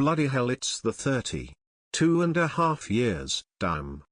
bloody hell, it's the 32.5 years, damn.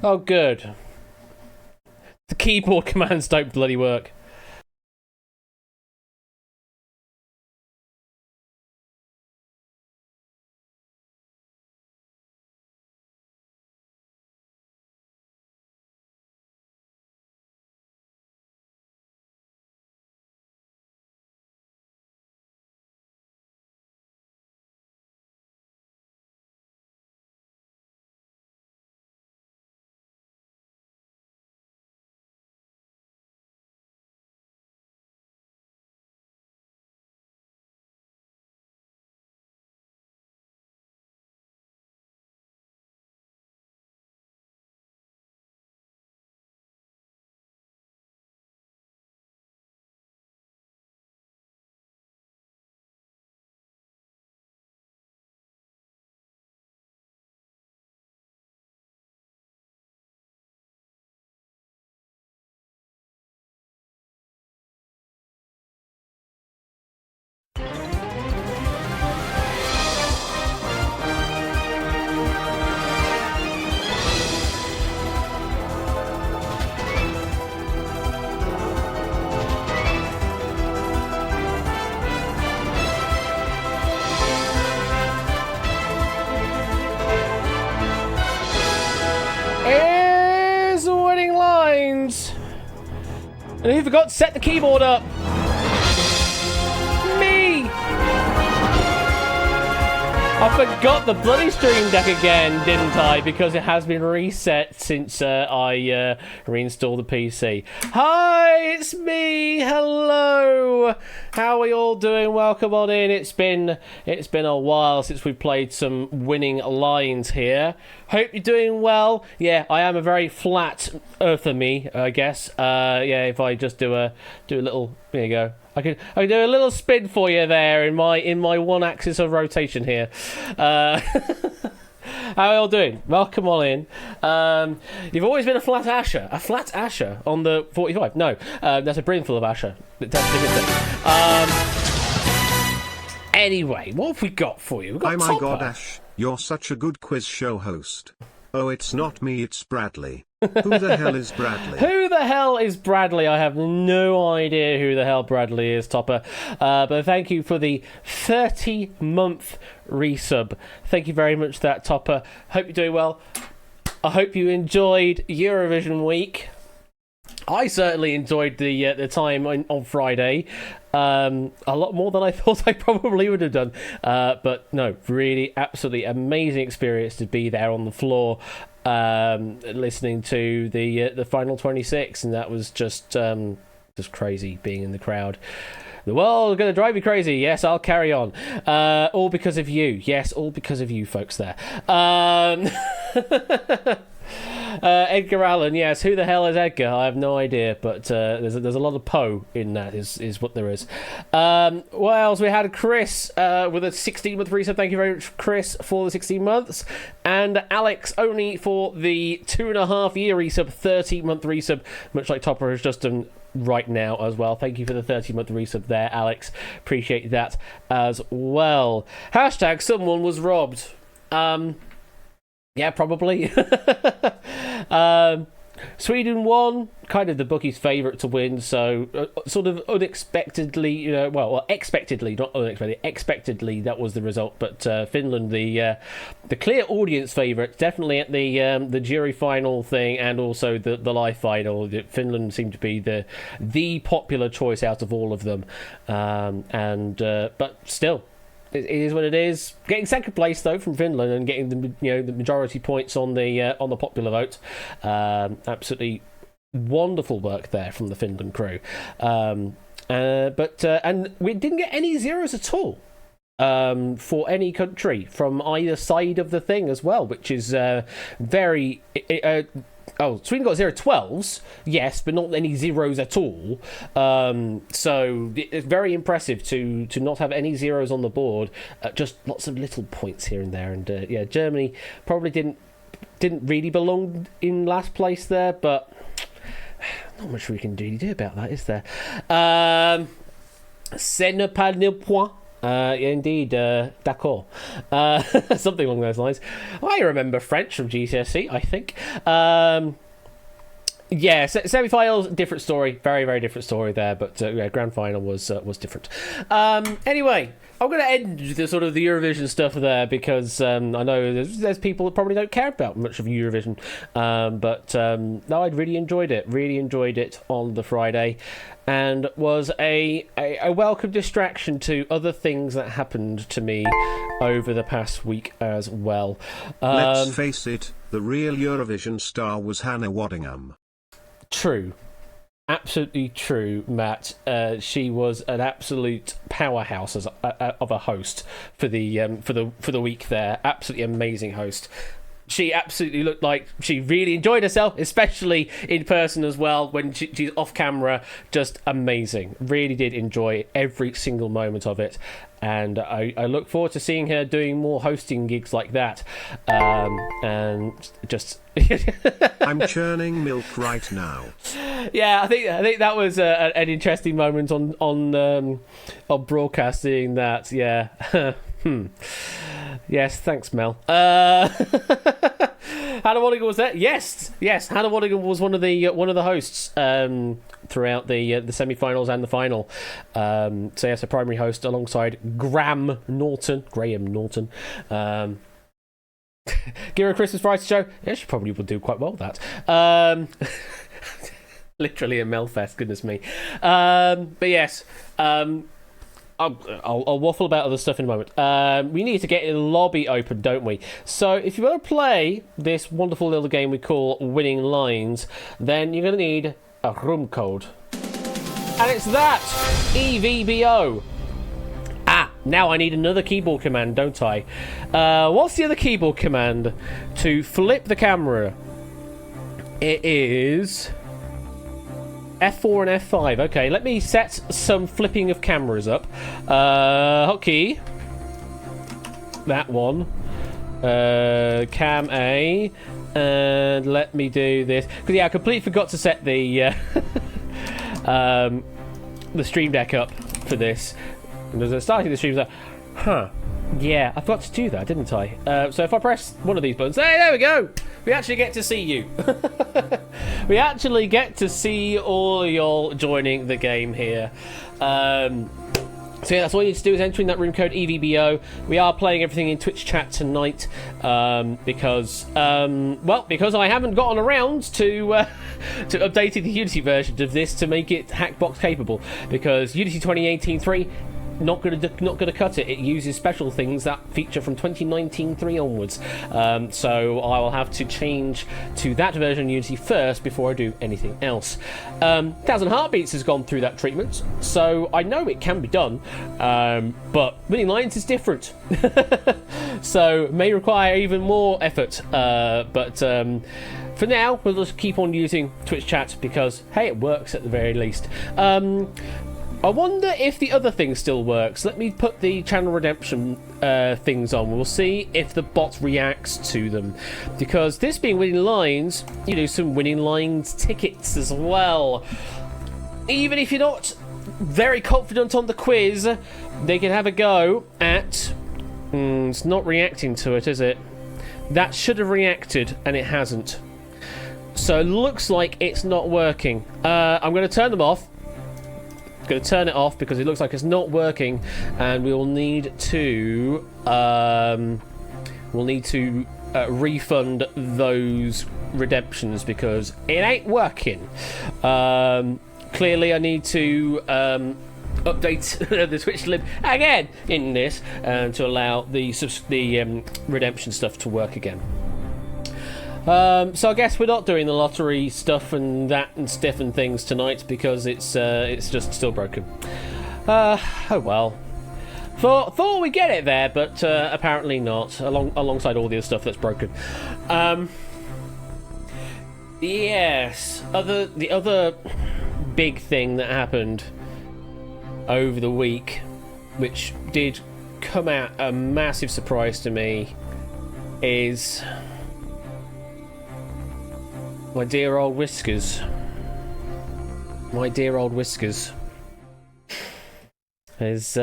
Oh, good. The keyboard commands don't bloody work. Is winning lines. And who forgot to set the keyboard up? Me! I forgot the bloody Stream Deck again, didn't I? Because it has been reset since I reinstalled the PC. Hi, it's me. Hello. How are we all doing? Welcome on in. It's been a while since we've played some winning lines here. Hope you're doing well. Yeah, I am a very flat earther, me, I guess. Yeah, if I just do a little, there you go. I can do a little spin for you there in my one axis of rotation here. How are you all doing? Welcome on in. You've always been a flat asher on the 45. No, that's a brimful of asher. That's a different thing. Anyway, what have we got for you? We've got my God, Ash, you're such a good quiz show host. Oh, it's not me, it's Bradley. Who the hell is Bradley? Who the hell is Bradley? I have no idea who the hell Bradley is, Topper. But thank you for the 30-month resub. Thank you very much for that, Topper. Hope you're doing well. I hope you enjoyed Eurovision week. I certainly enjoyed the time on Friday. A lot more than I thought I probably would have done. But no, really, absolutely amazing experience to be there on the floor, listening to the final 26, and that was just crazy being in the crowd. The world is going to drive you crazy. Yes, I'll carry on. All because of you. Yes, all because of you folks there. Edgar Allan, yes. Who the hell is Edgar? I have no idea, but there's a lot of Poe in that, is what there is. What else? We had Chris with a 16-month resub. Thank you very much, Chris, for the 16 months. And Alex only for the 2.5-year resub, 30-month resub, much like Topper has just done right now as well. Thank you for the 30-month resub there, Alex. Appreciate that as well. Hashtag someone was robbed. Yeah, probably. Sweden won, kind of the bookies' favourite to win, so sort of unexpectedly, expectedly, not unexpectedly, expectedly that was the result. But Finland, the clear audience favourite, definitely at the jury final thing and also the live final. Finland seemed to be the popular choice out of all of them, but still. It is what it is. Getting second place though from Finland and getting the majority points on the popular vote. Absolutely wonderful work there from the Finland crew. And we didn't get any zeros at all for any country from either side of the thing as well, which is very. Sweden got 0 12s, yes, but not any zeros at all. So it's very impressive to not have any zeros on the board. Just lots of little points here and there. And Germany probably didn't really belong in last place there, but not much we can really do about that, is there? Ce n'est pas le point. Indeed, d'accord. Something along those lines. I remember French from GCSE, I think. Yeah, semi-finals, different story. Very, very different story there. But yeah, grand final was different. Anyway, I'm going to end the sort of the Eurovision stuff there because I know there's people that probably don't care about much of Eurovision. But no, I really enjoyed it. Really enjoyed it on the Friday, and was a welcome distraction to other things that happened to me over the past week as well. Let's face it, the real Eurovision star was Hannah Waddingham. True. Absolutely true, Matt. She was an absolute powerhouse of a host for the week there. Absolutely amazing host. She absolutely looked like she really enjoyed herself, especially in person as well. When she's off camera, just amazing. Really did enjoy every single moment of it, and I look forward to seeing her doing more hosting gigs like that. And just I'm churning milk right now. Yeah, I think that was an interesting moment on broadcasting that. Yeah. Yes, thanks, Mel. Hannah Waddingham was there. Yes. Hannah Waddingham was one of the hosts throughout the semi-finals and the final. So yes, a primary host alongside Graham Norton. Give her a Christmas variety show. Yeah, she probably would do quite well with that. Literally a Melfest, goodness me. But yes. I'll waffle about other stuff in a moment. We need to get the lobby open, don't we? So if you want to play this wonderful little game we call Winning Lines, then you're going to need a room code. And it's that! EVBO. Now I need another keyboard command, don't I? What's the other keyboard command to flip the camera? It is F4 and F5. Okay, let me set some flipping of cameras up. Hotkey. That one. Cam A. And let me do this. Because, yeah, I completely forgot to set the Stream Deck up for this. And as I started the stream, I was like, yeah, I forgot to do that, didn't I? So if I press one of these buttons, hey, there we go! We actually get to see you. We actually get to see all y'all joining the game here. So yeah, that's all you need to do is enter in that room code EVBO. We are playing everything in Twitch chat tonight because I haven't gotten around to updating the Unity version of this to make it Hackbox capable, because Unity 2018.3 not gonna cut it. It uses special things that feature from 2019.3 onwards. So I will have to change to that version of Unity first before I do anything else. 1000 Heartbeats has gone through that treatment, so I know it can be done. But Winning Lines is different, so may require even more effort. But for now, we'll just keep on using Twitch chat because hey, it works at the very least. I wonder if the other thing still works. Let me put the channel redemption things on. We'll see if the bot reacts to them. Because this being Winning Lines, you do some Winning Lines tickets as well. Even if you're not very confident on the quiz, they can have a go at... it's not reacting to it, is it? That should have reacted, and it hasn't. So it looks like it's not working. I'm going to turn them off. Going to turn it off because it looks like it's not working, and we'll need to refund those redemptions because it ain't working. Clearly I need to update the Twitch lib again in this to allow the redemption stuff to work again. So I guess we're not doing the lottery stuff and that and stiff and things tonight because it's just still broken. Oh well. Thought we get it there, but apparently not. Alongside all the other stuff that's broken. Yes. The other big thing that happened over the week, which did come at a massive surprise to me, is my dear old Whiskers. My dear old Whiskers is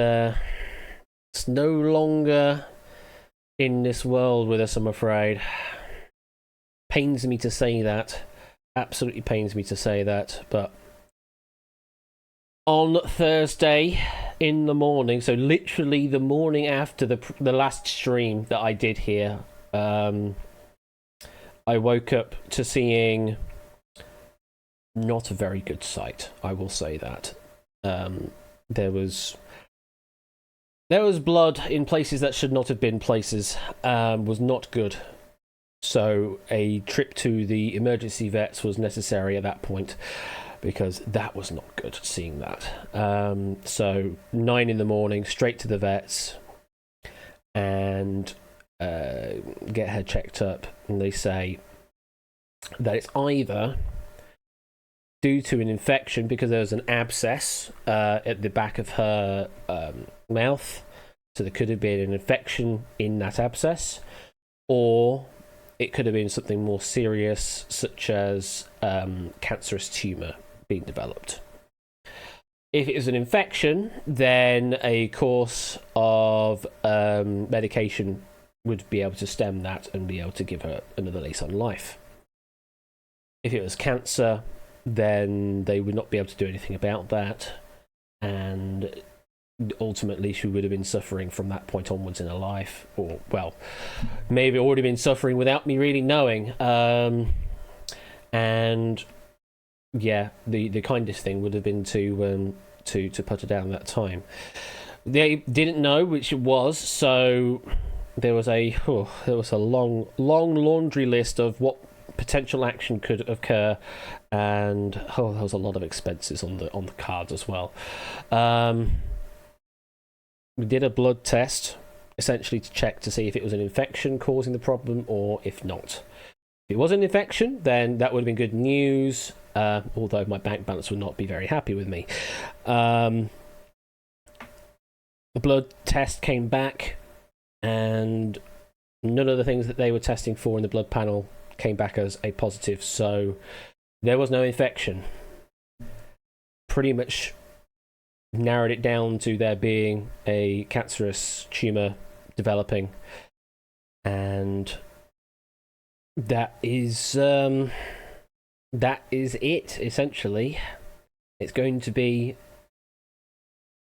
It's no longer in this world with us, I'm afraid. Pains me to say that. Absolutely pains me to say that. But on Thursday in the morning, so literally the morning after the last stream that I did here, I woke up to seeing not a very good sight. I will say that. There was blood in places that should not have been places. Was not good. So a trip to the emergency vets was necessary at that point, because that was not good, seeing that. So 9 in the morning, straight to the vets, and get her checked up, and they say that it's either due to an infection, because there was an abscess at the back of her mouth, so there could have been an infection in that abscess, or it could have been something more serious, such as cancerous tumour being developed. If it was an infection, then a course of medication would be able to stem that and be able to give her another lease on life. If it was cancer, then they would not be able to do anything about that, and ultimately she would have been suffering from that point onwards in her life, or, well, maybe already been suffering without me really knowing. And yeah, the kindest thing would have been to put her down that time. They didn't know which it was, so there was a long laundry list of what potential action could occur, and there was a lot of expenses on the cards as well. We did a blood test, essentially to check to see if it was an infection causing the problem, or if not. If it was an infection, then that would have been good news, although my bank balance would not be very happy with me. The blood test came back, and none of the things that they were testing for in the blood panel came back as a positive, so there was no infection. Pretty much narrowed it down to there being a cancerous tumour developing, and that is it, essentially. It's going to be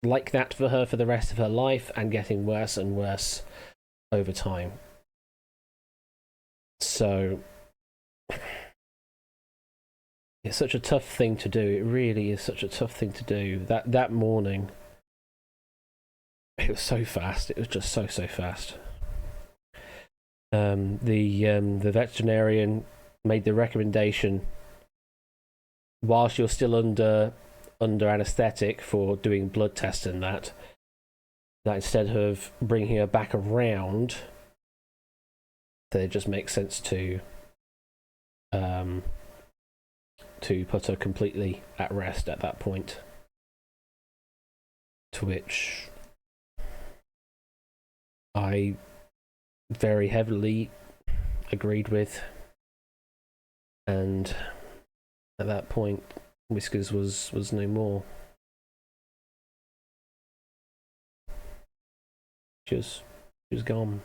like that for her for the rest of her life, and getting worse and worse over time. So it's such a tough thing to do. It really is such a tough thing to do. That morning, it was so fast. It was just so fast. The veterinarian made the recommendation, whilst you're still under anaesthetic for doing blood tests and that instead of bringing her back around, that it just makes sense to put her completely at rest at that point. To which I very heavily agreed with, and at that point Whiskers was no more. She was gone.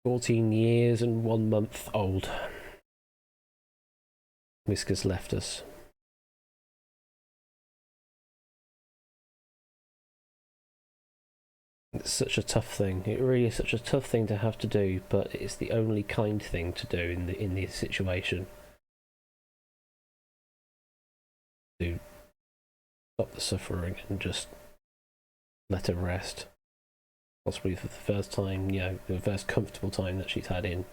14 years and 1 month old. Whiskers left us. It's such a tough thing. It really is such a tough thing to have to do, but it's the only kind thing to do in this situation. To stop the suffering and just let her rest. Possibly for the first time, the first comfortable time that she's had in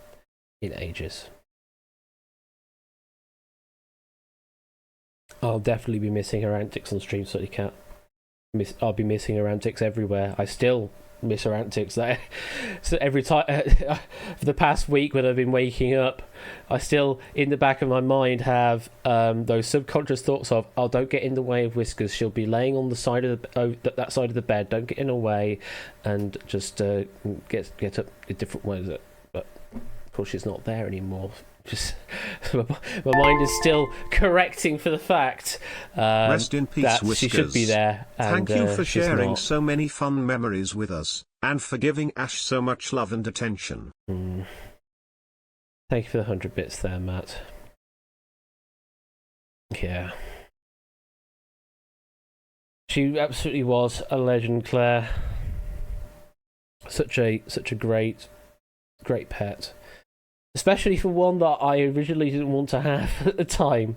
ages. I'll definitely be missing her antics on Stream Study Cat. I'll be missing her antics everywhere. I still miss her antics. So every time for the past week when I've been waking up, I still in the back of my mind have those subconscious thoughts of, "Oh, don't get in the way of Whiskers. She'll be laying on the side of that side of the bed. Don't get in her way," and just get up in different ways. But of course, she's not there anymore Just my mind is still correcting for the fact Rest in peace, that Whiskers. she should be there. And, Thank you for she's sharing not. so many fun memories with us, and for giving Ash so much love and attention. Thank you for the 100 bits there, Matt. Yeah. She absolutely was a legend, Claire. Such a great pet. Especially for one that I originally didn't want to have at the time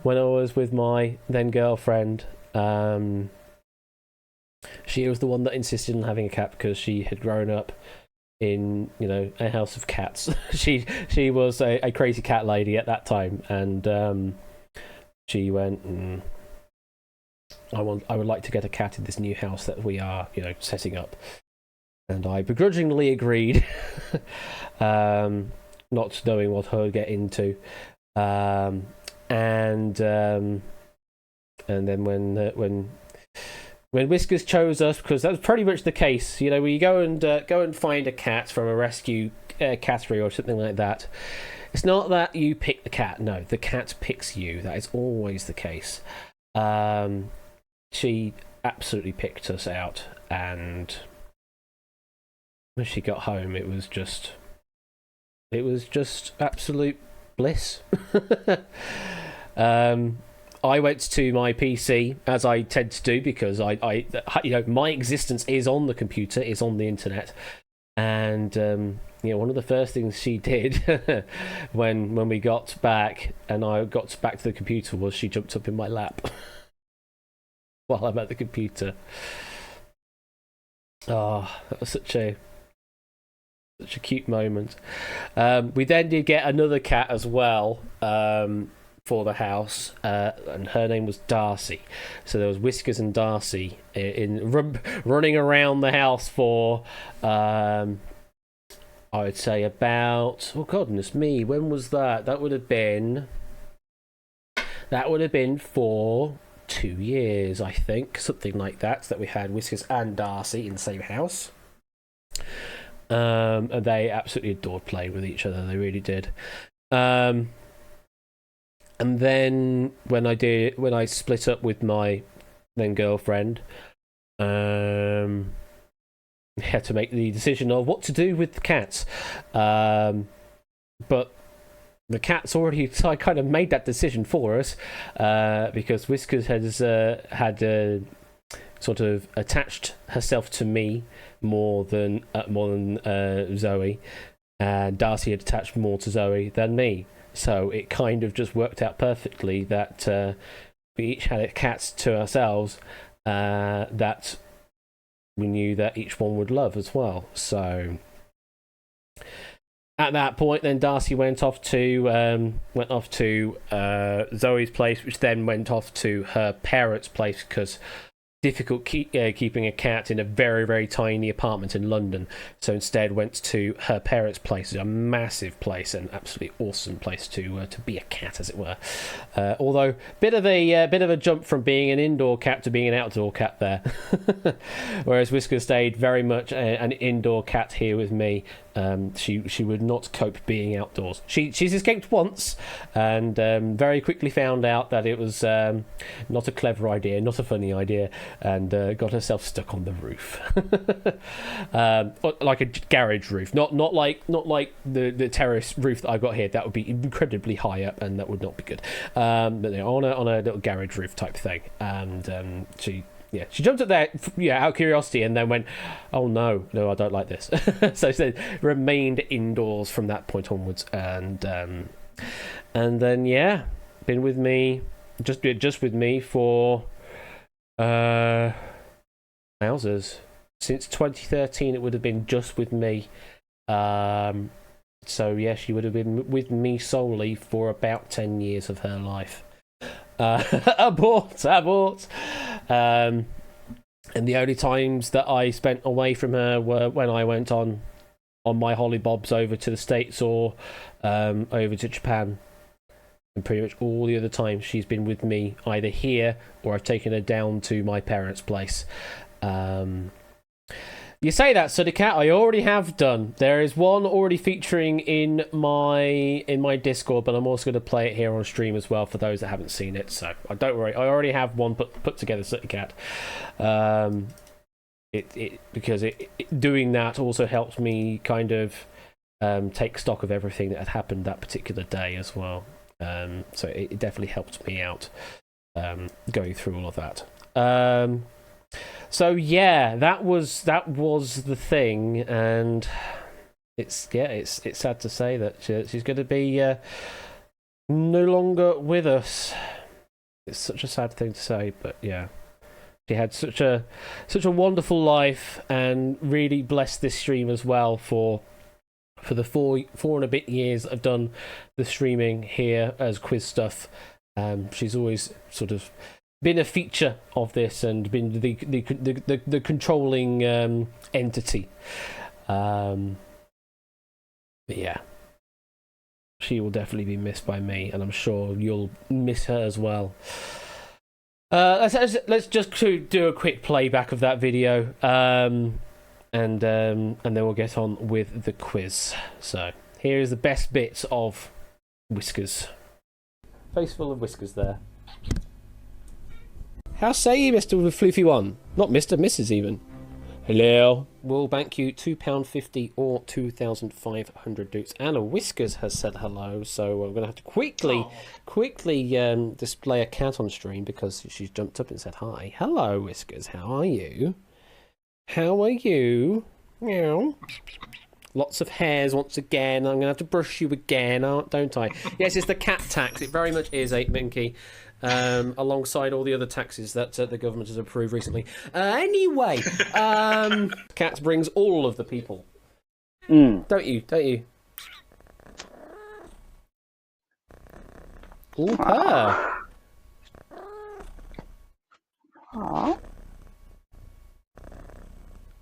when I was with my then girlfriend. She was the one that insisted on having a cat because she had grown up in, a house of cats. she was a crazy cat lady at that time, and she went, I would like to get a cat in this new house that we are, setting up. And I begrudgingly agreed. Not knowing what I would get into, and then when Whiskers chose us, because that was pretty much the case, when you go and find a cat from a rescue cattery or something like that, it's not that you pick the cat. No, the cat picks you. That is always the case. She absolutely picked us out, and when she got home, it was just absolute bliss. I went to my PC, as I tend to do, because I my existence is on the computer, is on the internet, and one of the first things she did when we got back and I got back to the computer was she jumped up in my lap while I'm at the computer. Oh, that was such a cute moment. We then did get another cat as well for the house, and her name was Darcy. So there was Whiskers and Darcy running around the house for I would say about, oh goodness me, when was that? That would have been for 2 years, I think, something like that. So that we had Whiskers and Darcy in the same house. And they absolutely adored playing with each other. They really did. And then when I split up with my then girlfriend, I had to make the decision of what to do with the cats. But the cat's already kind of made that decision for us, because Whiskers had sort of attached herself to me more than Zoe, and Darcy had attached more to Zoe than me. So it kind of just worked out perfectly that we each had cats to ourselves that we knew that each one would love as well. So at that point, then Darcy went off to Zoe's place, which then went off to her parents' place because difficult keeping a cat in a very, very tiny apartment in London. So instead went to her parents' place. It's a massive place, an absolutely awesome place to be a cat, as it were. Although bit of a jump from being an indoor cat to being an outdoor cat there. Whereas Whisker stayed very much an indoor cat here with me. She would not cope being outdoors. She's escaped once, and very quickly found out that it was not a clever idea, not a funny idea, and got herself stuck on the roof, like a garage roof, not like the terrace roof that I've got here. That would be incredibly high up, and that would not be good. But on a little garage roof type thing, and she jumped up there, out of curiosity, and then went, "Oh no, I don't like this." So she remained indoors from that point onwards, and then been with me, just with me for wowzers, since 2013. It would have been just with me. So she would have been with me solely for about 10 years of her life. Abort. And the only times that I spent away from her were when I went on my hollybobs over to the States or over to Japan. And pretty much all the other times she's been with me either here or I've taken her down to my parents' place. You say that, Suddy Cat. I already have done. There is one already featuring in my Discord, but I'm also going to play it here on stream as well for those that haven't seen it. So don't worry, I already have one put together, Suddy Cat. Because doing that also helps me kind of take stock of everything that had happened that particular day as well. So it definitely helped me out going through all of that. So yeah, that was the thing, and it's sad to say that she's going to be no longer with us. It's such a sad thing to say, but yeah, she had such a wonderful life, and really blessed this stream as well for the four and a bit years I've done the streaming here as quiz stuff. She's always sort of been a feature of this and been the controlling entity. But yeah, she will definitely be missed by me, and I'm sure you'll miss her as well. Let's just do a quick playback of that video, and then we'll get on with the quiz. So here is the best bits of Whiskers. Face full of whiskers there. How say you, Mr. Floofy One? Not Mr. Mrs. even. Hello. We'll bank you £2.50 or 2,500 dukes. Anna Whiskers has said hello, so we're going to have to quickly display a cat on stream because she's jumped up and said hi. Hello, Whiskers. How are you? How are you? Meow. Lots of hairs once again. I'm going to have to brush you again, don't I? Yes, it's the cat tax. It very much is, 8Minky. Alongside all the other taxes that the government has approved recently. Anyway, cats brings all of the people. Don't you? Ooh, purr.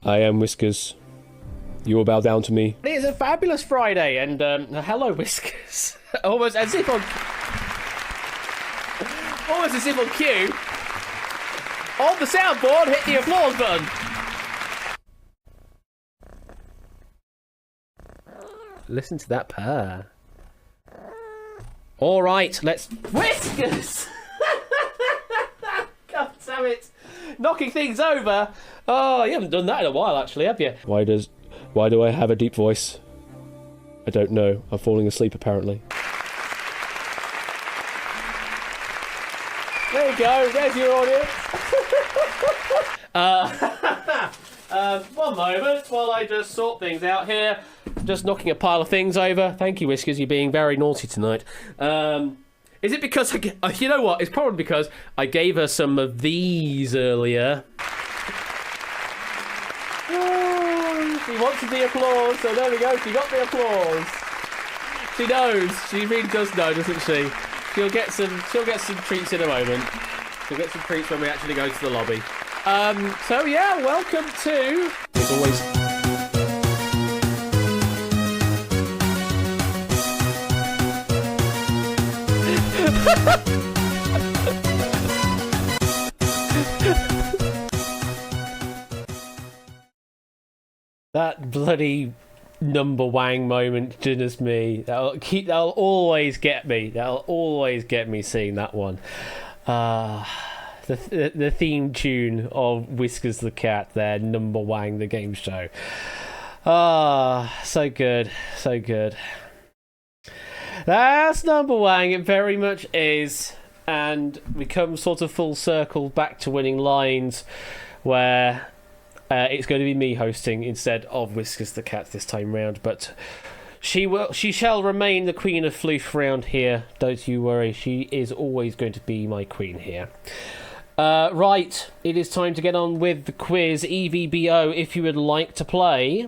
I am Whiskers. You will bow down to me. It's a fabulous Friday, and hello, Whiskers. Almost as if on cue. On the soundboard, hit the applause button. Listen to that purr. All right, let's Whiskers. God damn it! Knocking things over. Oh, you haven't done that in a while, actually, have you? Why do I have a deep voice? I don't know. I'm falling asleep, apparently. There you go. There's your audience. One moment while I just sort things out here. Just knocking a pile of things over. Thank you, Whiskers. You're being very naughty tonight. Is it because you know what? It's probably because I gave her some of these earlier. She wanted the applause, so there we go. She got the applause. She knows. She really does know, doesn't she? She'll get some treats in a moment. She'll get some treats when we actually go to the lobby. So yeah, welcome to. As always. That bloody number wang moment, goodness me. That'll always get me. That'll always get me seeing that one. The theme tune of Whiskers the Cat there, Number Wang, the game show. So good. So good. That's Number Wang, it very much is. And we come sort of full circle back to winning lines where it's going to be me hosting instead of Whiskers the Cat this time round, but she shall remain the queen of floof round here. Don't you worry, she is always going to be my queen here. Right, it is time to get on with the quiz. EVBO, if you would like to play.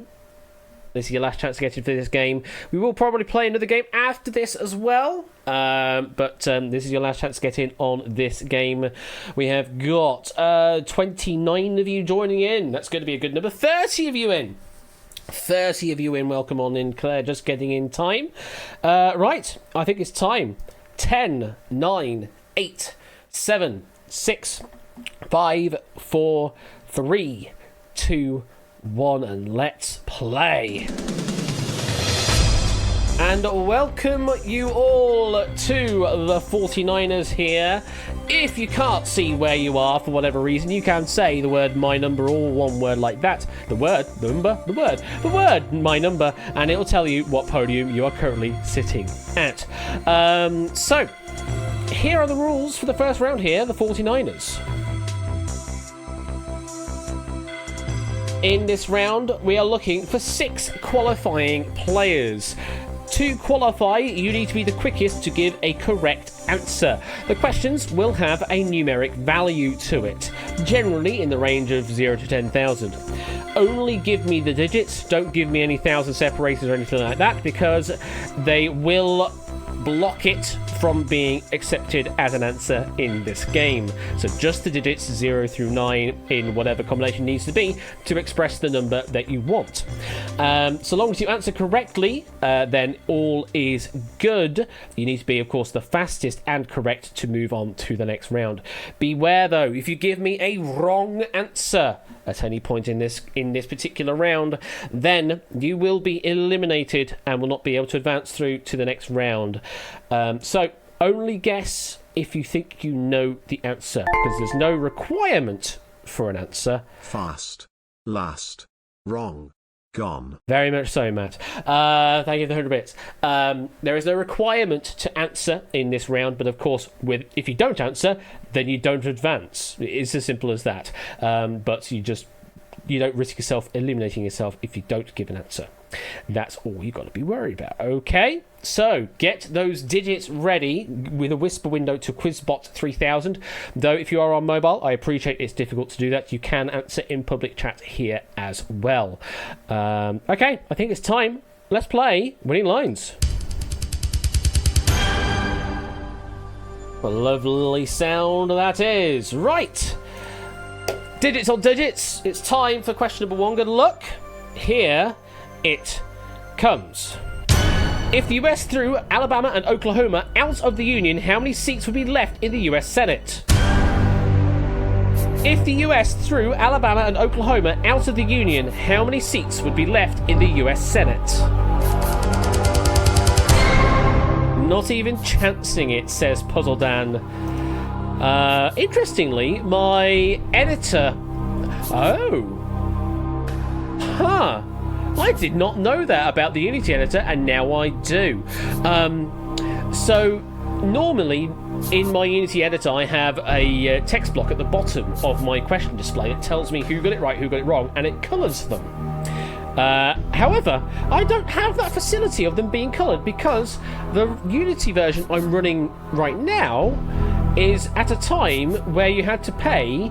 This is your last chance to get into this game. We will probably play another game after this as well. But this is your last chance to get in on this game. We have got 29 of you joining in. That's going to be a good number. 30 of you in. 30 of you in. Welcome on in, Claire. Just getting in time. Right, I think it's time. 10, 9, 8, 7, 6, 5, 4, 3, 2, 1, and let's play. And welcome you all to the 49ers here. If you can't see where you are for whatever reason, you can say the word my number, or one word like that. The word my number, and it'll tell you what podium you are currently sitting at. So, here are the rules for the first round here, the 49ers. In this round, we are looking for 6 qualifying players. To qualify, you need to be the quickest to give a correct answer. The questions will have a numeric value to it, generally in the range of 0 to 10,000. Only give me the digits, don't give me any thousand separators or anything like that, because they will block it from being accepted as an answer in this game. So just the digits 0 through 9 in whatever combination needs to be to express the number that you want. So long as you answer correctly, then all is good. You need to be, of course, the fastest and correct to move on to the next round. Beware, though, if you give me a wrong answer at any point in this particular round, then you will be eliminated and will not be able to advance through to the next round. So only guess if you think you know the answer, because there's no requirement for an answer. Fast. Last. Wrong. Gone. Very much so, Matt. Thank you for the 100 bits. There is no requirement to answer in this round, but of course, if you don't answer, then you don't advance. It's as simple as that. But you don't risk yourself eliminating yourself if you don't give an answer. That's all you've got to be worried about. Okay, so get those digits ready with a whisper window to QuizBot 3000. Though if you are on mobile, I appreciate it's difficult to do that. You can answer in public chat here as well. Okay, I think it's time. Let's play Winning Lines. A lovely sound that is. Right. Digits on digits. It's time for question number 1. Good luck. Here it comes. If the US threw Alabama and Oklahoma out of the Union, how many seats would be left in the US Senate? If the US threw Alabama and Oklahoma out of the Union, how many seats would be left in the US Senate? Not even chancing it, says Puzzle Dan. Interestingly, my editor... Oh. Huh. I did not know that about the Unity editor, and now I do. So, normally, in my Unity editor, I have a text block at the bottom of my question display. It tells me who got it right, who got it wrong, and it colours them. However, I don't have that facility of them being coloured, because the Unity version I'm running right now is at a time where you had to pay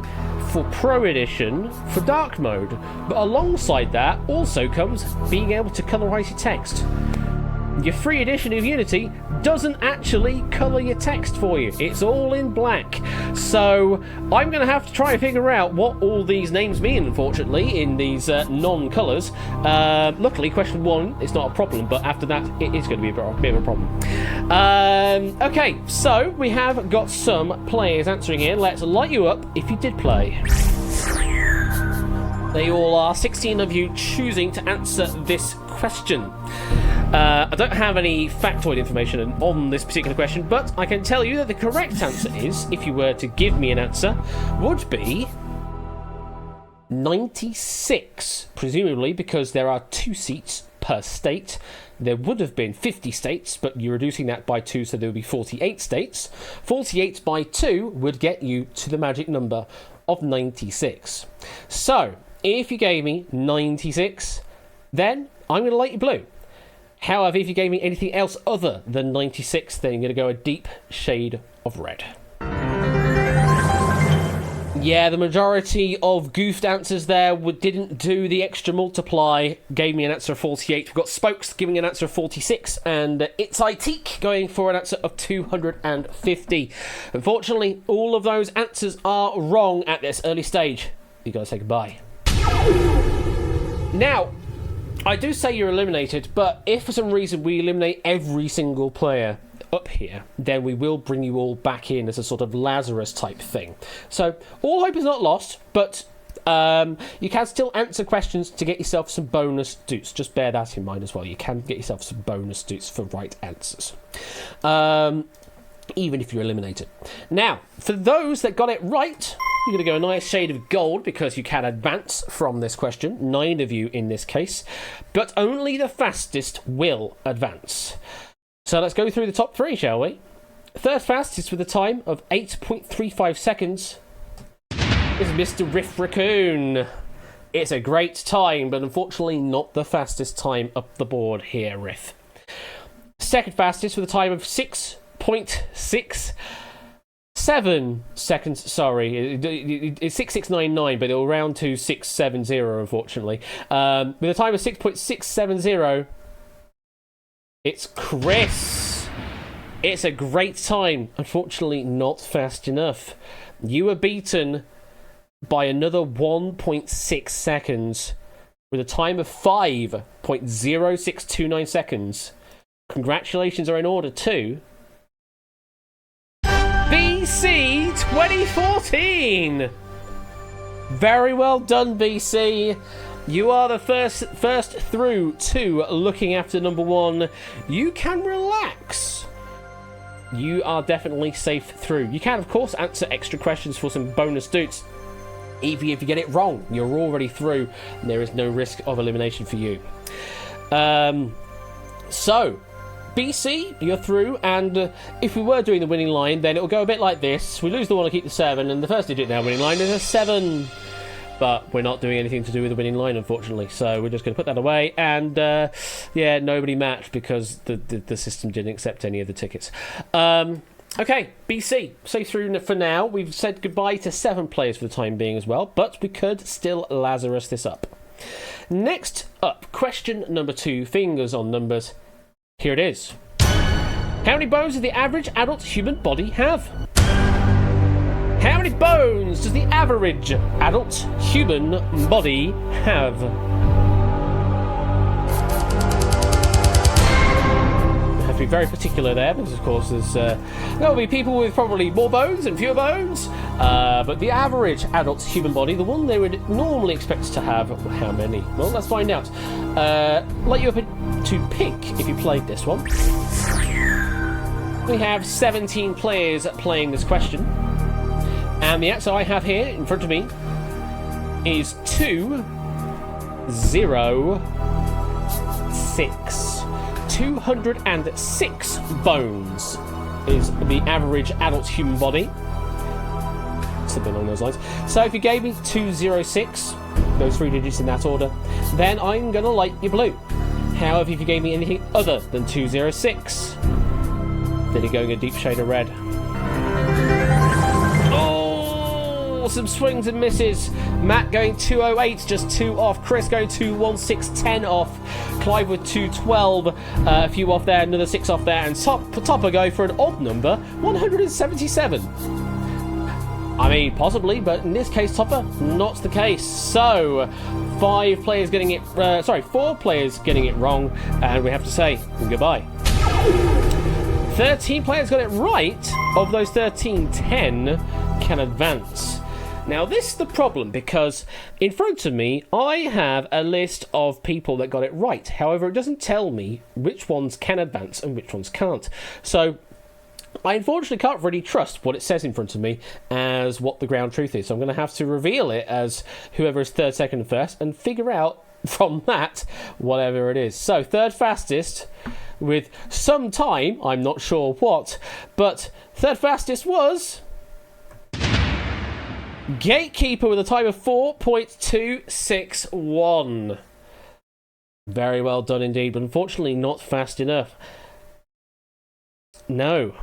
for Pro Edition for dark mode, but alongside that also comes being able to colorize your text. Your free edition of Unity doesn't actually color your text for you. It's all in black. So I'm going to have to try and figure out what all these names mean, unfortunately, in these non-colors. Luckily, question 1 is not a problem, but after that, it is going to be a bit of a problem. Okay, so we have got some players answering in. Let's light you up if you did play. They all are, 16 of you choosing to answer this question. I don't have any factoid information on this particular question, but I can tell you that the correct answer is, if you were to give me an answer, would be 96, presumably because there are 2 seats per state. There would have been 50 states, but you're reducing that by 2, so there would be 48 states. 48 by 2 would get you to the magic number of 96. So, if you gave me 96, then I'm going to light you blue. However, if you gave me anything else other than 96, then you're going to go a deep shade of red. Yeah, the majority of goofed answers there didn't do the extra multiply, gave me an answer of 48. We've got Spokes giving an answer of 46, and It's Itique going for an answer of 250. Unfortunately, all of those answers are wrong at this early stage. You've got to say goodbye. Now, I do say you're eliminated, but if for some reason we eliminate every single player up here, then we will bring you all back in as a sort of Lazarus type thing. So all hope is not lost, but You can still answer questions to get yourself some bonus doots. Just bear that in mind as well. You can get yourself some bonus doots for right answers. Even if you're eliminated. Now, for those that got it right, you're going to go a nice shade of gold because you can advance from this question. 9 of you in this case. But only the fastest will advance. So let's go through the top 3, shall we? Third fastest with a time of 8.35 seconds is Mr. Riff Raccoon. It's a great time, but unfortunately not the fastest time up the board here, Riff. Second fastest with a time of 6.67 seconds. Sorry, it's 6699, but it'll round to 670, unfortunately. With a time of 6.670, it's Chris. It's a great time. Unfortunately, not fast enough. You were beaten by another 1.6 seconds with a time of 5.0629 seconds. Congratulations are in order to BC 2014. Very well done, BC. You are the first through to looking after number 1. You can relax. You are definitely safe through. You can, of course, answer extra questions for some bonus doots. Even if you get it wrong, you're already through, and there is no risk of elimination for you. So, BC, you're through, and if we were doing the winning line, then it'll go a bit like this. We lose the 1 to keep the 7, and the first digit in our winning line is a 7. But we're not doing anything to do with the winning line, unfortunately. So we're just going to put that away. And, yeah, nobody matched because the system didn't accept any of the tickets. Okay, BC, safe through for now. We've said goodbye to 7 players for the time being as well. But we could still Lazarus this up. Next up, question number 2. Fingers on numbers. Here it is. How many bones does the average adult human body have? How many bones does the average adult human body have? You have to be very particular there, because of course there'll be people with probably more bones and fewer bones. But the average adult human body, the one they would normally expect to have, how many? Well, let's find out. Light you up to pink if you played this one. We have 17 players playing this question. And the answer I have here in front of me is 206. 206 bones is the average adult human body. Something along those lines. So if you gave me 206, those 3 digits in that order, then I'm going to light you blue. However, if you gave me anything other than 206, then you're going a deep shade of red. Some swings and misses. Matt going 208, just 2 off. Chris going 216, 10 off. Clive with 212, a few off there, another 6 off there, and Topper going for an odd number, 177. I mean, possibly, but in this case, Topper, not the case. So, 4 players getting it wrong, and we have to say goodbye. 13 players got it right. Of those 13, 10 can advance. Now, this is the problem, because in front of me, I have a list of people that got it right. However, it doesn't tell me which ones can advance and which ones can't. So, I unfortunately can't really trust what it says in front of me as what the ground truth is. So I'm going to have to reveal it as whoever is third, second, and first, and figure out from that whatever it is. So, third fastest with some time, I'm not sure what, but third fastest was Gatekeeper with a time of 4.261. Very well done indeed, but unfortunately not fast enough. No.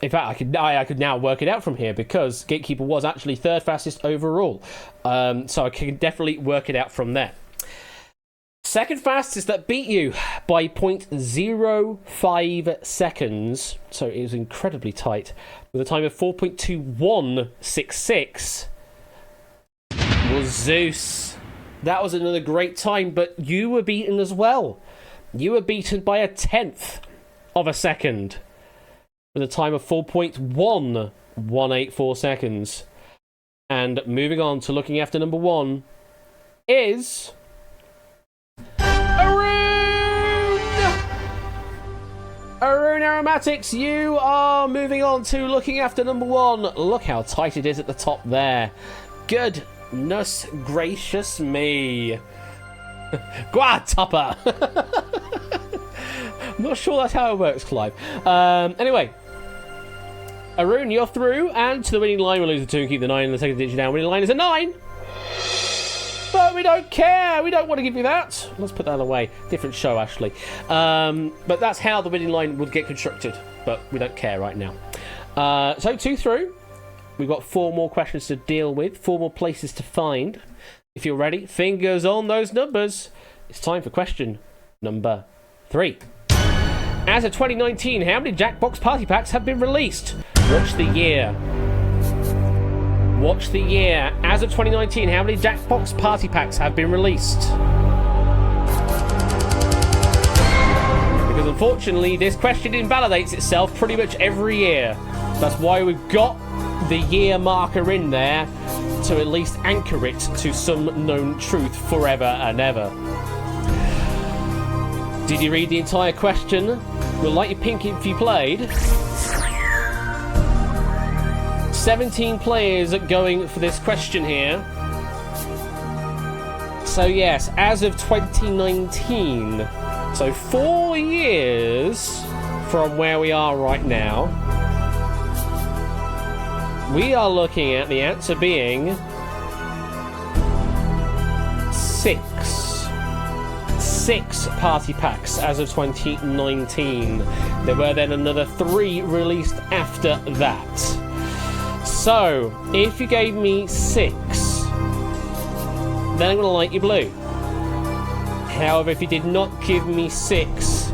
In fact, I could now work it out from here, because Gatekeeper was actually third fastest overall. So I can definitely work it out from there. Second fastest that beat you by 0.05 seconds. So it was incredibly tight. With a time of 4.2166. Was Zeus. That was another great time, but you were beaten as well. You were beaten by 1/10 of a second with a time of 4.1184 seconds. And moving on to looking after number 1 is... Arun Aromatics, you are moving on to looking after number 1. Look how tight it is at the top there. Goodness gracious me. Gwa Topper. I'm not sure that's how it works, Clive. Anyway, Arun, you're through, and to the winning line, we'll lose the 2 and keep the 9 and the second digit down. Winning line is a 9. But we don't care. We don't want to give you that. Let's put that away. Different show, Ashley. But that's how the winning line would get constructed. But we don't care right now. So 2 through. We've got 4 more questions to deal with. 4 more places to find. If you're ready, fingers on those numbers. It's time for question number 3. As of 2019, how many Jackbox Party Packs have been released? Watch the year. Watch the year. As of 2019, how many Jackbox Party Packs have been released? Because unfortunately, this question invalidates itself pretty much every year. That's why we've got the year marker in there to at least anchor it to some known truth forever and ever. Did you read the entire question? We'll light you pink if you played. 17 players going for this question here. So yes, as of 2019, so 4 years from where we are right now, we are looking at the answer being 6 party packs as of 2019. There were then another 3 released after that. So, if you gave me 6, then I'm going to light you blue. However, if you did not give me 6,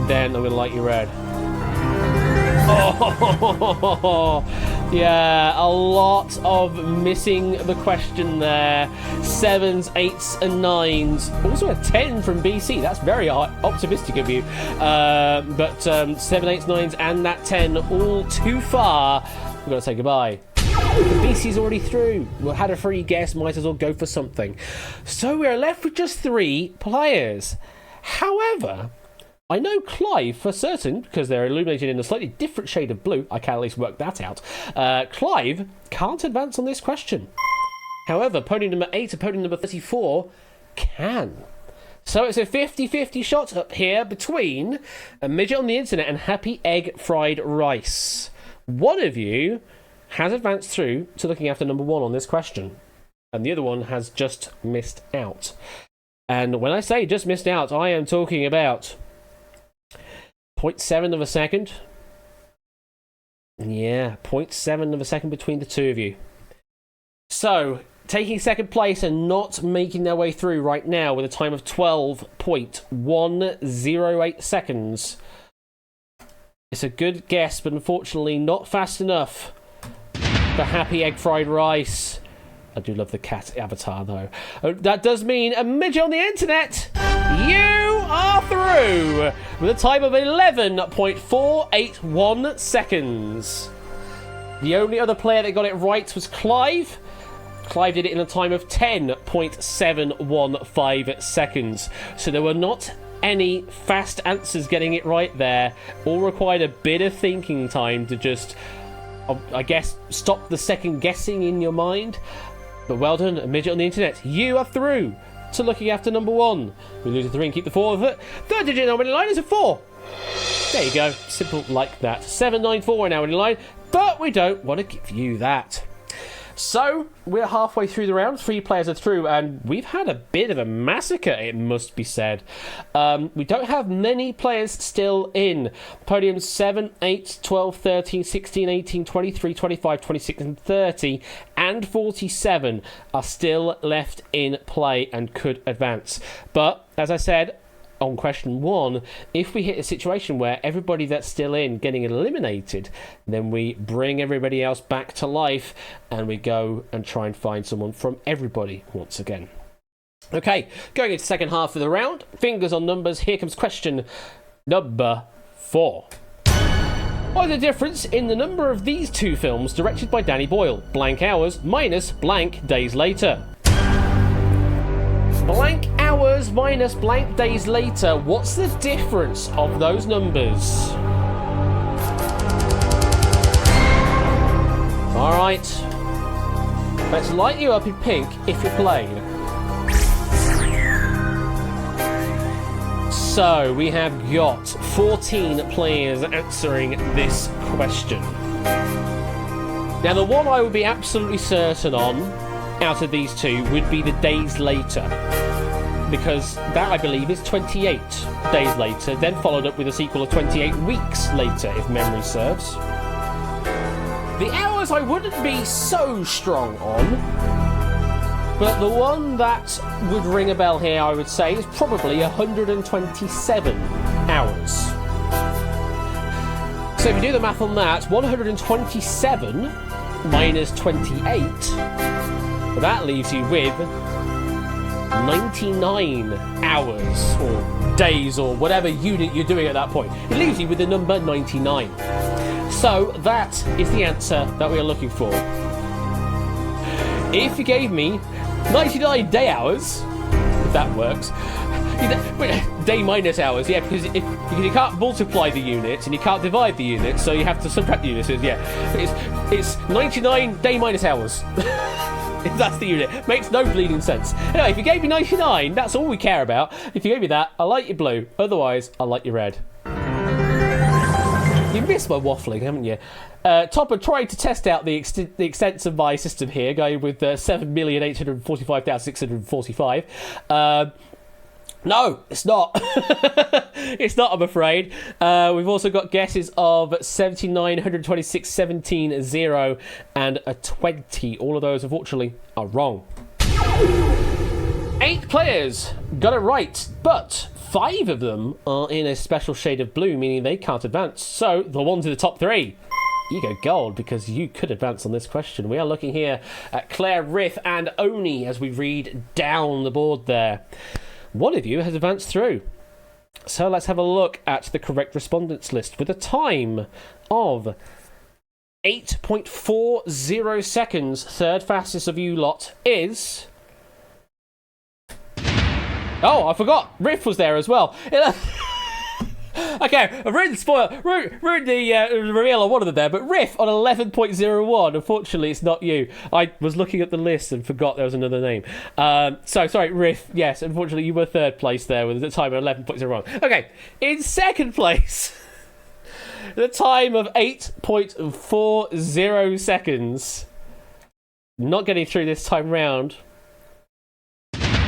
then I'm going to light you red. Oh, yeah, a lot of missing the question there. 7s, 8s, and 9s. Also a 10 from BC. That's very optimistic of you. But 7, 8s, 9s, and that 10 all too far. We've got to say goodbye. BC's already through. We had a free guess. Might as well go for something. So we're left with just 3 players. However, I know Clive for certain, because they're illuminated in a slightly different shade of blue. I can at least work that out. Clive can't advance on this question. However, pony number 8 and pony number 34 can. So it's a 50-50 shot up here between a midget on the internet and Happy Egg Fried Rice. One of you has advanced through to looking after number 1 on this question, and the other one has just missed out. And when I say just missed out, I am talking about 0.7 of a second. Yeah, 0.7 of a second between the 2 of you. So, taking second place and not making their way through right now with a time of 12.108 seconds. It's a good guess, but unfortunately not fast enough for Happy Egg Fried Rice. I do love the cat avatar, though. That does mean a midget on the internet. You are through with a time of 11.481 seconds. The only other player that got it right was Clive. Clive did it in a time of 10.715 seconds. So there were not any fast answers getting it right there. All required a bit of thinking time to just, I guess, stop the second guessing in your mind. But well done, a midget on the internet. You are through to looking after number 1. We lose a 3 and keep the 4 of it. Third digit in our winning line is a 4. There you go. Simple like that. 794 in our winning line. But we don't want to give you that. So, we're halfway through the round. 3 players are through, and we've had a bit of a massacre, it must be said. We don't have many players still in. Podiums 7, 8, 12, 13, 16, 18, 23, 25, 26, and 30, and 47 are still left in play and could advance. But, as I said, on question 1, if we hit a situation where everybody that's still in getting eliminated, then we bring everybody else back to life and we go and try and find someone from everybody once again. Okay, going into the second half of the round, fingers on numbers, here comes question number 4. What is the difference in the number of these two films directed by Danny Boyle? Blank hours minus blank days later. Blank hours minus blank days later. What's the difference of those numbers? Alright. Let's light you up in pink if you're playing. So, we have got 14 players answering this question. Now, the one I would be absolutely certain on, out of these two, would be the days later. Because that, I believe, is 28 days later, then followed up with a sequel of 28 weeks later, if memory serves. The hours I wouldn't be so strong on, but the one that would ring a bell here, I would say, is probably 127 hours. So if you do the math on that, 127 minus 28, that leaves you with 99 hours, or days, or whatever unit you're doing at that point. It leaves you with the number 99. So that is the answer that we are looking for. If you gave me 99 day hours, if that works. Day minus hours, yeah, because you can't multiply the units and you can't divide the units, so you have to subtract the units. So yeah, it's 99 day minus hours. If that's the unit. Makes no bleeding sense. Anyway, if you gave me 99, that's all we care about. If you gave me that, I like your blue. Otherwise, I like your red. You missed my waffling, haven't you? Topper tried to test out the extent of my system here, going with 7,845,645. No, it's not. It's not, I'm afraid. We've also got guesses of 79, 126, 17, 0, and a 20. All of those, unfortunately, are wrong. 8 players got it right, but 5 of them are in a special shade of blue, meaning they can't advance. So, the ones in the top 3, you go gold, because you could advance on this question. We are looking here at Claire, Riff, and Oni as we read down the board there. One of you has advanced through. So let's have a look at the correct respondents list with a time of 8.40 seconds. Third fastest of you lot is... Oh, I forgot. Riff was there as well. Okay, I've ruined the reveal on one of them there, but Riff on 11.01. Unfortunately, it's not you. I was looking at the list and forgot there was another name. Sorry, Riff. Yes, unfortunately, you were third place there with a time of 11.01. Okay, in second place, the time of 8.40 seconds. Not getting through this time round.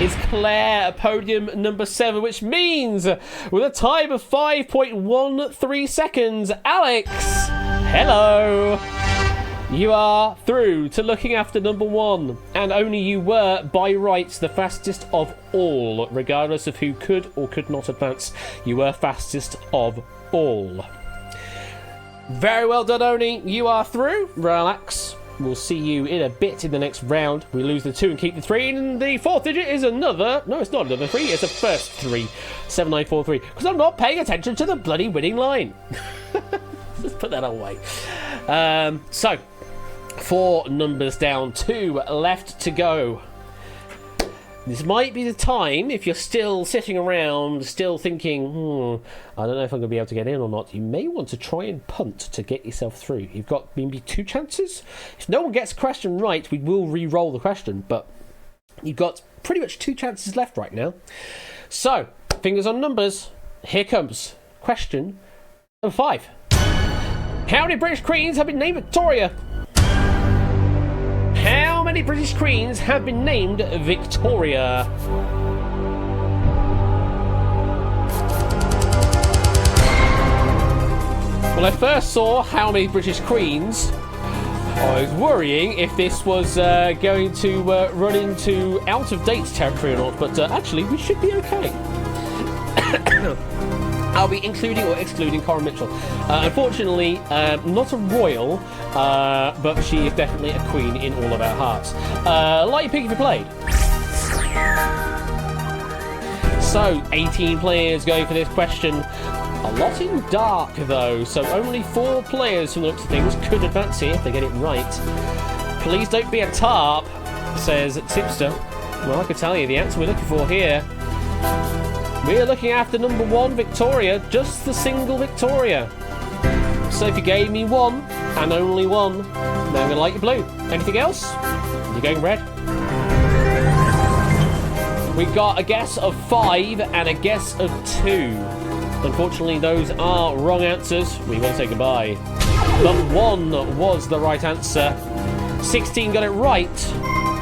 Is Claire, podium number 7, which means with a time of 5.13 seconds, Alex, hello, you are through to looking after number 1, and only you were, by rights, the fastest of all, regardless of who could or could not advance. You were fastest of all. Very well done, Oni. You are through. Relax. We'll see you in a bit in the next round. We lose the 2 and keep the 3, and the 4th digit is another... No, it's not another 3. It's the first 3. 7943. Because I'm not paying attention to the bloody winning line. Let's put that away. So, 4 numbers down, 2 left to go. This might be the time, if you're still sitting around, still thinking, I don't know if I'm going to be able to get in or not, you may want to try and punt to get yourself through. You've got maybe 2 chances. If no one gets the question right, we will re-roll the question, but you've got pretty much 2 chances left right now. So, fingers on numbers. Here comes question number 5. How many British queens have been named Victoria? How many British queens have been named Victoria? When I first saw how many British queens, I was worrying if this was going to run into out-of-date territory or not, but actually we should be okay. I'll be including or excluding Corin Mitchell. Unfortunately, not a royal, but she is definitely a queen in all of our hearts. Light pig if you played. So, 18 players going for this question. A lot in dark, though, so only 4 players from the looks of things could advance here if they get it right. Please don't be a tarp, says Tipster. Well, I can tell you the answer we're looking for here. We're looking after number 1, Victoria, just the single Victoria. So if you gave me 1, and only 1, then I'm going to light you blue. Anything else? You're going red. We got a guess of 5 and a guess of 2. Unfortunately, those are wrong answers. We will say goodbye. But 1 was the right answer. 16 got it right.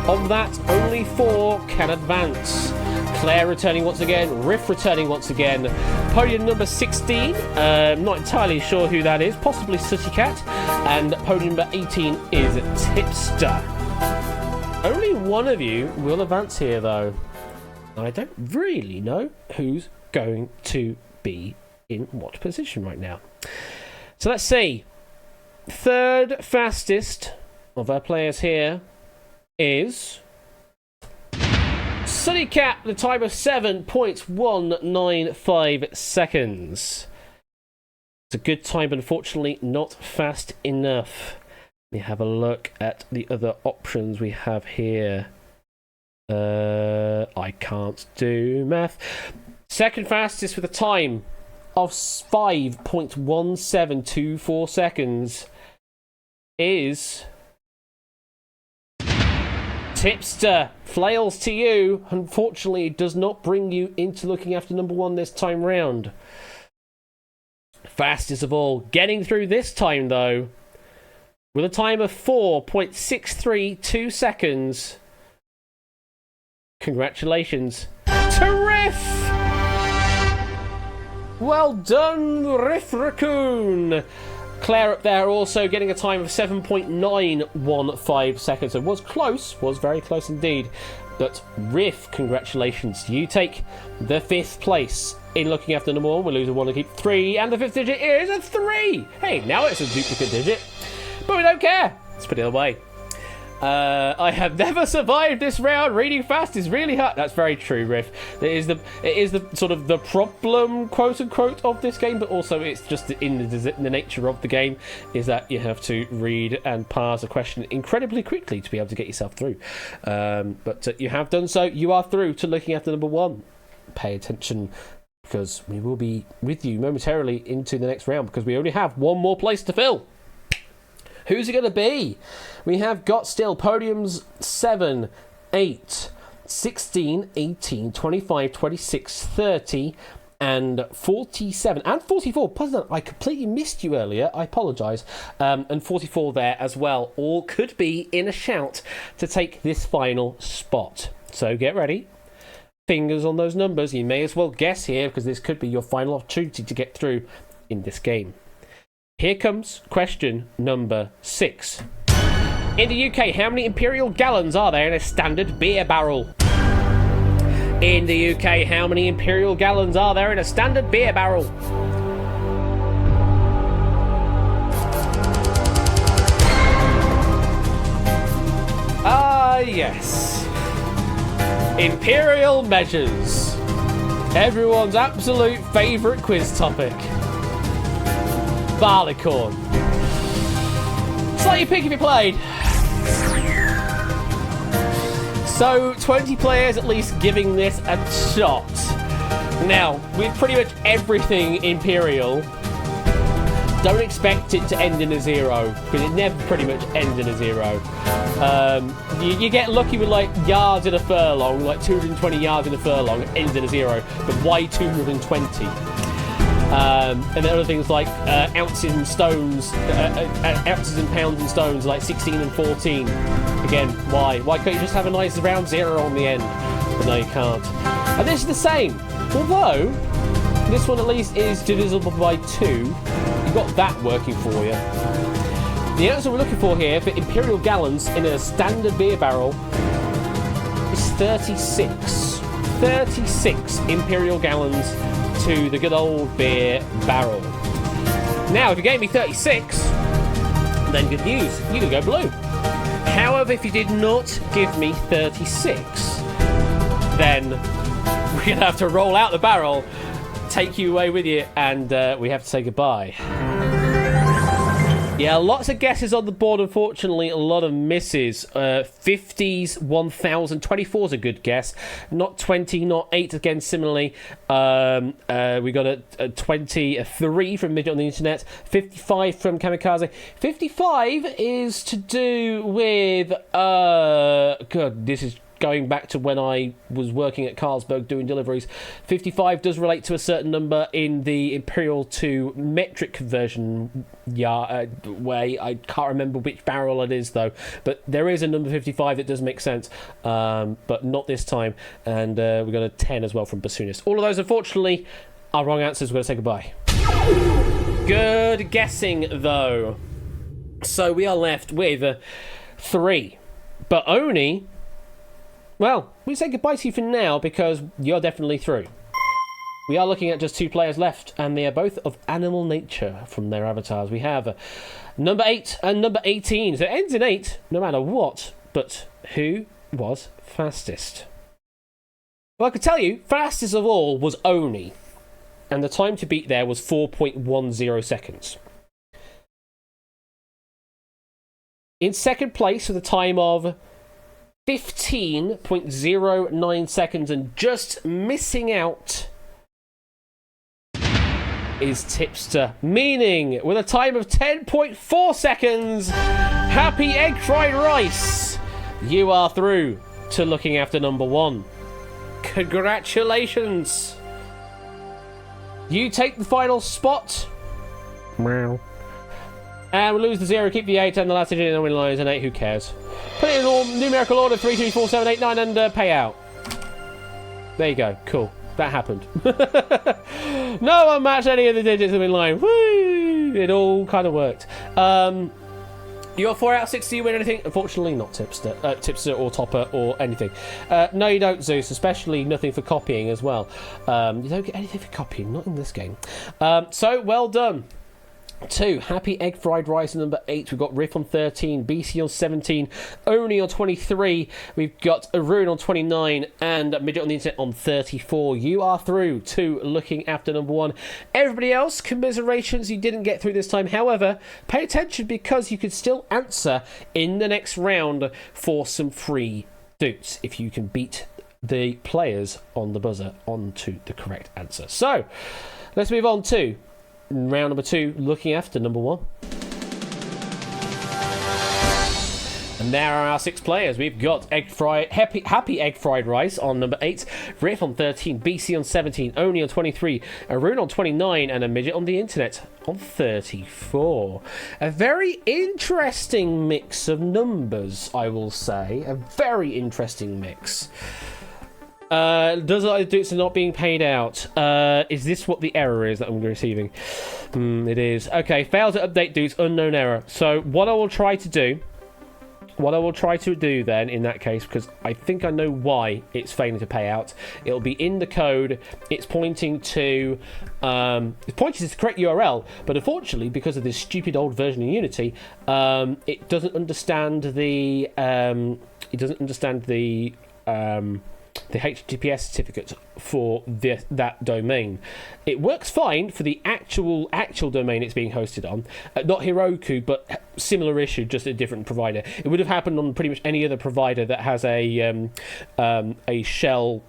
Of that, only 4 can advance. Claire returning once again. Riff returning once again. Podium number 16. Not entirely sure who that is. Possibly Sooty Cat. And podium number 18 is Tipster. Only one of you will advance here, though. I don't really know who's going to be in what position right now. So let's see. Third fastest of our players here is Sooty Cat, the time of 7.195 seconds. It's a good time, but unfortunately not fast enough. Let me have a look at the other options we have here. I can't do math. Second fastest with a time of 5.1724 seconds is Tipster. Flails to you. Unfortunately, it does not bring you into looking after number 1 this time round. Fastest of all. Getting through this time, though, with a time of 4.632 seconds. Congratulations to Riff! Well done, Riff Raccoon! Claire up there also getting a time of 7.915 seconds. So was close, was very close indeed. But Riff, congratulations. You take the 5th place in looking after number 1. We'll lose a 1 to keep 3. And the 5th digit is a 3! Hey, now it's a duplicate digit. But we don't care. Let's put it away. I have never survived this round. Reading fast is really hard. That's very true, Riff. It is the sort of the problem, quote unquote, of this game, but also it's just in the nature of the game is that you have to read and parse a question incredibly quickly to be able to get yourself through. But you have done so. You are through to looking after number 1. Pay attention, because we will be with you momentarily into the next round, because we only have 1 more place to fill. Who's it going to be? We have got still podiums 7, 8, 16, 18, 25, 26, 30, and 47, and 44. I completely missed you earlier. I apologise. And 44 there as well. All could be in a shout to take this final spot. So get ready. Fingers on those numbers. You may as well guess here, because this could be your final opportunity to get through in this game. Here comes question number 6. In the UK, how many imperial gallons are there in a standard beer barrel? In the UK, how many imperial gallons are there in a standard beer barrel? Ah, yes. Imperial measures. Everyone's absolute favourite quiz topic. Barleycorn. Slightly pick if you played. So, 20 players at least giving this a shot. Now, with pretty much everything Imperial, don't expect it to end in a 0, because it never pretty much ends in a 0. You get lucky with like yards in a furlong, like 220 yards in a furlong, it ends in a 0, but why 220? And then other things like ounces and stones, ounces and pounds and stones, like 16 and 14. Again, why? Why can't you just have a nice round 0 on the end? But no, you can't. And this is the same. Although, this one at least is divisible by 2. You've got that working for you. The answer we're looking for here for imperial gallons in a standard beer barrel is 36. 36 imperial gallons to the good old beer barrel. Now, if you gave me 36, then good news, you can go blue. However, if you did not give me 36, then we're going to have to roll out the barrel, take you away with you, and we have to say goodbye. Yeah, lots of guesses on the board, unfortunately. A lot of misses. 50s, 1000, 24 is a good guess. Not 20, not 8, again, similarly. We got a 20, a 3 from Midget on the Internet. 55 from Kamikaze. 55 is to do with... God, this is going back to when I was working at Carlsberg doing deliveries. 55 does relate to a certain number in the Imperial to metric conversion way. I can't remember which barrel it is, though. But there is a number 55 that does make sense, but not this time. And we got a 10 as well from Bassoonist. All of those, unfortunately, are wrong answers. We're going to say goodbye. Good guessing, though. So we are left with 3. But only... Well, we say goodbye to you for now because you're definitely through. We are looking at just 2 players left, and they are both of animal nature from their avatars. We have number 8 and number 18. So it ends in 8, no matter what. But who was fastest? Well, I could tell you, fastest of all was Oni. And the time to beat there was 4.10 seconds. In second place with a time of 15.09 seconds, and just missing out is Tipster, meaning with a time of 10.4 seconds, Happy Egg Fried Rice, you are through to looking after number 1. Congratulations. You take the final spot. Meow. And we lose the 0, keep the 8, and the last digit in the win line is an 8. Who cares? Put it in all numerical order: 3, 3, 4, 7, 8, 9, and pay out. There you go. Cool. That happened. No one matched any of the digits in the win line. Woo! It all kind of worked. You got 4 out of 6. Do you win anything? Unfortunately, not Tipster or Topper or anything. No, you don't, Zeus. Especially nothing for copying as well. You don't get anything for copying. Not in this game. So well done. 2, Happy Egg Fried Rice number 8. We've got Riff on 13, BC on 17, Oni on 23. We've got Arun on 29 and Midget on the Internet on 34. You are through to looking after number 1. Everybody else, commiserations, you didn't get through this time. However, pay attention because you could still answer in the next round for some free doots if you can beat the players on the buzzer onto the correct answer. So, let's move on to round number 2, looking after number 1. And there are our 6 players. We've got Happy Egg Fried Rice on number 8, Riff on 13, BC on 17, Oni on 23, Arun on 29, and a Midget on the Internet on 34. A very interesting mix of numbers, I will say. A very interesting mix. Does it like doots are not being paid out? Is this what the error is that I'm receiving? It is. Okay, failed to update doots, unknown error. So what I will try to do then in that case, because I think I know why it's failing to pay out. It'll be in the code. It's pointing to the correct URL, but unfortunately, because of this stupid old version of Unity, it doesn't understand the HTTPS certificate for that domain. It works fine for the actual domain it's being hosted on. Not Heroku, but similar issue, just a different provider. It would have happened on pretty much any other provider that has a shell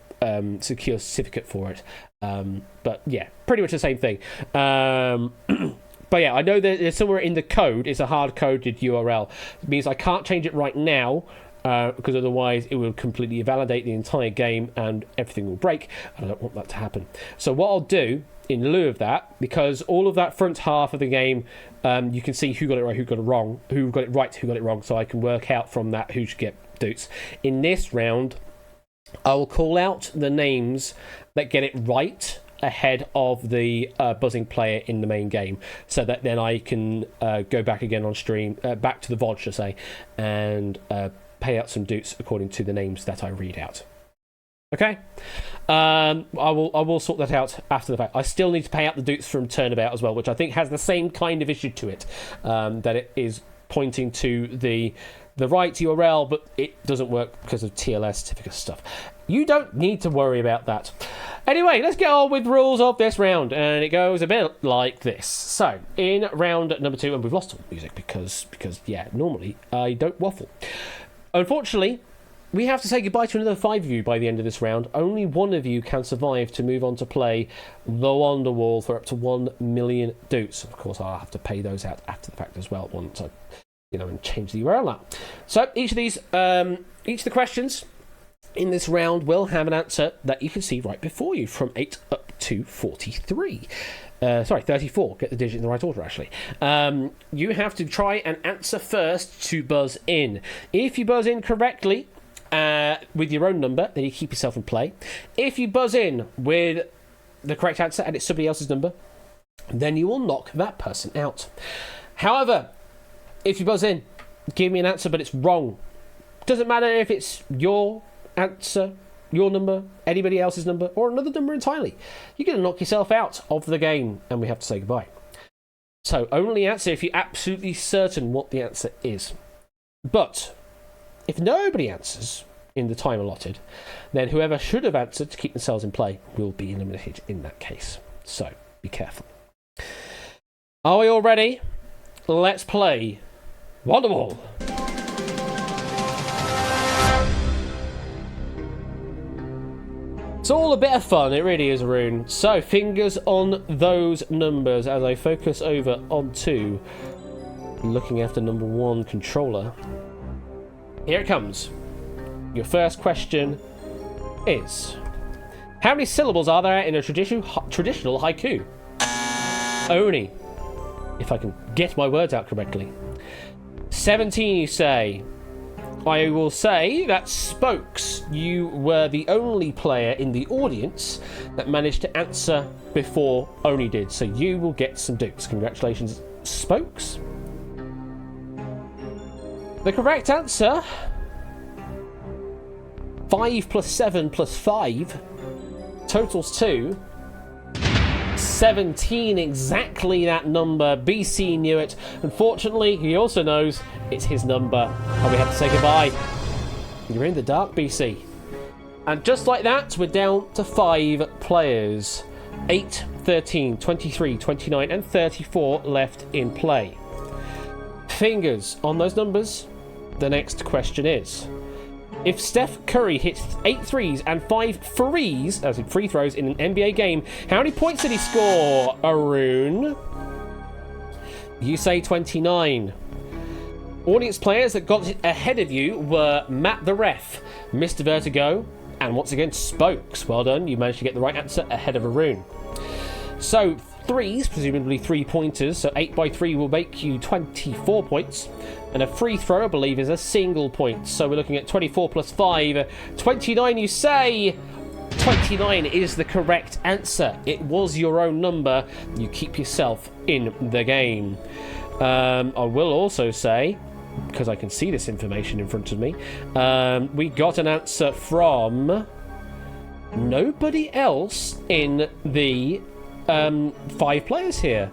secure certificate for it. But yeah, pretty much the same thing. But yeah, I know that there's somewhere in the code, it's a hard-coded URL. It means I can't change it right now, because otherwise it will completely invalidate the entire game and everything will break. I don't want that to happen. So what I'll do in lieu of that, because all of that front half of the game, you can see who got it right, who got it wrong, who got it right, who got it wrong, so I can work out from that who should get doots. In this round, I will call out the names that get it right ahead of the buzzing player in the main game, so that then I can go back again on stream, back to the VOD, should I say, and pay out some doots according to the names that I read out. Okay, I will sort that out after the fact. I still need to pay out the doots from Turnabout as well, which I think has the same kind of issue to it, that it is pointing to the right URL, but it doesn't work because of TLS certificate stuff. You don't need to worry about that. Anyway, let's get on with rules of this round, and it goes a bit like this. So, in round number 2, and we've lost all music because yeah, normally I don't waffle. Unfortunately, we have to say goodbye to another 5 of you by the end of this round. Only one of you can survive to move on to play the Wonder Wall for up to 1 million doots. Of course, I'll have to pay those out after the fact as well once I, and change the URL out. So each of the questions in this round will have an answer that you can see right before you, from 8 up to 43. 34. Get the digit in the right order, actually. You have to try and answer first to buzz in. If you buzz in correctly with your own number, then you keep yourself in play. If you buzz in with the correct answer and it's somebody else's number, then you will knock that person out. However, if you buzz in, give me an answer, but it's wrong. Doesn't matter if it's your answer, your number, anybody else's number, or another number entirely. You're going to knock yourself out of the game, and we have to say goodbye. So only answer if you're absolutely certain what the answer is. But if nobody answers in the time allotted, then whoever should have answered to keep themselves in play will be eliminated in that case. So be careful. Are we all ready? Let's play Wonderwall. It's all a bit of fun, it really is, Rune. So, fingers on those numbers as I focus over onto looking after number 1 controller. Here it comes. Your first question is, how many syllables are there in a traditional haiku? Oni, if I can get my words out correctly. 17, you say. I will say that Spokes, you were the only player in the audience that managed to answer before Oni did, so you will get some dukes. Congratulations, Spokes. The correct answer, 5 plus 7 plus 5 totals to 17, exactly that number. BC knew it. Unfortunately, he also knows it's his number, and we have to say goodbye. You're in the dark, BC. And just like that, we're down to 5 players. 8, 13, 23, 29, and 34 left in play. Fingers on those numbers. The next question is, if Steph Curry hits 8 threes and 5 frees, as in free throws, in an NBA game, how many points did he score, Arun? You say 29. Audience players that got ahead of you were Matt the Ref, Mr. Vertigo, and once again, Spokes. Well done, you managed to get the right answer ahead of Arun. So, threes, presumably 3-pointers, so 8 by 3 will make you 24 points. And a free throw, I believe, is a single point. So we're looking at 24 plus 5. 29, you say? 29 is the correct answer. It was your own number. You keep yourself in the game. I will also say, because I can see this information in front of me, we got an answer from nobody else in the 5 players here.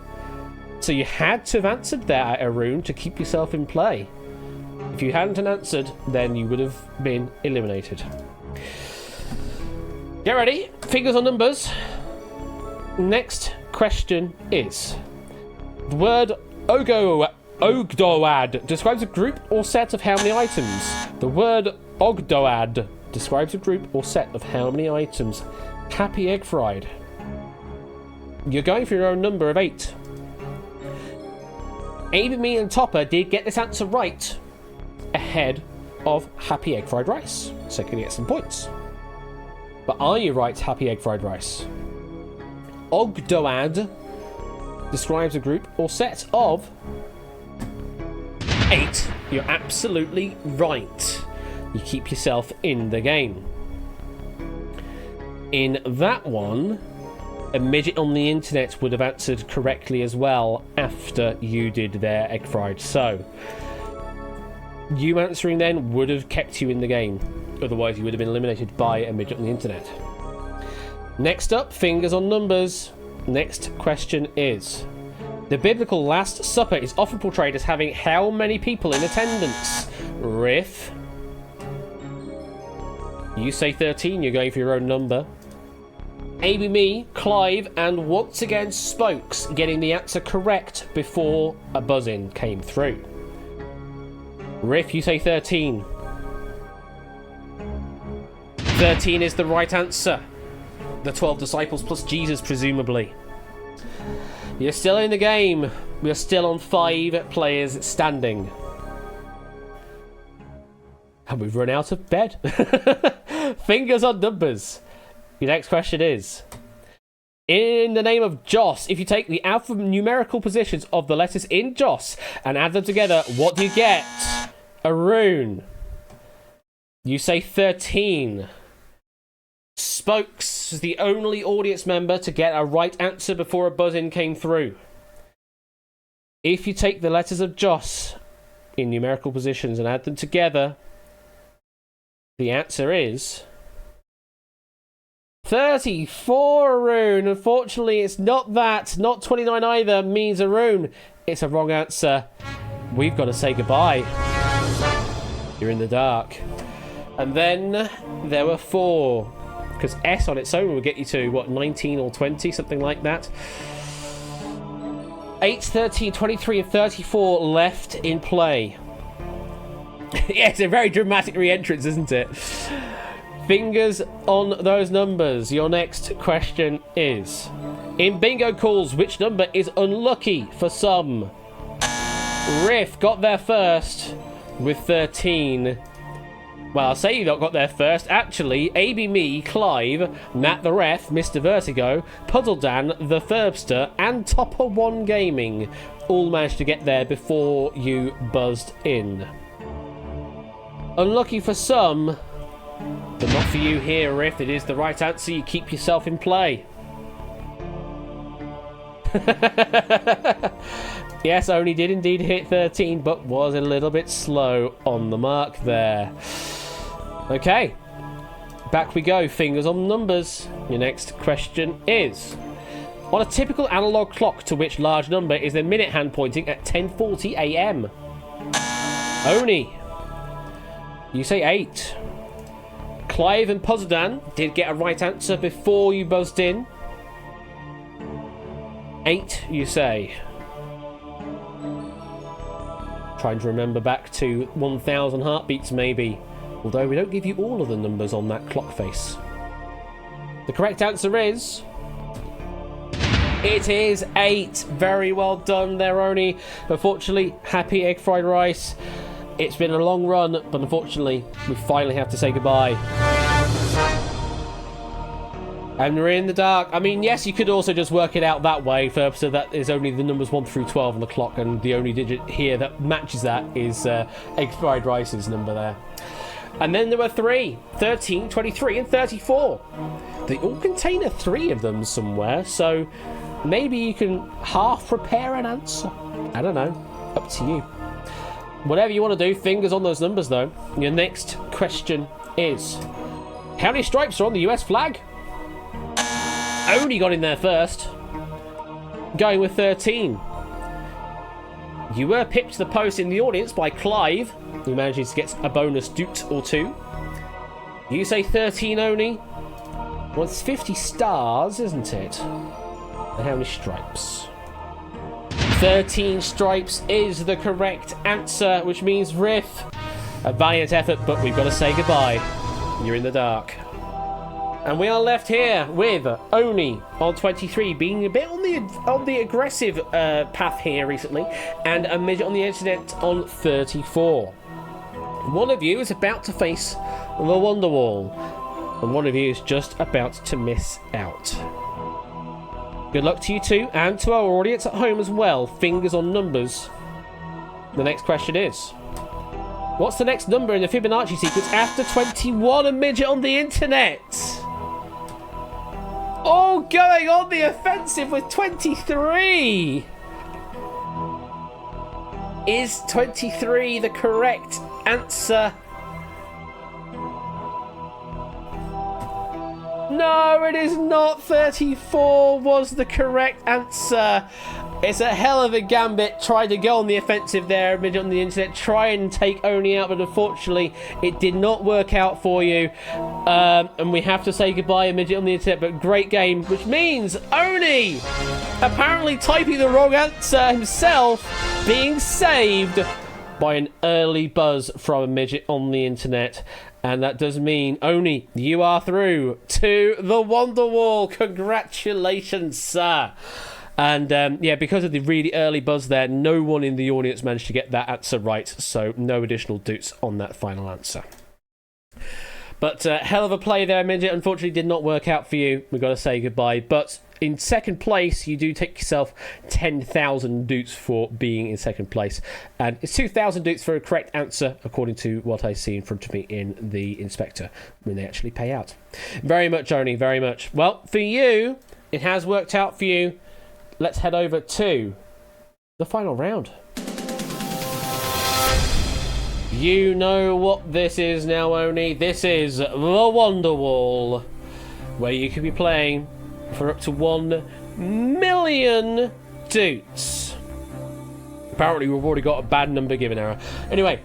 So you had to have answered that, Arun, to keep yourself in play. If you hadn't answered, then you would have been eliminated. Get ready. Fingers on numbers. Next question is, the word Ogdoad describes a group or set of how many items? The word Ogdoad describes a group or set of how many items? Happy Egg Fried. You're going for your own number of 8. Amy, me, and Topper did get this answer right ahead of Happy Egg Fried Rice, so can you get some points? But are you right, Happy Egg Fried Rice? Ogdoad describes a group or set of 8. You're absolutely right. You keep yourself in the game. In that one, a midget on the internet would have answered correctly as well after you did their egg fried. So, you answering then would have kept you in the game. Otherwise, you would have been eliminated by a midget on the internet. Next up, fingers on numbers. Next question is, the biblical Last Supper is often portrayed as having how many people in attendance? Riff. You say 13, you're going for your own number. Amy, me, Clive, and once again Spokes getting the answer correct before a buzz-in came through. Riff, you say 13. 13 is the right answer. The 12 disciples plus Jesus, presumably. You're still in the game. We're still on 5 players standing. And we've run out of bed. Fingers on numbers. Your next question is, in the name of Joss, if you take the alphanumerical positions of the letters in Joss and add them together, what do you get? Arun. You say 13. Spokes is the only audience member to get a right answer before a buzz-in came through. If you take the letters of Joss in numerical positions and add them together, the answer is 34, Arun. Unfortunately, it's not that. Not 29 either means Arun. It's a wrong answer. We've got to say goodbye. You're in the dark. And then there were 4. Because S on its own will get you to, what, 19 or 20? Something like that. 8, 13, 23, and 34 left in play. Yeah, it's a very dramatic re-entrance, isn't it? Fingers on those numbers. Your next question is, in bingo calls, which number is unlucky for some? Riff got there first with 13. Well, I'll say you got there first. Actually, AB Me, Clive, Matt the Ref, Mr. Vertigo, Puddle Dan, The Ferbster, and Topper One Gaming all managed to get there before you buzzed in. Unlucky for some, but not for you here, Riff. It is the right answer. You keep yourself in play. Yes, only did indeed hit 13, but was a little bit slow on the mark there. Okay, back we go. Fingers on numbers. Your next question is, on a typical analog clock to which large number is the minute hand pointing at 10:40 AM? Oni. You say 8. Clive and Pozdan did get a right answer before you buzzed in. 8, you say. Trying to remember back to 1,000 heartbeats, maybe. Although we don't give you all of the numbers on that clock face. The correct answer is... it is 8. Very well done there, Oni. Unfortunately, happy egg fried rice. It's been a long run, but unfortunately, we finally have to say goodbye. And we're in the dark. I mean, yes, you could also just work it out that way, so that is only the numbers 1 through 12 on the clock, and the only digit here that matches that is egg fried rice's number there. And then there were 3, 13, 23, and 34. They all contain 3 of them somewhere, so maybe you can half prepare an answer. I don't know. Up to you. Whatever you want to do, fingers on those numbers, though. Your next question is, how many stripes are on the US flag? Only got in there first. Going with 13. You were pipped to the post in the audience by Clive, who manages to get a bonus doot or 2. You say 13 only. Well, it's 50 stars, isn't it? And how many stripes? 13 stripes is the correct answer, which means Riff. A valiant effort, but we've got to say goodbye. You're in the dark. And we are left here with Oni on 23, being a bit on the aggressive path here recently, and a midget on the internet on 34. One of you is about to face the Wonder Wall, and one of you is just about to miss out. Good luck to you two, and to our audience at home as well. Fingers on numbers. The next question is, what's the next number in the Fibonacci sequence after 21? A midget on the internet. Oh, going on the offensive with 23. Is 23 the correct answer? No, it is not. 34 was the correct answer. It's a hell of a gambit. Tried to go on the offensive there, midget on the internet. Try and take Oni out, but unfortunately, it did not work out for you. And we have to say goodbye, midget on the internet. But great game, which means Oni apparently typing the wrong answer himself, being saved by an early buzz from a midget on the internet. And that does mean, Oni, you are through to the Wonder Wall. Congratulations, sir. And yeah, because of the really early buzz there, no one in the audience managed to get that answer right. So no additional doots on that final answer. But hell of a play there, midget. Unfortunately, did not work out for you. We've got to say goodbye. But in second place, you do take yourself 10,000 doots for being in second place. And it's 2,000 doots for a correct answer, according to what I see in front of me in the inspector, when they actually pay out. Very much, Oni, very much. Well, for you, it has worked out for you. Let's head over to the final round. You know what this is now, Oni. This is the Wonder Wall, where you could be playing for up to 1 million doots. Apparently, we've already got a bad number given error. Anyway,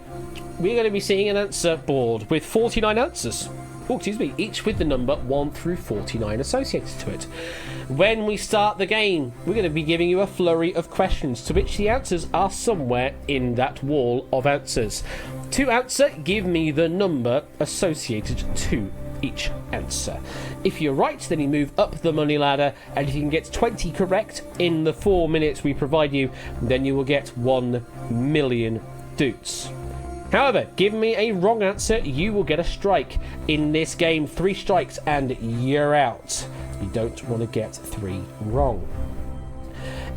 we're going to be seeing an answer board with 49 answers. Oh, excuse me, each with the number 1 through 49 associated to it. When we start the game, we're going to be giving you a flurry of questions to which the answers are somewhere in that wall of answers. To answer, give me the number associated to each answer. If you're right, then you move up the money ladder, and if you can get 20 correct in the 4 minutes we provide you, then you will get 1 million doots. However, give me a wrong answer, you will get a strike. In this game, 3 strikes and you're out. You don't want to get 3 wrong.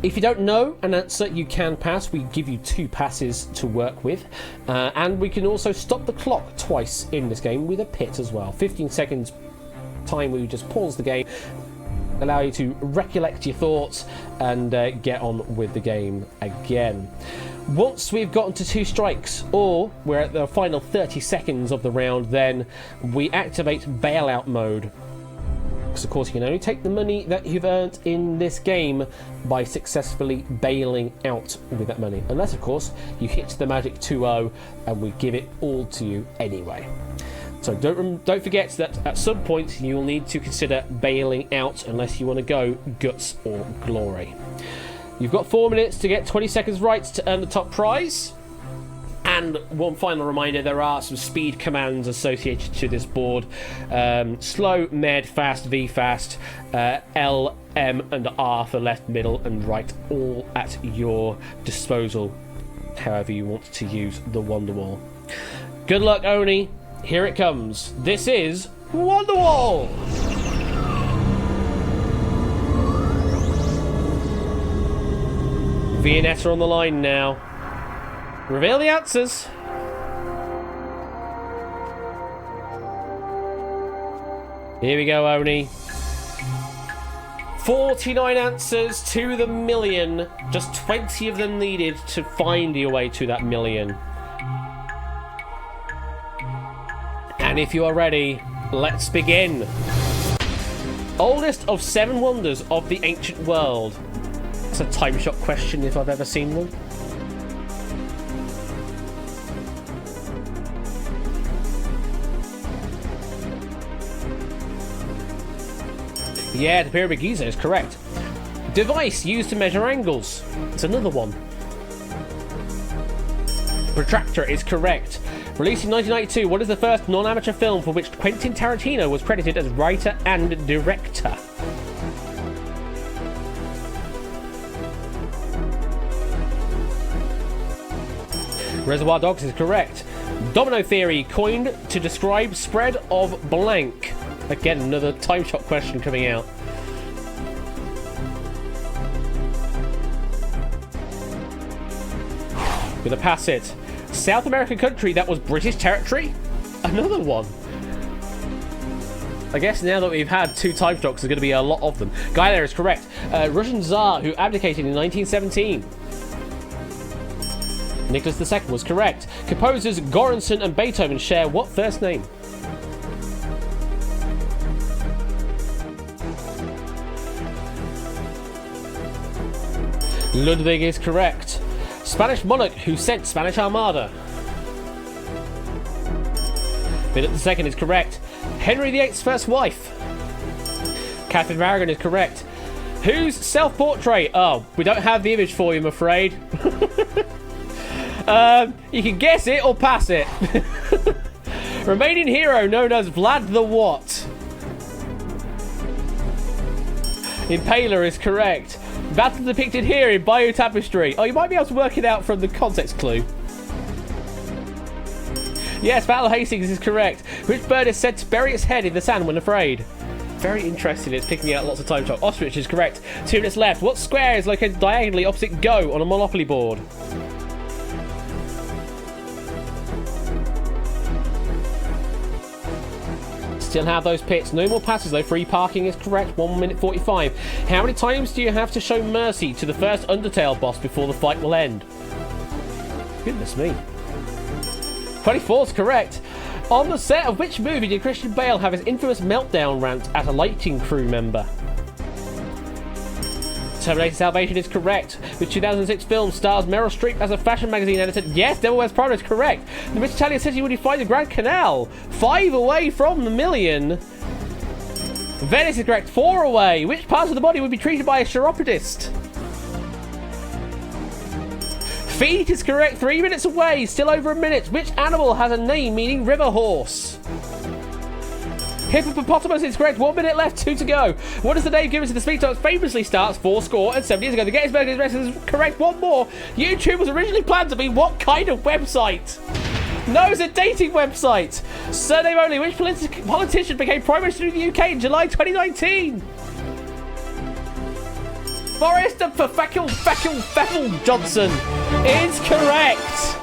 If you don't know an answer, you can pass. We give you 2 passes to work with. And we can also stop the clock twice in this game with a pit as well. 15 seconds time where you just pause the game, allow you to recollect your thoughts and get on with the game again. Once we've gotten to 2 strikes, or we're at the final 30 seconds of the round, then we activate bailout mode. Because of course you can only take the money that you've earned in this game by successfully bailing out with that money. Unless of course you hit the magic 2-0 and we give it all to you anyway. So don't forget that at some point you will need to consider bailing out unless you want to go guts or glory. You've got 4 minutes to get 20 seconds right to earn the top prize. And one final reminder, there are some speed commands associated to this board. Slow, med, fast, V fast, L, M and R for left, middle and right, all at your disposal, however you want to use the Wonder Wall. Good luck, Oni. Here it comes. This is Wonder Wall! Viennetta on the line now. Reveal the answers. Here we go, Oni. 49 answers to the million. Just 20 of them needed to find your way to that million. And if you are ready, let's begin. Oldest of 7 wonders of the ancient world. That's a time shot question if I've ever seen one. Yeah, the Pyramid of Giza is correct. Device used to measure angles. It's another one. Protractor is correct. Released in 1992, what is the first non-amateur film for which Quentin Tarantino was credited as writer and director? Reservoir Dogs is correct. Domino theory, coined to describe spread of blank. Again, another time shot question coming out. Gonna pass it. South American country that was British territory? Another one. I guess now that we've had 2 time shots, there's going to be a lot of them. Guy there is correct. Russian Tsar who abdicated in 1917. Nicholas II was correct. Composers Göransson and Beethoven share what first name? Ludwig is correct. Spanish monarch who sent Spanish Armada. Philip II is correct. Henry VIII's first wife. Catherine of Aragon is correct. Whose self-portrait? Oh, we don't have the image for you, I'm afraid. You can guess it or pass it. Romanian hero known as Vlad the What? Impaler is correct. Battle depicted here in Bayeux Tapestry. Oh, you might be able to work it out from the context clue. Yes, Battle of Hastings is correct. Which bird is said to bury its head in the sand when afraid? Very interesting. It's picking out lots of time. Ostrich is correct. 2 minutes left. What square is located diagonally opposite Go on a Monopoly board? Still have those pits. No more passes though. Free parking is correct. 1 minute 45. How many times do you have to show mercy to the first Undertale boss before the fight will end? Goodness me. 24 is correct. On the set of which movie did Christian Bale have his infamous meltdown rant at a lighting crew member? Terminator Salvation is correct. The 2006 film stars Meryl Streep as a fashion magazine editor. Yes, Devil Wears Prada is correct. The British Italian city would define the Grand Canal. 5 away from the million. Venice is correct. 4 away. Which parts of the body would be treated by a chiropodist? Feet is correct. 3 minutes away. Still over a minute. Which animal has a name meaning river horse? Hippopotamus is correct. 1 minute left. 2 to go. What is the name given to the speech that famously starts 70 years ago? The Gettysburg Address is correct. 1 more. YouTube was originally planned to be what kind of website? No, it's a dating website. Surname only. Which politician became Prime Minister of the UK in July 2019? Forrest Feckle Johnson is correct.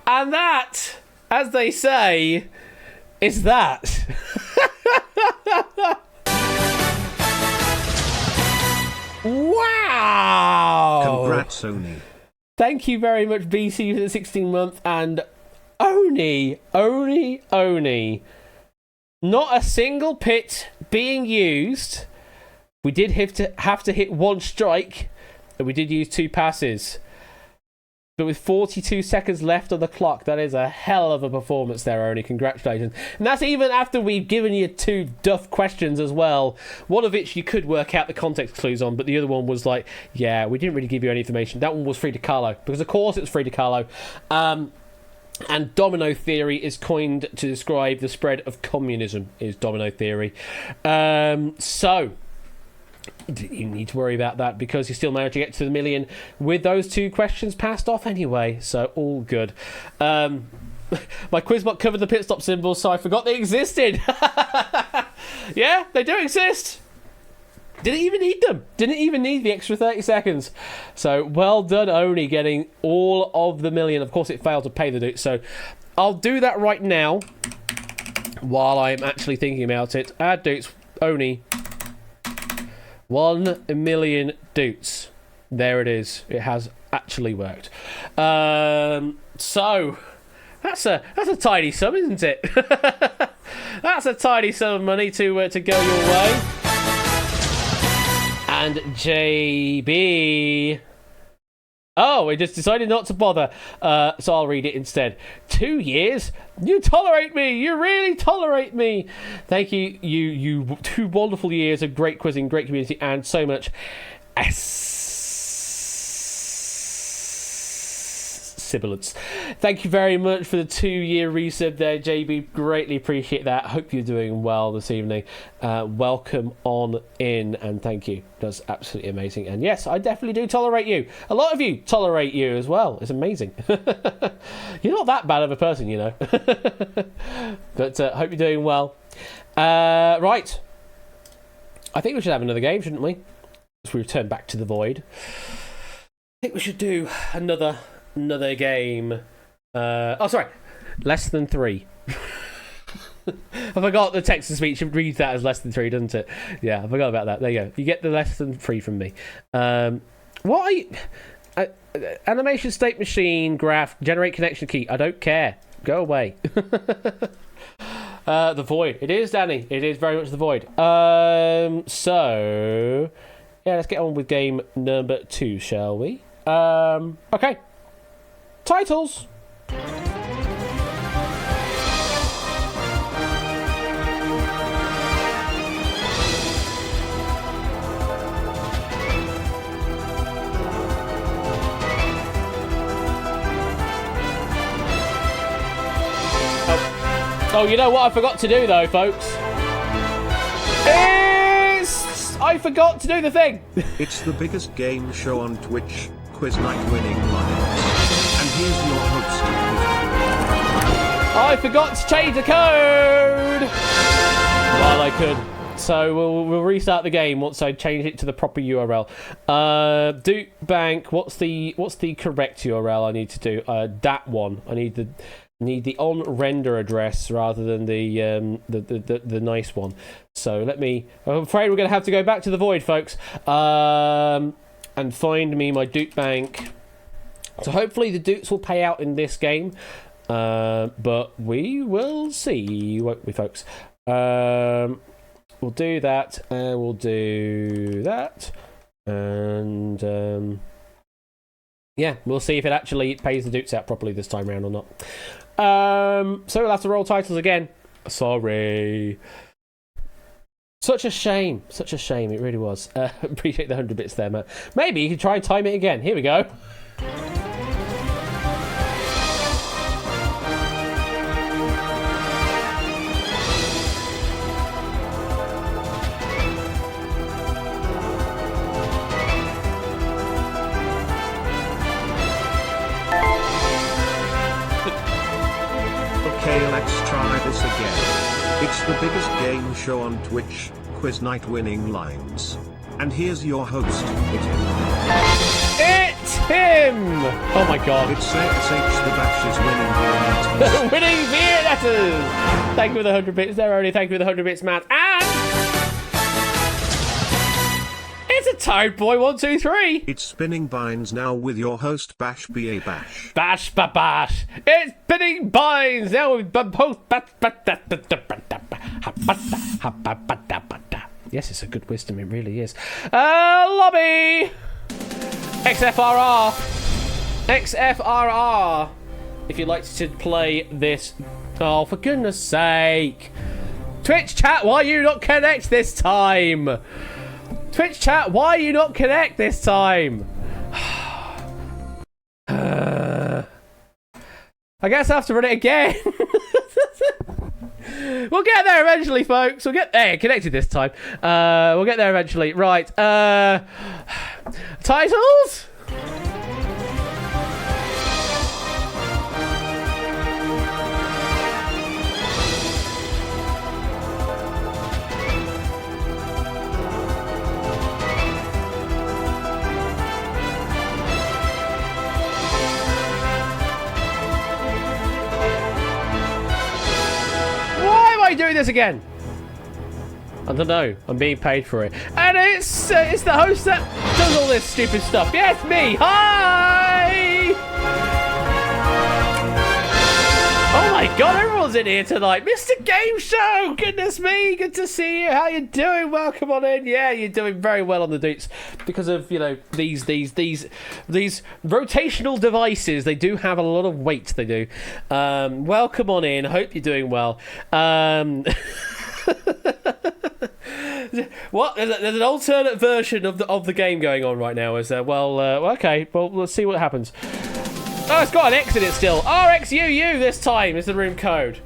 And that, as they say, is that. Wow! Congrats, Oni. Thank you very much, BC, for the 16-month. And Oni. Not a single pit being used. We did have to hit 1 strike, and we did use 2 passes. But with 42 seconds left on the clock, that is a hell of a performance there, Oni. Congratulations. And that's even after we've given you 2 duff questions as well. One of which you could work out the context clues on, but the other one was like, yeah, we didn't really give you any information. That one was Frida Kahlo, because of course it's Frida Kahlo. And domino theory is coined to describe the spread of communism, is domino theory. So you need to worry about that because you still managed to get to the million with those 2 questions passed off anyway, so all good. My Quizbot covered the pit stop symbols, so I forgot they existed. Yeah, they do exist. Didn't even need them. Didn't even need the extra 30 seconds. So well done, Oni, getting all of the million. Of course, it failed to pay the dues, so I'll do that right now while I'm actually thinking about it. Add dues, Oni. 1 million doots. There it is. It has actually worked. So that's a tidy sum, isn't it? That's a tidy sum of money to go your way. And JB. Oh, we just decided not to bother. So I'll read it instead. 2 years? You tolerate me. You really tolerate me. Thank you. You 2 wonderful years of great quizzing, great community, and so much sibilance. Thank you very much for the 2-year resub there, JB. Greatly appreciate that. Hope you're doing well this evening. Welcome on in, and thank you. That's absolutely amazing. And yes, I definitely do tolerate you. A lot of you tolerate you as well. It's amazing. You're not that bad of a person, you know. But hope you're doing well. Right. I think we should have another game, shouldn't we? As we return back to the void. I think we should do another game. Sorry. Less than 3. I forgot the text to speech reads that as less than 3, doesn't it? Yeah, I forgot about that. There you go. You get the less than 3 from me. What are you... animation state machine graph generate connection key. I don't care. Go away. The void. It is, Danny. It is very much the void. So Yeah, let's get on with game number 2, shall we? Okay. Titles. Oh, you know what I forgot to do, though, folks? I forgot to do the thing. It's the biggest game show on Twitch, Quiz Night winning lions. And here's your host. I forgot to change the code while I could. So we'll restart the game once I change it to the proper URL. Duke Bank. What's the correct URL I need to do? That one. I need the on render address rather than the nice one. So I'm afraid we're going to have to go back to the void, folks, and find me my Duke Bank. So hopefully the Dukes will pay out in this game, but we will see, won't we, folks? We'll do that, and we'll do that, and yeah, we'll see if it actually pays the Dukes out properly this time round or not. So we'll have to roll titles again. Sorry. Such a shame. Such a shame. It really was. Appreciate the 100 bits there, Matt. Maybe you can try and time it again. Here we go. Okay, let's try this again. It's the biggest game show on Twitch, Quiz Night winning lines. And here's your host, It's him! Oh my god. It's SH the Bash is winning beer letters. Winning beer letters! Thank you for the 100 bits there, Only. Thank you for the 100 bits, Matt. And it's a Toad Boy 123. It's Spinning Binds now with your host Bash B.A. Bash. Bash ba bash. It's Spinning Binds now with host Yes, it's a good wisdom, it really is. Lobby! XFRR! XFRR! If you'd like to play this... Oh, for goodness sake! Twitch chat, why you not connect this time? Twitch chat, why you not connect this time? I guess I have to run it again. We'll get there eventually, folks. We'll get there. Connected this time. We'll get there eventually. Right. Titles? Doing this again? I don't know. I'm being paid for it, and it's the host that does all this stupid stuff. Yes, me. Hi. Oh my god, everyone's in here tonight. Mr. Game Show. Goodness me. Good to see you. How you doing? Welcome on in. Yeah, you're doing very well on the Dukes because of these rotational devices. They do have a lot of weight. They do. Welcome on in. Hope you're doing well. What? There's an alternate version of the game going on right now. Is there? Well, okay. Well, let's see what happens. Oh, it's got an X in it still. RXUU this time is the room code.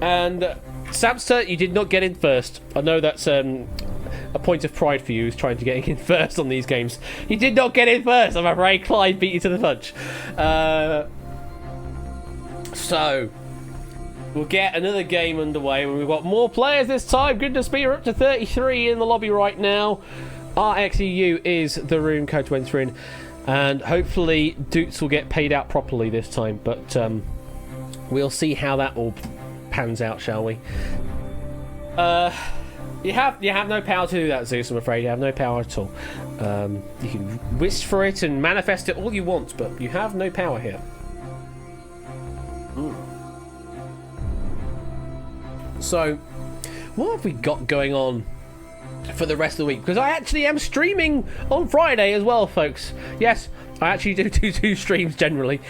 And Samster, you did not get in first. I know that's a point of pride for you, is trying to get in first on these games. You did not get in first. I'm afraid Clyde beat you to the punch. So we'll get another game underway. We've got more players this time. Goodness me, we're up to 33 in the lobby right now. RXEU is the room code to enter in. And hopefully Dukes will get paid out properly this time. But we'll see how that all pans out, shall we? You have no power to do that, Zeus, I'm afraid. You have no power at all. You can wish for it and manifest it all you want, but you have no power here. So, what have we got going on for the rest of the week, because I actually am streaming on Friday as well, folks. Yes, I actually do two streams generally.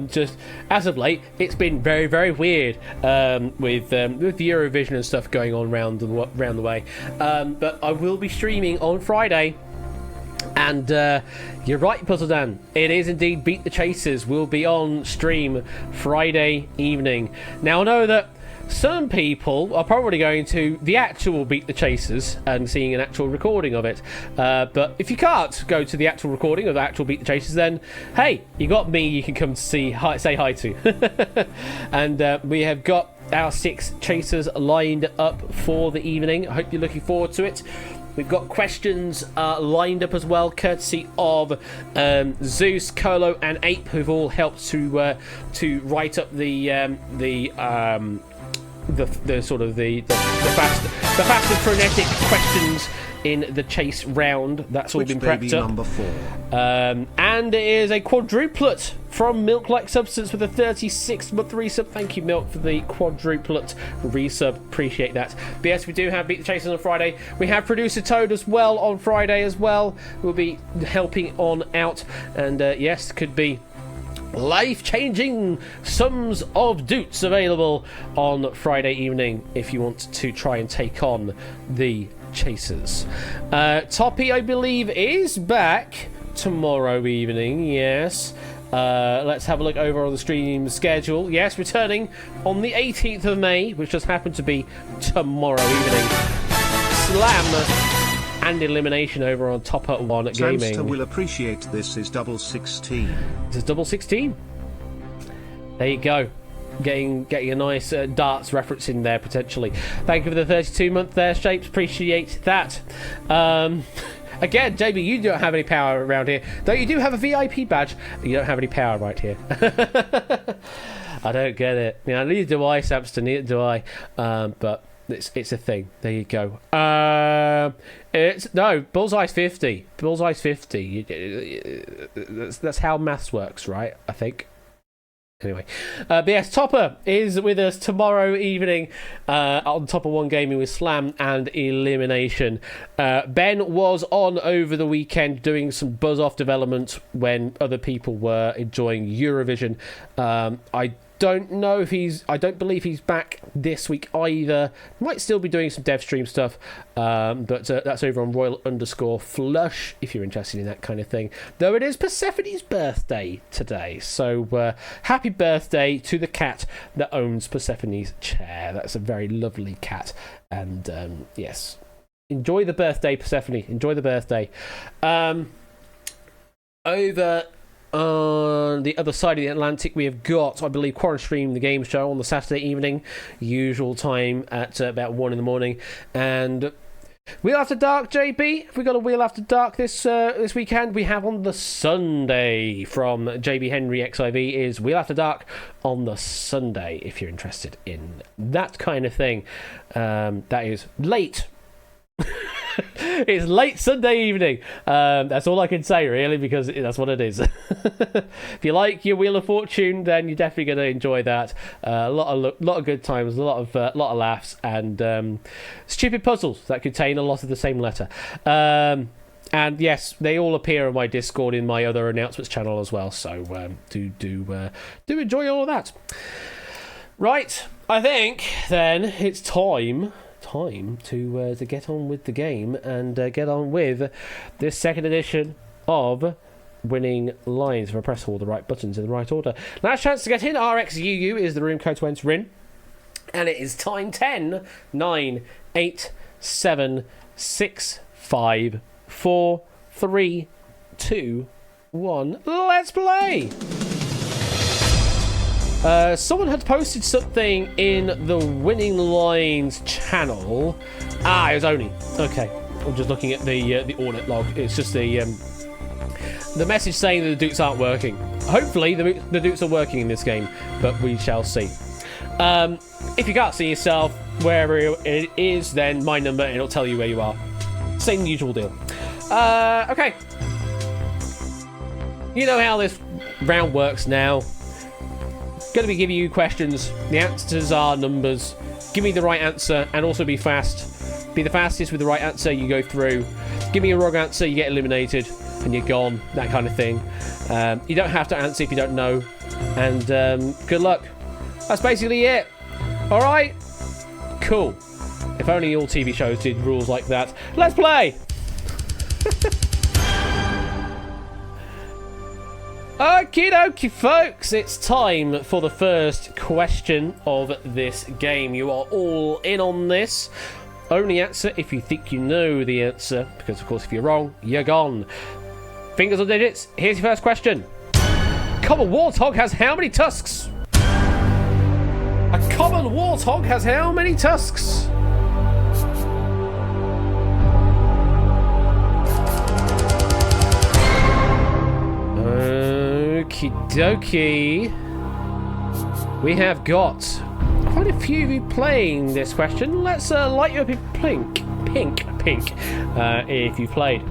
Just as of late, it's been very, very weird with the Eurovision and stuff going on round the way. But I will be streaming on Friday. And you're right, Puzzle Dan. It is indeed Beat the Chasers will be on stream Friday evening. Now, I know that some people are probably going to the actual Beat the Chasers and seeing an actual recording of it. But if you can't go to the actual recording of the actual Beat the Chasers, then hey, you got me. You can come say hi to. And we have got our 6 chasers lined up for the evening. I hope you're looking forward to it. We've got questions lined up as well, courtesy of Zeus, Colo, and Ape, who've all helped to write up the sort of the fast and frenetic questions in the chase round. That's all been prepped up. Number 4. And it is a quadruplet from Milk Like Substance with a 36-month resub. Thank you, Milk, for the quadruplet resub. Appreciate that. But yes, we do have Beat the Chasers on Friday. We have Producer Toad as well on Friday as well. We'll be helping on out. And yes, could be life-changing sums of doots available on Friday evening if you want to try and take on the Chasers. Toppy, I believe, is back tomorrow evening. Yes. Let's have a look over on the stream schedule. Yes, returning on the 18th of May, which just happened to be tomorrow evening. Slam and elimination over on Topper 1 Gaming. Samster will appreciate this is double 16. This is double 16. There you go. Getting a nice darts reference in there potentially. Thank you for the 32-month there, Shapes. Appreciate that. Again, JB, you don't have any power around here. Though you do have a VIP badge, you don't have any power right here. I don't get it. Yeah, neither do I, Samster. Neither do I. But it's a thing. There you go. Bullseye's 50. Bullseye's 50. That's how maths works, right? I think. Anyway, but yes, Topper is with us tomorrow evening on Topper 1 Gaming with Slam and Elimination. Ben was on over the weekend doing some buzz-off development when other people were enjoying Eurovision. I don't believe he's back this week either. Might still be doing some dev stream stuff, but that's over on Royal_Flush if you're interested in that kind of thing. Though it is Persephone's birthday today, so happy birthday to the cat that owns Persephone's chair. That's a very lovely cat, and yes, enjoy the birthday, Persephone. Enjoy the birthday. Over on the other side of the Atlantic, we have got, I believe, Quarantine the game show on the Saturday evening, usual time at about 1 in the morning. And Wheel After Dark, JB. Have we got a Wheel After Dark this weekend? We have on the Sunday from JB Henry XIV is Wheel After Dark on the Sunday, if you're interested in that kind of thing. That is late. It's late Sunday evening. That's all I can say, really, because that's what it is. If you like your Wheel of Fortune, then you're definitely going to enjoy that. A lot of good times, a lot of laughs, and stupid puzzles that contain a lot of the same letter. And yes, they all appear on my Discord in my other announcements channel as well. So do enjoy all of that. Right, I think then it's time to get on with the game and get on with this second edition of Winning Lines. If I press all the right buttons in the right order. Last chance to get in. RXUU is the room code to enter in. And it is time 10, 9, 8, 7, 6, 5, 4, 3, 2, 1. Let's play! Someone had posted something in the Winning Lines channel. It was Oni. Okay, I'm just looking at the audit log. It's just the message saying that the dukes aren't working. Hopefully the dukes are working in this game, but we shall see. If you can't see yourself wherever it is, then my number and it'll tell you where you are. Same usual deal. Okay. You know how this round works now. Going to be giving you questions. The answers are numbers. Give me the right answer and also be fast. Be the fastest with the right answer, you go through. Give me a wrong answer, you get eliminated, and you're gone. That kind of thing. You don't have to answer if you don't know. And good luck. That's basically it. All right? Cool. If only all TV shows did rules like that. Let's play! Okie dokie, folks. It's time for the first question of this game. You are all in on this. Only answer if you think you know the answer, because of course if you're wrong, you're gone. Fingers or digits, here's your first question. Common warthog has how many tusks? A common warthog has how many tusks? Okie dokie. We have got quite a few of you playing this question. Let's light you up in pink, if you played.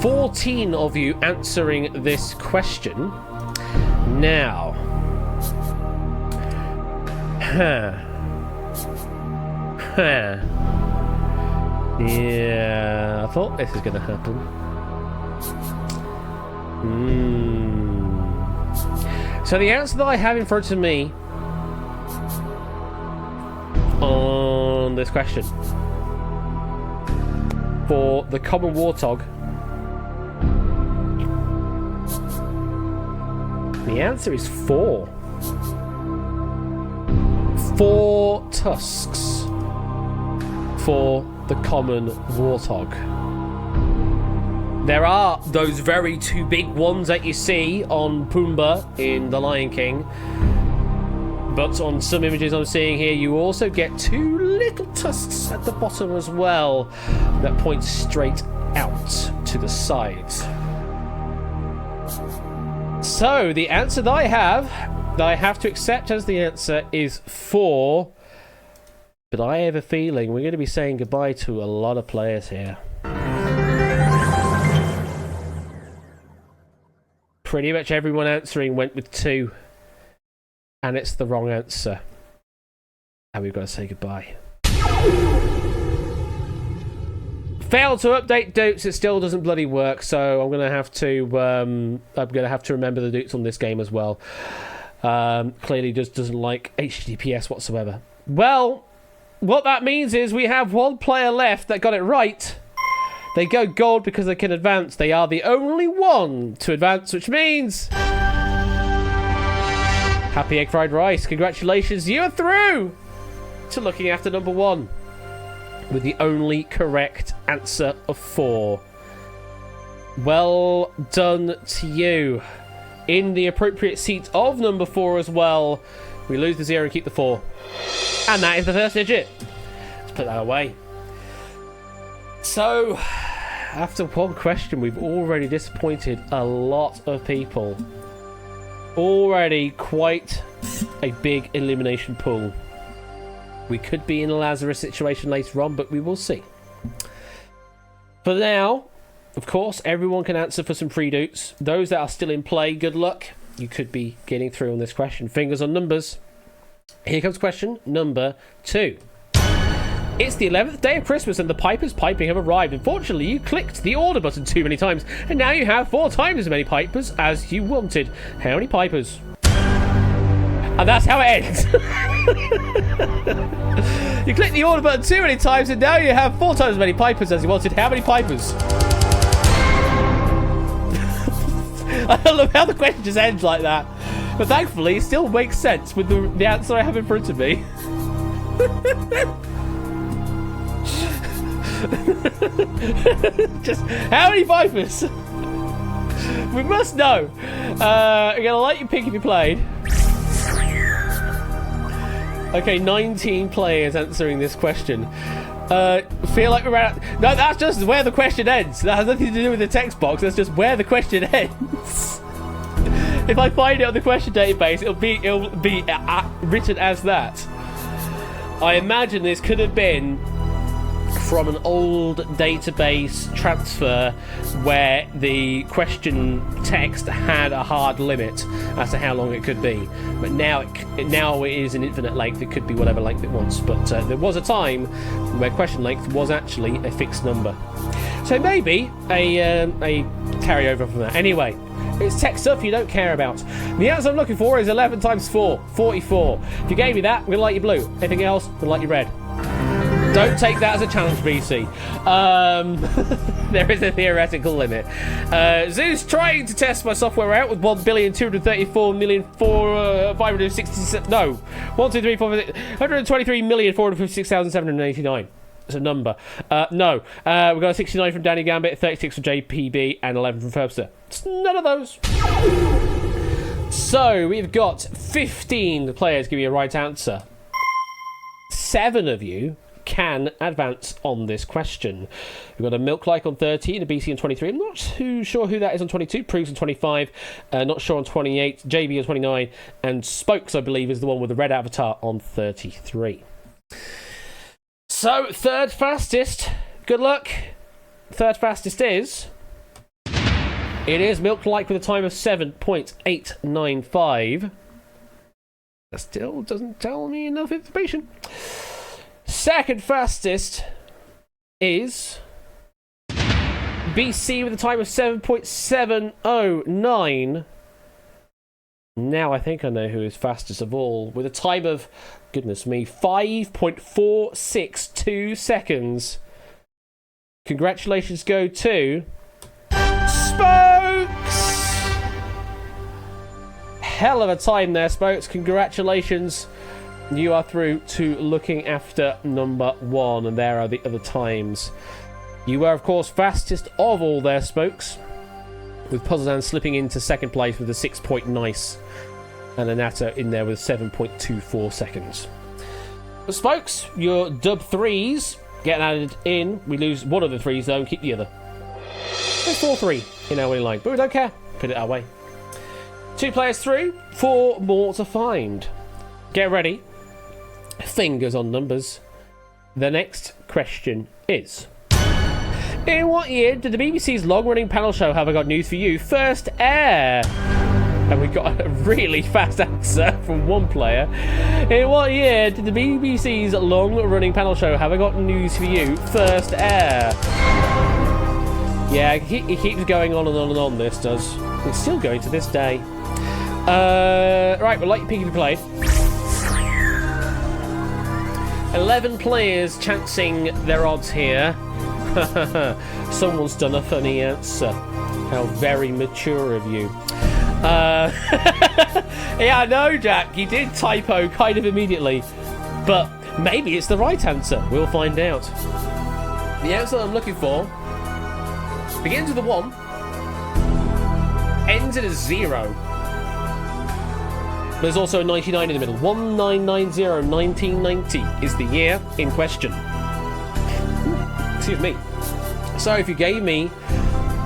14 of you answering this question. Now, yeah, I thought this was going to happen. So the answer that I have in front of me on this question for the common warthog, the answer is 4. 4 tusks for the common warthog. There are those very 2 big ones that you see on Pumbaa in The Lion King. But on some images I'm seeing here, you also get 2 little tusks at the bottom as well that point straight out to the sides. So the answer that I have to accept as the answer is 4. But I have a feeling we're going to be saying goodbye to a lot of players here. Pretty much everyone answering went with 2. And it's the wrong answer. And we've got to say goodbye. Failed to update Doots. It still doesn't bloody work, so I'm gonna have to remember the Doots on this game as well. Clearly just doesn't like HTTPS whatsoever. Well, what that means is we have 1 player left that got it right. They go gold because they can advance. They are the only one to advance, which means happy egg fried rice. Congratulations, you are through to looking after number 1 with the only correct answer of 4. Well done to you. In the appropriate seat of number 4 as well. We lose the 0 and keep the 4. And that is the first digit. Let's put that away. So, after 1 question, we've already disappointed a lot of people. Already quite a big elimination pool. We could be in a Lazarus situation later on, but we will see. For now, of course, everyone can answer for some free Doots. Those that are still in play, good luck. You could be getting through on this question. Fingers on numbers. Here comes question number 2. It's the 11th day of Christmas and the Pipers piping have arrived. Unfortunately, you clicked the order button too many times, and now you have 4 times as many Pipers as you wanted. How many Pipers? And that's how it ends. You clicked the order button too many times, and now you have 4 times as many Pipers as you wanted. How many Pipers? I don't know how the question just ends like that. But thankfully, it still makes sense with the answer I have in front of me. Just how many Vipers? We must know. I'm gonna let you pick if you played. Okay, 19 players answering this question. Feel like we're out. No, that's just where the question ends. That has nothing to do with the text box. That's just where the question ends. If I find it on the question database, it'll be written as that. I imagine this could have been from an old database transfer where the question text had a hard limit as to how long it could be. But now it is an infinite length. It could be whatever length it wants. But there was a time where question length was actually a fixed number. So maybe a carryover from that. Anyway, it's tech stuff you don't care about. The answer I'm looking for is 11 times 4, 44. If you gave me that, I'm going to light you blue. Anything else, I'm going to light you red. Don't take that as a challenge, BC. There is a theoretical limit. Zeus trying to test my software out with 1,234,567. No, 1, 2, 3, 4, 123,456,789. It's a number. No. We got a 69 from Danny Gambit, 36 from JPB, and 11 from Ferbster. It's none of those. So we've got 15 players giving you a right answer. 7 of you can advance on this question. We've got a Milk Like on 13, a BC on 23. I'm not too sure who that is on 22. Proves on 25. Not sure on 28. JB on 29. And Spokes, I believe, is the one with the red avatar on 33. So, third fastest. Good luck. Third fastest is... It is Milk Like with a time of 7.895. That still doesn't tell me enough information. Second fastest is BC with a time of 7.709. Now I think I know who is fastest of all, with a time of, goodness me, 5.462 seconds. Congratulations go to Spokes! Hell of a time there, Spokes. Congratulations. You are through to looking after number 1, and there are the other times. You were, of course, fastest of all their Spokes, with Puzzledan slipping into second place with a 6-point nice, and Anatta in there with 7.24 seconds. But Spokes, your dub 3s get added in. We lose one of the 3s, though, and keep the other. There's 4-3 in our winning line, but we don't care. Put it our way. 2 players through, 4 more to find. Get ready. Fingers on numbers. The next question is: in what year did the BBC's long-running panel show Have I Got News For You first air? And we got a really fast answer from one player. In what year did the BBC's long-running panel show Have I Got News For You first air? Yeah, it keeps going on and on and on, this does. It's still going to this day. Right, we'll let you pick if you played. 11 players chancing their odds here. Someone's done a funny answer. How very mature of you. Yeah, I know, Jack. You did typo kind of immediately. But maybe it's the right answer. We'll find out. The answer I'm looking for begins with a 1, ends in a 0. There's also a 99 in the middle. 1990, 1990 is the year in question. Excuse me. So if you gave me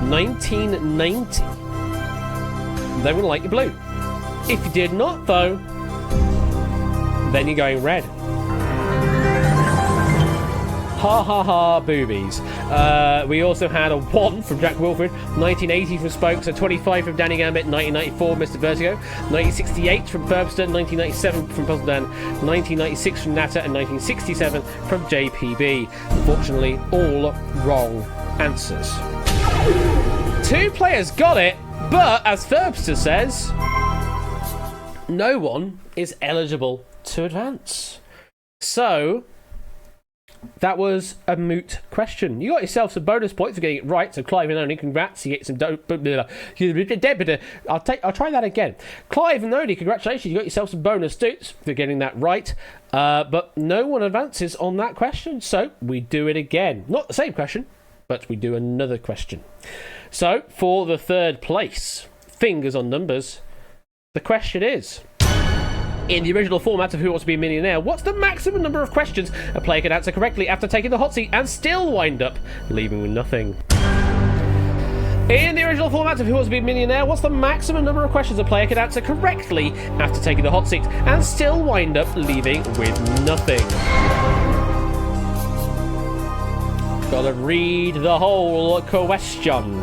1990, then we'll light you blue. If you did not, though, then you're going red. Ha ha ha, boobies. We also had a 1 from Jack Wilford, 1980 from Spokes, a 25 from Danny Gambit, 1994 Mr. Vertigo, 1968 from Ferbster, 1997 from Puzzledan, 1996 from Natta, and 1967 from JPB. Unfortunately, all wrong answers. 2 players got it, but as Ferbster says, no one is eligible to advance. So that was a moot question. You got yourself some bonus points for getting it right, so Clive and Oni, congrats. You get some I'll try that again. Clive and Oni, congratulations. You got yourself some bonus dudes for getting that right. But no one advances on that question, so we do it again. Not the same question, but we do another question. So, for the third place, fingers on numbers, the question is: in the original format of Who Wants to Be a Millionaire, what's the maximum number of questions a player can answer correctly after taking the hot seat and still wind up leaving with nothing? In the original format of Who Wants to Be a Millionaire, what's the maximum number of questions a player can answer correctly after taking the hot seat and still wind up leaving with nothing? Gotta read the whole question.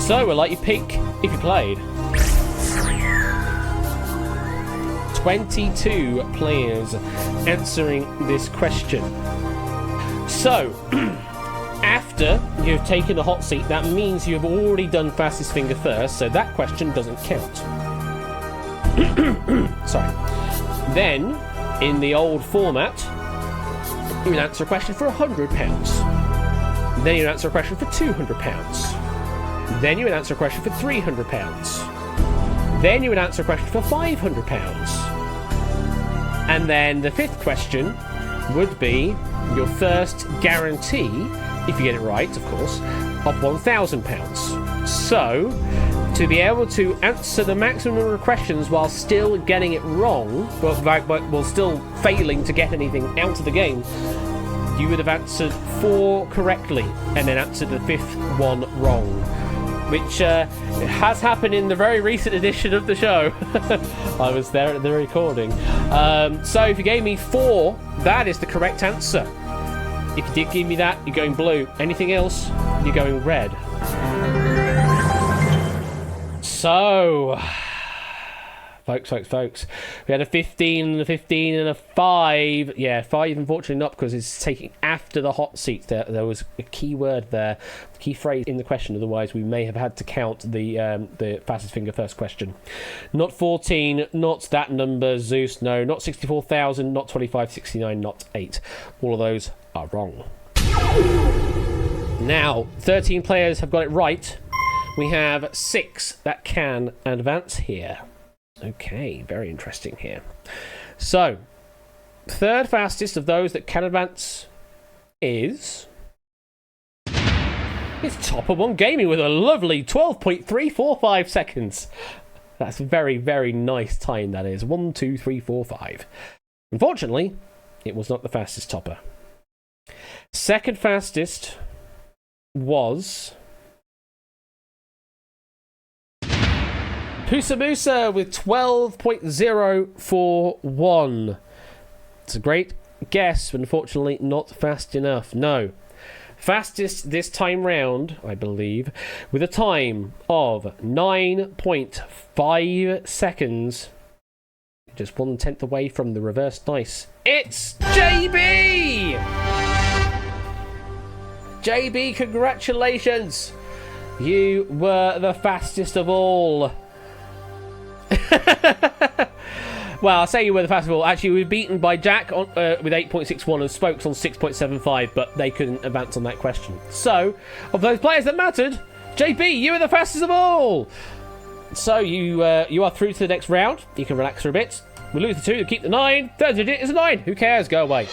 So, we'll let you pick if you played. 22 players answering this question. So, after you've taken the hot seat, that means you've already done fastest finger first, so that question doesn't count. Sorry. Then, in the old format, you would answer a question for £100. Then you would answer a question for £200. Then you would answer a question for £300. Then you would answer a question for £500. And then the fifth question would be your first guarantee, if you get it right, of course, of £1,000. So, to be able to answer the maximum number of questions while still getting it wrong, but while still failing to get anything out of the game, you would have answered 4 correctly and then answered the 5th one wrong. Which has happened in the very recent edition of the show. I was there at the recording. So if you gave me 4, that is the correct answer. If you did give me that, you're going blue. Anything else, you're going red. So, folks. We had a 15 and a 15 and a 5. Yeah, 5 unfortunately not, because it's taking after the hot seat. There was a key word there, a key phrase in the question. Otherwise, we may have had to count the fastest finger first question. Not 14, not that number, Zeus. No, not 64,000, not 2569, not 8. All of those are wrong. Now, 13 players have got it right. We have 6 that can advance here. Okay, very interesting here. So, third fastest of those that can advance is... It's Topper One Gaming with a lovely 12.345 seconds. That's very, very nice time, that is. 1, 2, 3, 4, 5. Unfortunately, it was not the fastest topper. Second fastest was... Pusa with 12.041. It's a great guess, but unfortunately not fast enough. No. Fastest this time round, I believe, with a time of 9.5 seconds. Just 1/10 away from the reverse dice. It's JB! JB, congratulations! You were the fastest of all. Well, I'll say you were the fastest of all. Actually, we were beaten by Jack on, with 8.61 and Spokes on 6.75, but they couldn't advance on that question. So, of those players that mattered, JB, you were the fastest of all! So, you are through to the next round. You can relax for a bit. We lose the 2, keep the 9. Third digit is a 9. Who cares? Go away.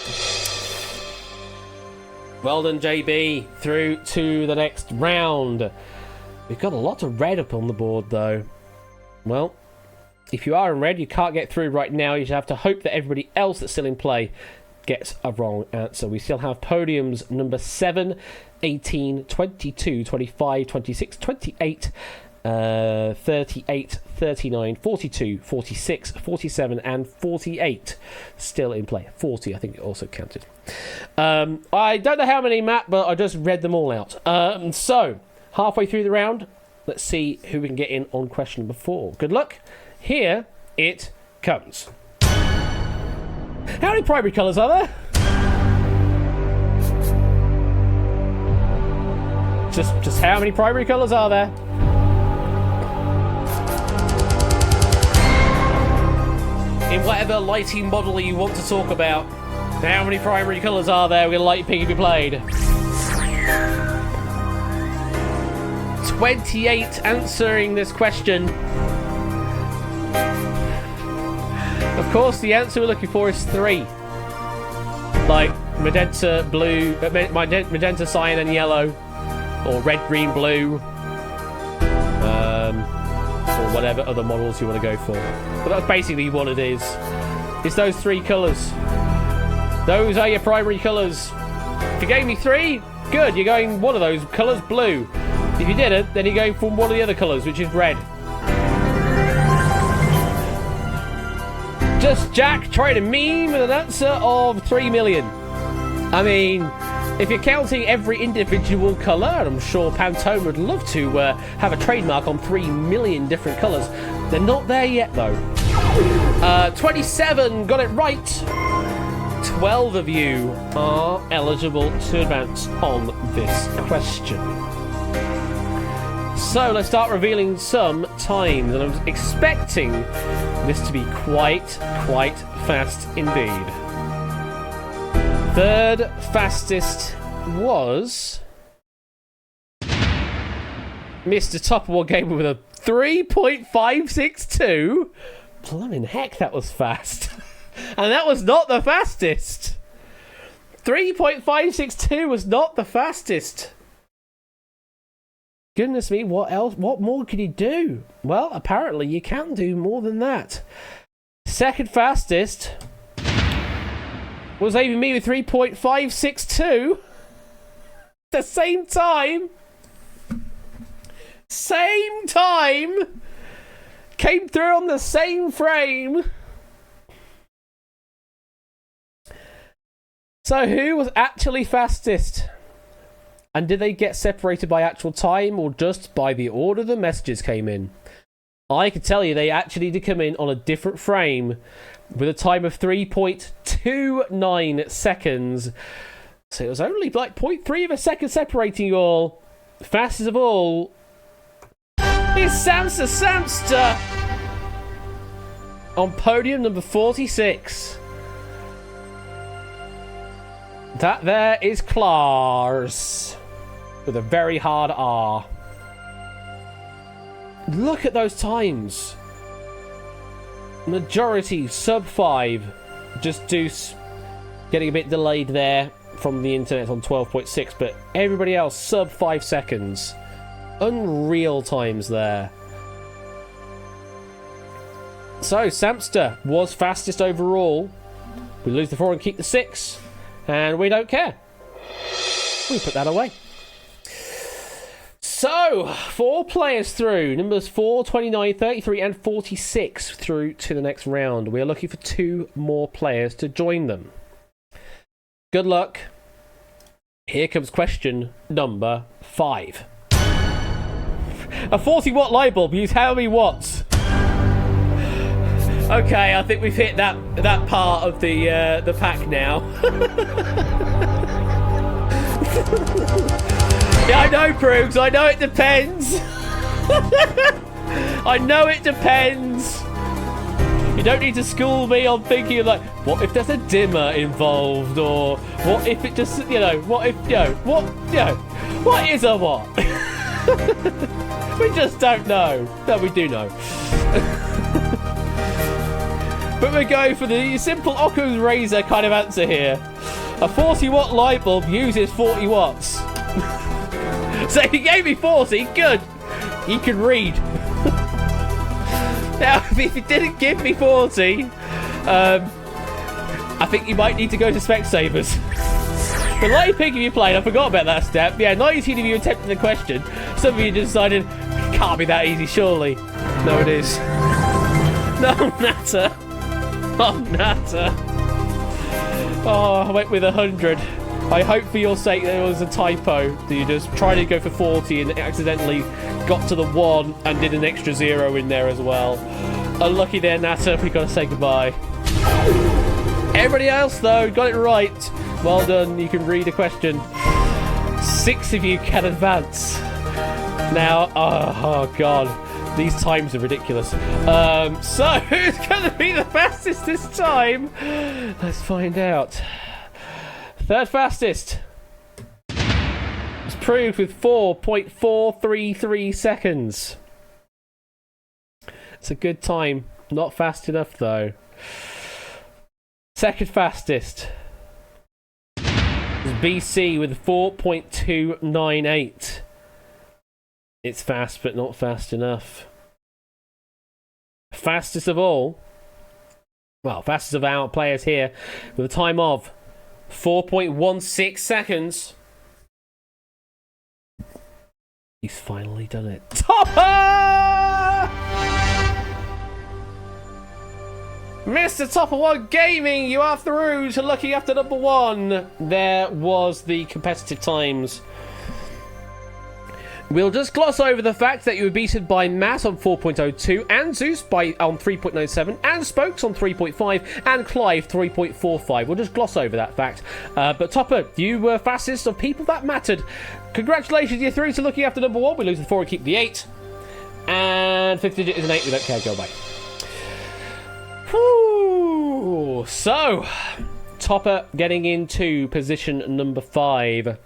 Well done, JB. Through to the next round. We've got a lot of red up on the board, though. Well... If you are in red, you can't get through right now. You just have to hope that everybody else that's still in play gets a wrong answer. We still have podiums number 7, 18, 22, 25, 26, 28, 38, 39, 42, 46, 47, and 48 still in play. 40, I think it also counted. I don't know how many, Matt, but I just read them all out. So, halfway through the round, let's see who we can get in on question number 4. Good luck. Here it comes. How many primary colours are there? Just how many primary colours are there? In whatever lighting model you want to talk about, how many primary colours are there? We're going to let you pick if you played. 28 answering this question. Of course, the answer we're looking for is 3. Like magenta, blue, magenta, cyan, and yellow, or red, green, blue, or whatever other models you want to go for. But that's basically what it is. It's those 3 colours. Those are your primary colours. If you gave me 3, good. You're going one of those colours, blue. If you didn't, then you're going for one of the other colours, which is red. Just Jack trying to meme with an answer of 3 million. I mean, If you're counting every individual colour, and I'm sure Pantone would love to have a trademark on 3 million different colours, they're not there yet, though. 27 got it right. 12 of you are eligible to advance on this question. So let's start revealing some times, and I'm expecting this to be quite fast indeed. Third fastest was Mr. Topperwall Gamer with a 3.562. Blimmin' heck, that was fast. And that was not the fastest. 3.562 was not the fastest. Goodness me, what else? What more could you do? Well, apparently you can do more than that. Second fastest was Amy Me with 3.562. The same time. Same time. Came through on the same frame. So who was actually fastest? And did they get separated by actual time or just by the order the messages came in? I can tell you they actually did come in on a different frame with a time of 3.29 seconds. So it was only like 0.3 of a second separating you all. Fastest of all is Samster on podium number 46. That there is Klars with a very hard R. Look at those times. Majority sub 5. Just Deuce getting a bit delayed there from the internet on 12.6, but everybody else sub 5 seconds. Unreal times there. So Samster was fastest overall. We lose the 4 and keep the 6, and we don't care. We put that away. So, 4 players through. Numbers 4, 29, 33 and 46 through to the next round. We are looking for 2 more players to join them. Good luck. Here comes question number 5. A 40-watt light bulb use how many watts? Okay, I think we've hit that part of the pack now. Yeah, I know, Proogs. I know it depends. I know it depends. You don't need to school me on thinking like, what if there's a dimmer involved, or what if it just, what if, what is a what? We just don't know. No, we do know. But we're going for the simple Occam's razor kind of answer here. A 40-watt light bulb uses 40 watts. So he gave me 40, good. He can read. Now, if he didn't give me 40, I think you might need to go to Specsavers. But like Pig, if you played, I forgot about that step. Yeah, 19 of you attempted the question. Some of you decided, it can't be that easy, surely. No, it is. No matter. No matter. Oh, I went with 100. I hope for your sake there was a typo that you just tried to go for 40 and accidentally got to the 1 and did an extra 0 in there as well. Unlucky there, Natter. We gotta say goodbye. Everybody else, though, got it right. Well done. You can read a question. 6 of you can advance. Now, oh God. These times are ridiculous. So, who's going to be the fastest this time? Let's find out. Third fastest was proved with 4.433 seconds. It's a good time. Not fast enough, though. Second fastest was BC with 4.298. It's fast, but not fast enough. Fastest of all, well, fastest of our players here, with a time of 4.16 seconds. He's finally done it. Topper! Mr. Topper One Gaming, you are through to looking after number one. There was the competitive times. We'll just gloss over the fact that you were beaten by Matt on 4.02, and Zeus on 3.97, and Spokes on 3.5, and Clive 3.45. We'll just gloss over that fact. But Topper, you were fastest of people that mattered. Congratulations, you're through to looking after number one. We lose the 4 and keep the 8. And 5th digit is an 8. We don't care. Go away. Whew. So, Topper getting into position number 5.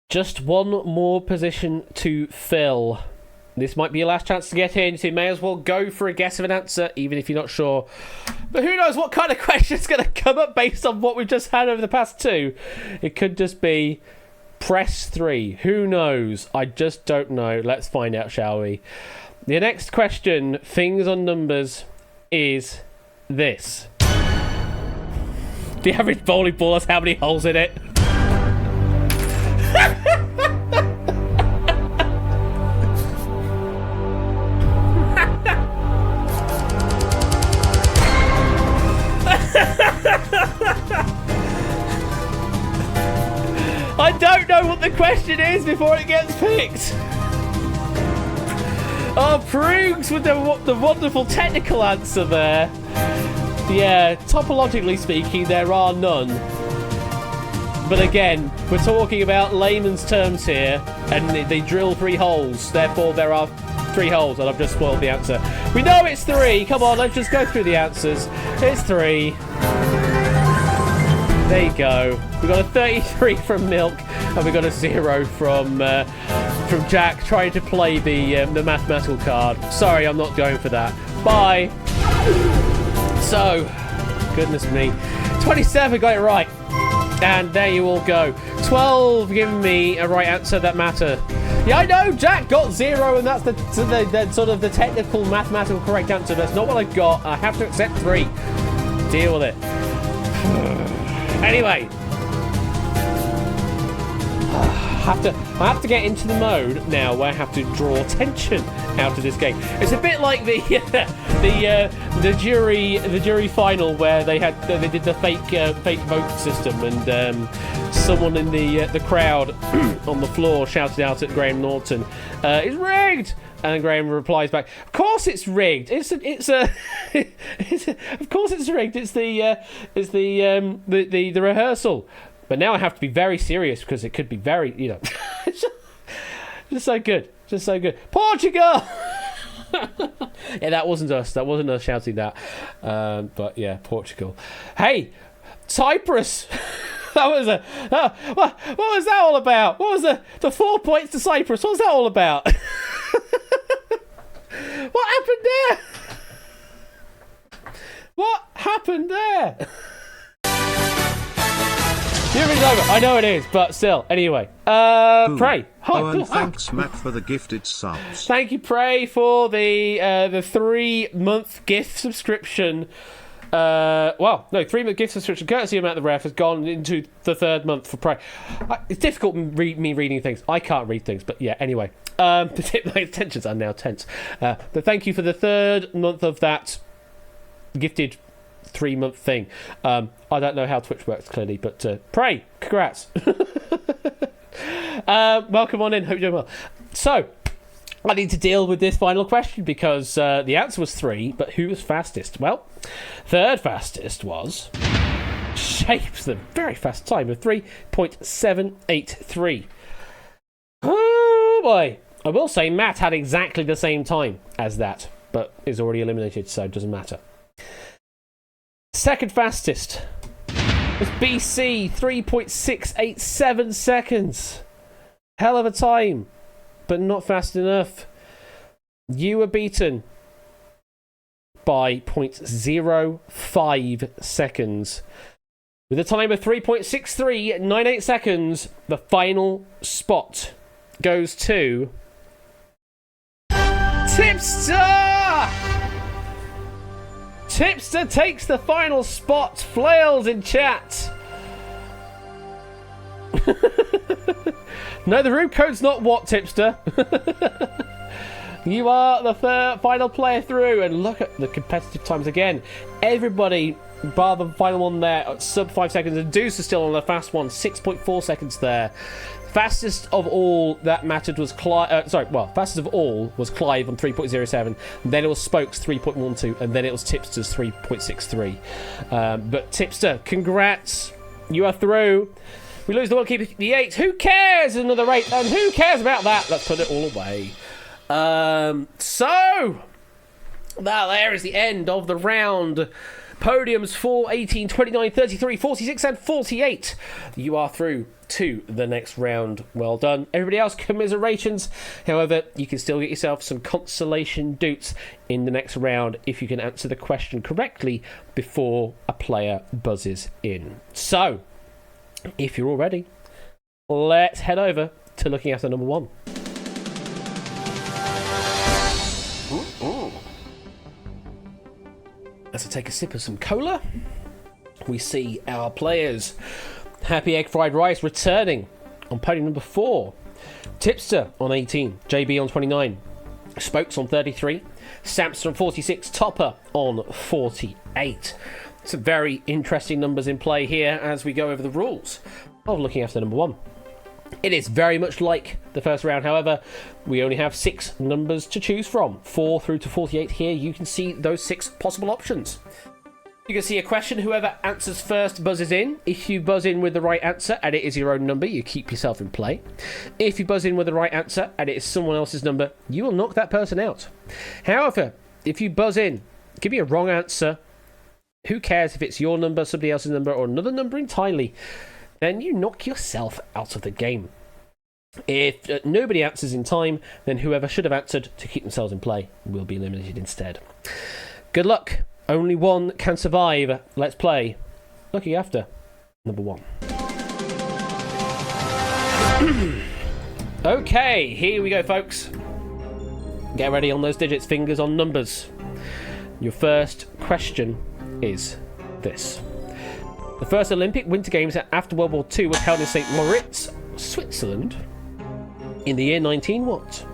Just one more position to fill. This might be your last chance to get in, so you may as well go for a guess of an answer, even if you're not sure. But who knows what kind of question is going to come up based on what we've just had over the past 2. It could just be press 3. Who knows? I just don't know. Let's find out, shall we? The next question, things on numbers, is this. The average bowling ball has how many holes in it? I don't know what the question is before it gets picked. Oh, Proogs with the wonderful technical answer there. Yeah, topologically speaking, there are none. But again, we're talking about layman's terms here, and they drill 3 holes. Therefore, there are 3 holes, and I've just spoiled the answer. We know it's 3. Come on, let's just go through the answers. It's 3. There you go. We got a 33 from Milk, and we got a 0 from Jack trying to play the mathematical card. Sorry, I'm not going for that. Bye. So, goodness me, 27 got it right. And there you all go. 12 giving me a right answer that matter. Yeah, I know, Jack got 0, and that's the sort of the technical mathematical correct answer. That's not what I got. I have to accept 3. Deal with it. Anyway. I have to get into the mode now where I have to draw tension out of this game. It's a bit like the jury final where they did the fake vote system, and someone in the crowd on the floor shouted out at Graham Norton, "It's rigged!" And Graham replies back, "Of course it's rigged. Of course it's rigged. It's the rehearsal." But now I have to be very serious because it could be very, just so good. Just so good. Portugal! Yeah, that wasn't us. That wasn't us shouting that. But yeah, Portugal. Hey, Cyprus! That was what was that all about? What was the 4 points to Cyprus? What was that all about? What happened there? What happened there? It's over. I know it is, but still. Anyway, Prey. Oh, and thanks, Matt, for the gifted subs. Thank you, Prey, for the 3-month gift subscription. 3-month gift subscription, courtesy of Matt the Ref, has gone into the 3rd month for Prey. It's difficult me reading things. I can't read things, but yeah. Anyway, my attentions are now tense. But thank you for the 3rd month of that gifted 3-month thing. I don't know how Twitch works clearly, but Prey, congrats. Welcome on in, hope you're doing well. So, I need to deal with this final question because the answer was 3, but who was fastest? Well, 3rd fastest was Shapes, the very fast time of 3.783. Oh boy. I will say Matt had exactly the same time as that, but is already eliminated, so it doesn't matter. 2nd fastest was BC, 3.687 seconds. Hell of a time, but not fast enough. You were beaten by 0.05 seconds. With a time of 3.6398 seconds, the final spot goes to Tipster! Tipster takes the final spot. Flails in chat. No, the room code's not what, Tipster. You are the final player through, and look at the competitive times again. Everybody, bar the final one there, at sub 5 seconds, and Deuce is still on the fast one, 6.4 seconds there. Fastest of all that mattered was Clive. Fastest of all was Clive on 3.07. Then it was Spokes 3.12, and then it was Tipster's 3.63. But Tipster, congrats, you are through. We lose the World Keeper the 8. Who cares? Another 8, and who cares about that? Let's put it all away. So that there is the end of the round. Podiums 4, 18, 29, 33, 46 and 48. You are through to the next round. Well done. Everybody else, commiserations. However, you can still get yourself some consolation doots in the next round if you can answer the question correctly before a player buzzes in. So, if you're all ready, let's head over to looking after number 1. As I take a sip of some cola, we see our players. Happy Egg Fried Rice returning on podium number 4. Tipster on 18. JB on 29. Spokes on 33. Samson on 46. Topper on 48. Some very interesting numbers in play here as we go over the rules of looking after number 1. It is very much like the first round, however, we only have 6 numbers to choose from. 4 through to 48 here, you can see those 6 possible options. You can see a question, whoever answers first buzzes in. If you buzz in with the right answer and it is your own number, you keep yourself in play. If you buzz in with the right answer and it is someone else's number, you will knock that person out. However, if you buzz in, give me a wrong answer, who cares if it's your number, somebody else's number, or another number entirely, then you knock yourself out of the game. If nobody answers in time, then whoever should have answered to keep themselves in play will be eliminated instead. Good luck. Only one can survive. Let's play looking after number 1. Okay, here we go, folks. Get ready on those digits, fingers on numbers. Your first question is this. The first Olympic Winter Games after World War II was held in St. Moritz, Switzerland, in the year 19 what?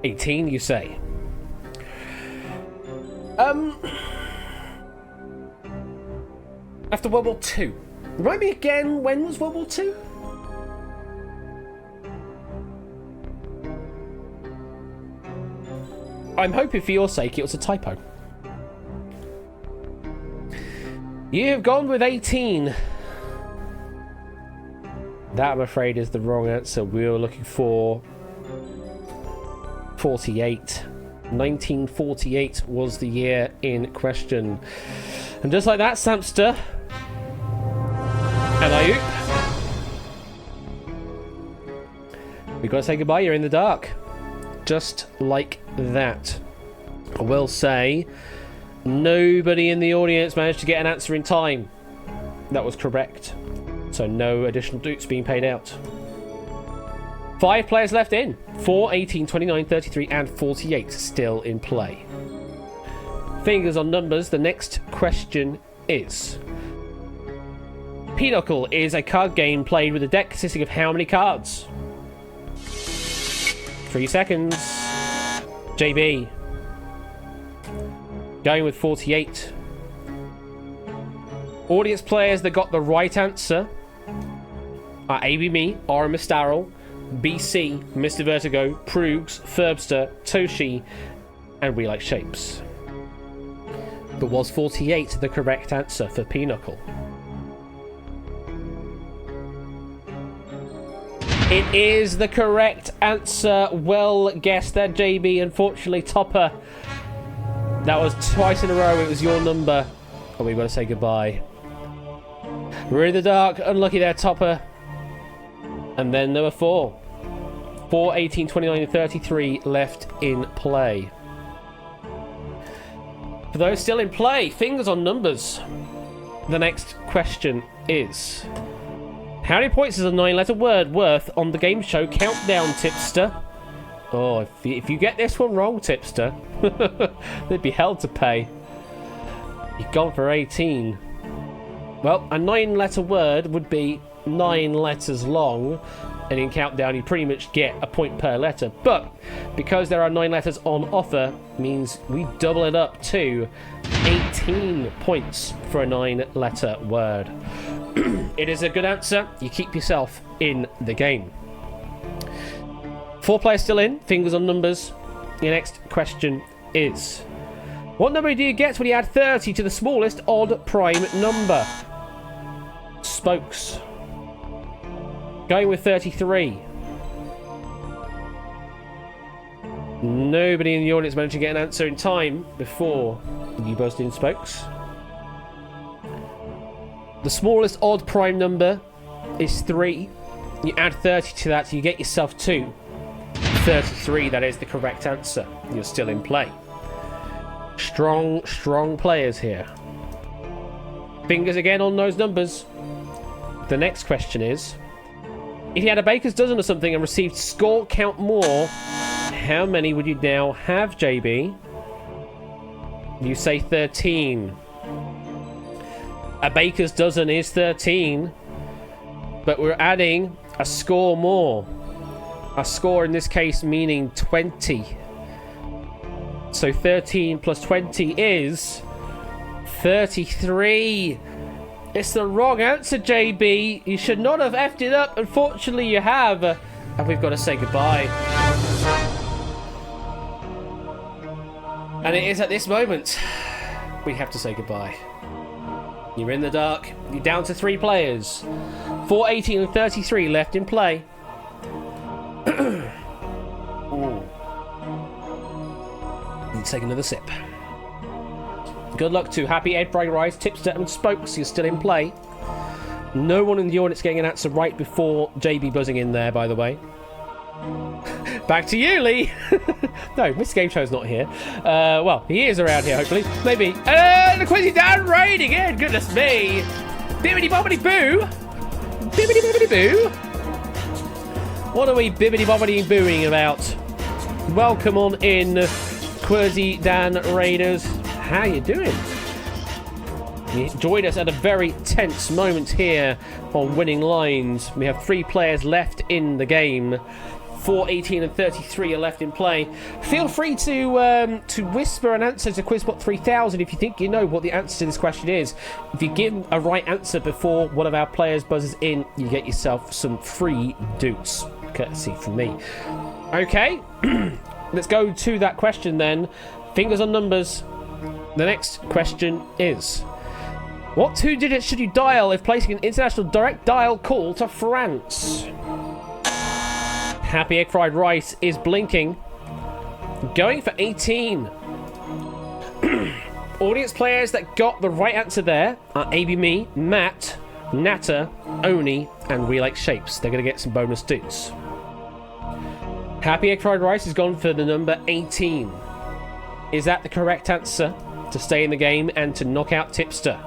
18, you say? After World War II. Remind me again, when was World War II? I'm hoping for your sake it was a typo. You have gone with 18. That, I'm afraid, is the wrong answer. We were looking for 48. 1948 was the year in question. And just like that, Samster and Ayup, we've got to say goodbye. You're in the dark. Just like that. I will say, nobody in the audience managed to get an answer in time. That was correct. So no additional doots being paid out. 5 players left in. 4, 18, 29, 33 and 48 still in play. Fingers on numbers. The next question is... Pinochle is a card game played with a deck consisting of how many cards? 3 seconds. JB. Going with 48. Audience players that got the right answer are ABME, Aura Mistarl, BC, Mr. Vertigo, Proogs, Ferbster, Toshi, and We Like Shapes. But was 48 the correct answer for Pinochle? It is the correct answer. Well guessed there, JB. Unfortunately, Topper, that was twice in a row. It was your number. And we've got to say goodbye. We're in the dark. Unlucky there, Topper. And then number 4. 4, 18, 29, and 33 left in play. For those still in play, fingers on numbers. The next question is... How many points is a 9-letter word worth on the game show Countdown, Tipster? Oh, if you get this one wrong, Tipster, there'd be hell to pay. You've gone for 18. Well, a 9-letter word would be 9 letters long. and in countdown you pretty much get a point per letter. But because there are 9 letters on offer, means we double it up to 18 points for a 9-letter word. It is a good answer. You keep yourself in the game. 4 players still in. Fingers on numbers. Your next question is: what number do you get when you add 30 to the smallest odd prime number? Spokes. Going with 33. Nobody in the audience managed to get an answer in time before you buzzed in, Spokes. The smallest odd prime number is 3. You add 30 to that, you get yourself to 33. That is the correct answer. You're still in play. Strong, strong players here. Fingers again on those numbers. The next question is: if you had a baker's dozen or something and received score count more, how many would you now have, JB? You say 13. A baker's dozen is 13, but we're adding a score more. A score in this case meaning 20. So 13 plus 20 is 33. It's the wrong answer, JB. You should not have effed it up. Unfortunately, you have. And we've got to say goodbye. And it is at this moment we have to say goodbye. You're in the dark. You're down to 3 players. 4, 18 and 33 left in play. Need to take another sip. Good luck to Happy Egg Fried Rice, Tipster and Spokes. You're still in play. No one in the audience getting an answer right before JB buzzing in there, by the way. Back to you, Lee. No, Mr. Game Show's not here. Well, he is around here, hopefully. Maybe. The Quizzy down raid again. Goodness me. Bibbidi bobbidi boo. Bibbidi bobbidi boo. What are we bibbidi bobbidi booing about? Welcome on in, Quizzy Dan Raiders. How you doing? You joined us at a very tense moment here on Winning Lines. We have 3 players left in the game. 4, 18 and 33 are left in play. Feel free to whisper an answer to QuizBot 3000 if you think you know what the answer to this question is. If you give a right answer before one of our players buzzes in, you get yourself some free doots, courtesy from me. Okay, let's go to that question then. Fingers on numbers. The next question is: what 2 digits should you dial if placing an international direct dial call to France? Happy Egg Fried Rice is blinking. Going for 18. Audience players that got the right answer there are ABMe, Matt, Natter, Oni, and We Like Shapes. They're going to get some bonus doots. Happy Egg Fried Rice has gone for the number 18. Is that the correct answer to stay in the game and to knock out Tipster?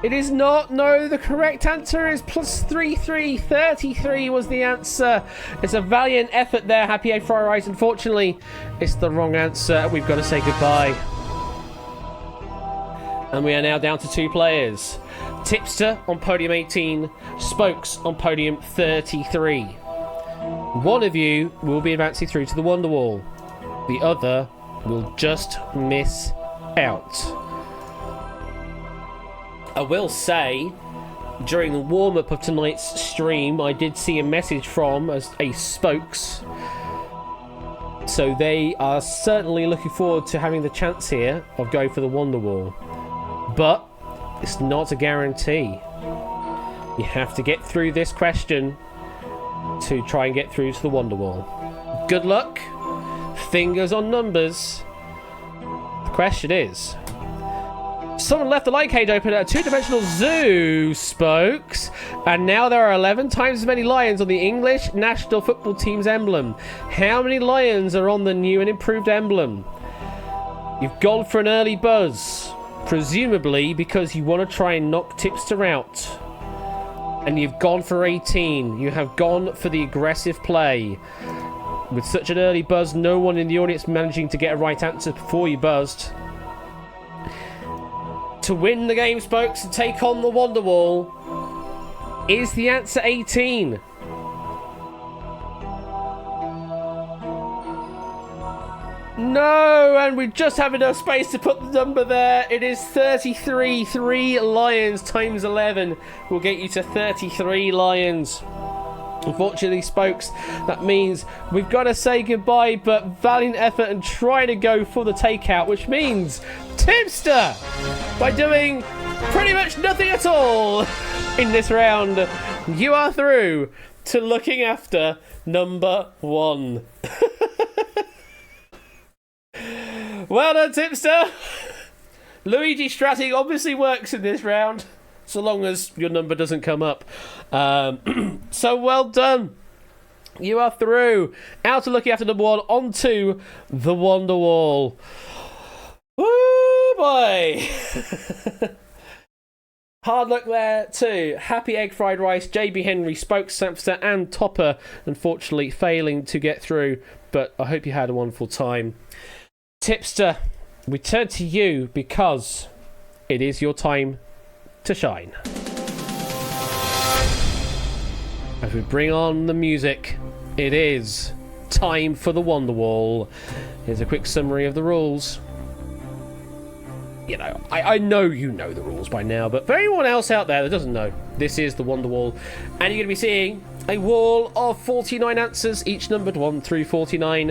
It is not. No, the correct answer is +33. 33 was the answer. It's a valiant effort there, Happy Egg Fried Rice. Unfortunately, it's the wrong answer. We've got to say goodbye. And we are now down to 2 players. Tipster on podium 18, Spokes on podium 33. One of you will be advancing through to the Wonder Wall. The other will just miss out. I will say, during the warm-up of tonight's stream, I did see a message from a Spokes. So they are certainly looking forward to having the chance here of going for the Wonder Wall. But it's not a guarantee. You have to get through this question to try and get through to the Wonder Wall. Good luck. Fingers on numbers. The question is: someone left the light cage open at a 2-dimensional zoo, Spokes, and now there are 11 times as many lions on the English national football team's emblem. How many lions are on the new and improved emblem? You've gone for an early buzz, presumably because you want to try and knock Tipster out. And you've gone for 18. You have gone for the aggressive play. With such an early buzz, no one in the audience managing to get a right answer before you buzzed. To win the game, Spokes, and take on the Wonder Wall, Is the answer 18? No, and we just have enough space to put the number there. It is 33. 3 lions times 11 will get you to 33 lions. Unfortunately, Spokes, that means we've got to say goodbye, but valiant effort and try to go for the takeout, which means Tipster, by doing pretty much nothing at all in this round, you are through to looking after number 1. Well done, Tipster. Luigi Stratting obviously works in this round, so long as your number doesn't come up. So well done. You are through. Out of looking after number 1, onto the Wonder Wall. Woo boy. Hard luck there too. Happy Egg Fried Rice, JB Henry, Spokes, Samster, and Topper, unfortunately failing to get through, but I hope you had a wonderful time. Tipster, we turn to you because it is your time to shine. As we bring on the music, it is time for the Wonder Wall. Here's a quick summary of the rules. You know, I know you know the rules by now, but for anyone else out there that doesn't know, this is the Wonder Wall, and you're going to be seeing a wall of 49 answers, each numbered 1 through 49.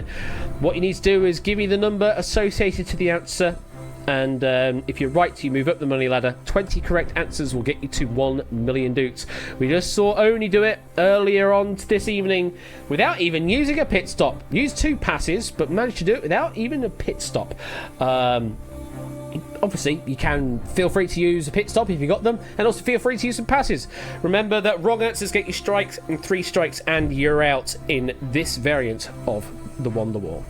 What you need to do is give me the number associated to the answer, and if you're right, you move up the money ladder. 20 correct answers will get you to 1 million dukes. We just saw Oni do it earlier on this evening without even using a pit stop. Used 2 passes, but managed to do it without even a pit stop. Obviously, you can feel free to use a pit stop if you got them, and also feel free to use some passes. Remember that wrong answers get you strikes, and 3 strikes and you're out in this variant of the Wonder Wall.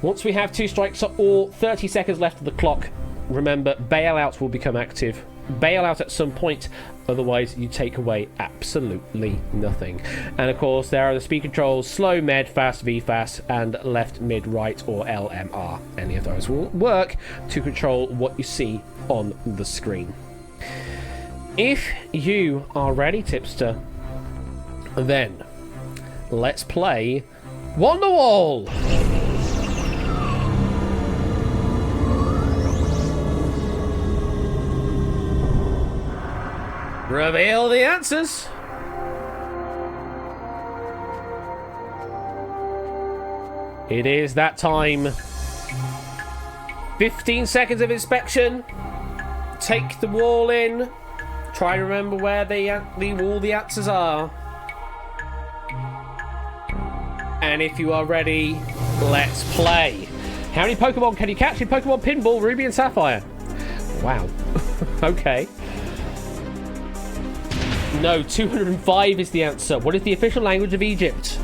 Once we have 2 strikes or 30 seconds left of the clock, remember, bailout will become active. Bail out at some point, otherwise you take away absolutely nothing. And of course, there are the speed controls: slow, med, fast, V fast, and left, mid, right, or LMR. Any of those will work to control what you see on the screen. If you are ready, Tipster, then let's play Wonder Wall! Reveal the answers. It is that time. 15 seconds of inspection. Take the wall in. Try to remember where all the answers are. And if you are ready, let's play. How many Pokemon can you catch in Pokemon Pinball Ruby and Sapphire? Wow. Okay. No, 205 is the answer. What is the official language of Egypt?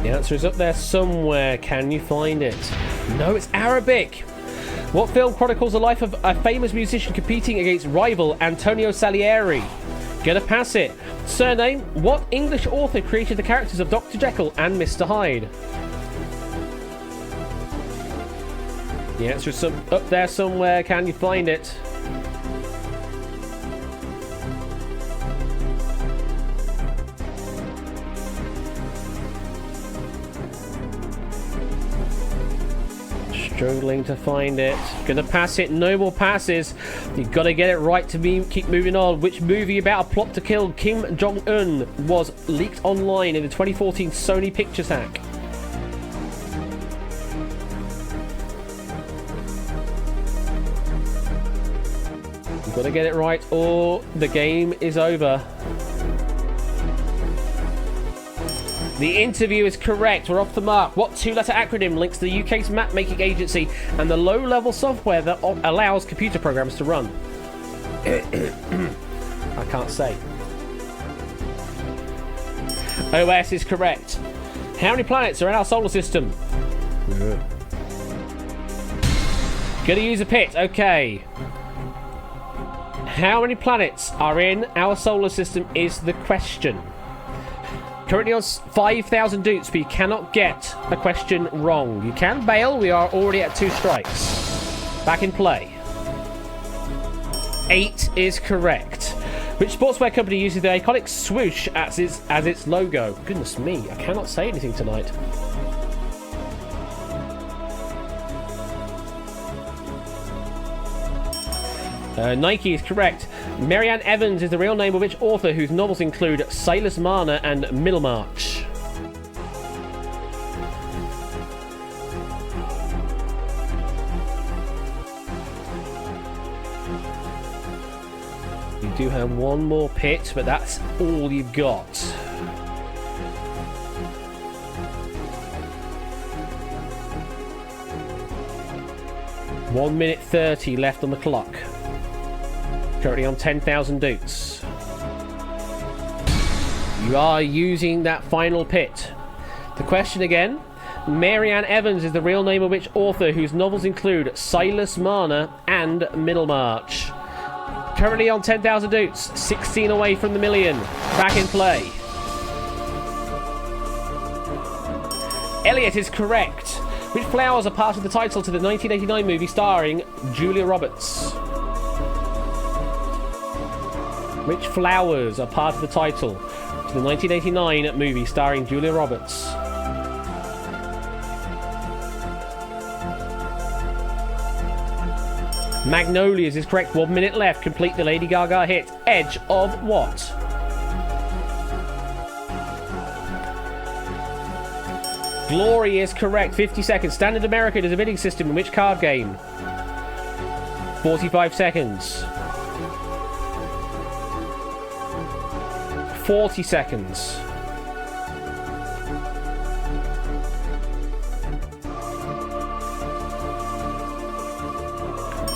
The answer is up there somewhere. Can you find it? No, it's Arabic. What film chronicles the life of a famous musician competing against rival Antonio Salieri? Gonna pass it. Surname: what English author created the characters of Dr. Jekyll and Mr. Hyde? The answer is up there somewhere. Can you find it? Struggling to find it. Gonna pass it. No more passes. You've got to get it right to keep moving on. Which movie about a plot to kill Kim Jong-un was leaked online in the 2014 Sony Pictures hack? You've got to get it right or the game is over. The interview is correct. We're off the mark. What 2-letter acronym links the UK's map-making agency and the low-level software that allows computer programs to run? I can't say. OS is correct. How many planets are in our solar system? Gonna use a pit. Okay. How many planets are in our solar system is the question. Currently on 5,000 doots, but you cannot get a question wrong. You can bail. We are already at 2 strikes. Back in play. 8 is correct. Which sportswear company uses the iconic swoosh as its logo? Goodness me, I cannot say anything tonight. Nike is correct. Marianne Evans is the real name of which author whose novels include Silas Marner and Middlemarch? You do have one more pit, but that's all you've got. One minute 30 left on the clock. Currently on 10,000 doots. You are using that final pit. The question again. Marianne Evans is the real name of which author whose novels include Silas Marner and Middlemarch? Currently on 10,000 doots. 16 away from the million. Back in play. Elliot is correct. Which flowers are part of the title to the 1989 movie starring Julia Roberts? Which flowers are part of the title to the 1989 movie starring Julia Roberts? Magnolias is correct. 1 minute left. Complete the Lady Gaga hit. Edge of what? Glory is correct. 50 seconds. Standard American is a bidding system in which card game? 45 seconds. 40 seconds.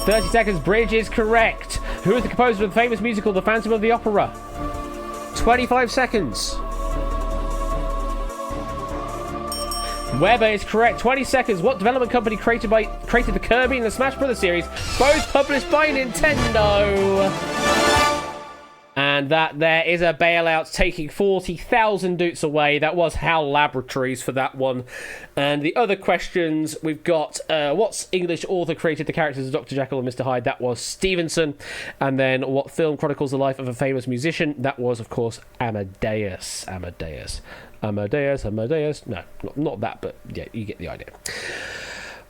30 seconds. Bridge is correct. Who is the composer of the famous musical The Phantom of the Opera? 25 seconds. Weber is correct. 20 seconds. What development company created the Kirby and the Smash Brothers series, both published by Nintendo? And that there is a bailout taking 40,000 doots away. That was HAL Laboratories for that one. And the other questions, we've got what English author created the characters of Dr. Jekyll and Mr. Hyde? That was Stevenson. And then what film chronicles the life of a famous musician? That was, of course, Amadeus. No, not that, but yeah, you get the idea.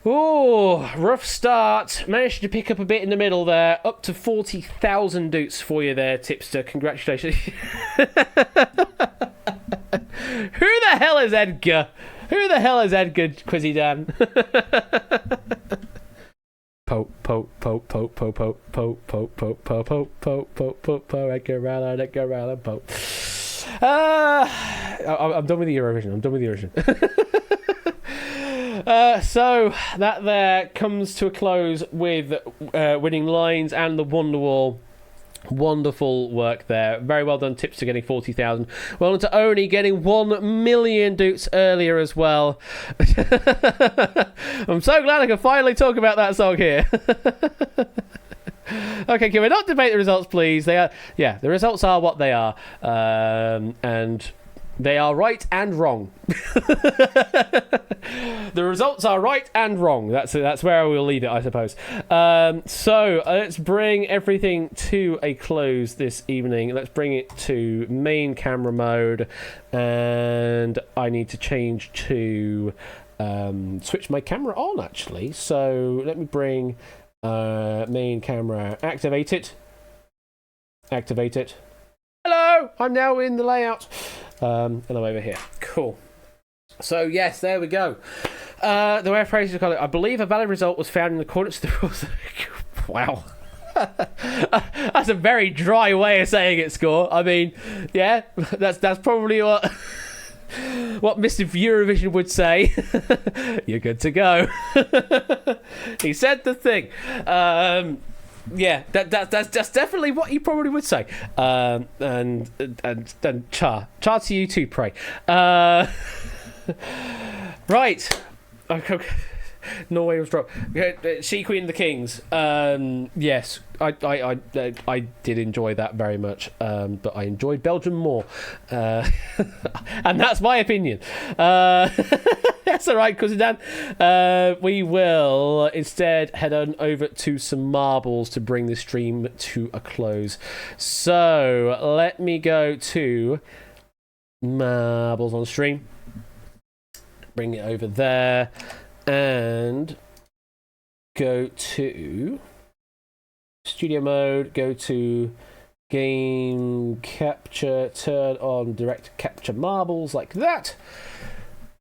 Oh, rough start. Managed to pick up a bit in the middle there. Up to 40,000 doots for you there, Tipster. Congratulations. Who the hell is Edgar? Who the hell is Edgar, Quizzy Dan? Pope, Edgar Allan Pope. I'm done with the Eurovision. So that there comes to a close with Winning Lines and the Wonderwall. Wonderful work there. Very well done, Tipster, getting 40,000. Well done to Oni getting 1 million doots earlier as well. I'm so glad I can finally talk about that song here. Okay, can we not debate the results, please? The results are what they are. And they are right and wrong. The results are right and wrong. That's where I will leave it, I suppose. So let's bring everything to a close this evening. Let's bring it to main camera mode, and I need to change to switch my camera on, actually. So let me bring main camera, activate it. Hello, I'm now in the layout. And I'm over here. Cool. So, yes, there we go. The way I phrased it, I believe a valid result was found in accordance to the rules. Wow. That's a very dry way of saying it, Score. I mean, yeah, that's probably what Mr. Eurovision would say. You're good to go. He said the thing. Yeah, that's definitely what you probably would say. And char to you too, pray. Right. Okay. Norway was dropped. She Queen of the Kings. Yes, I did enjoy that very much, but I enjoyed Belgium more, and that's my opinion. That's all right, cousin Dan. We will instead head on over to some marbles to bring the stream to a close. So let me go to marbles on stream. Bring it over there and go to studio mode, go to game capture, turn on direct capture marbles like that.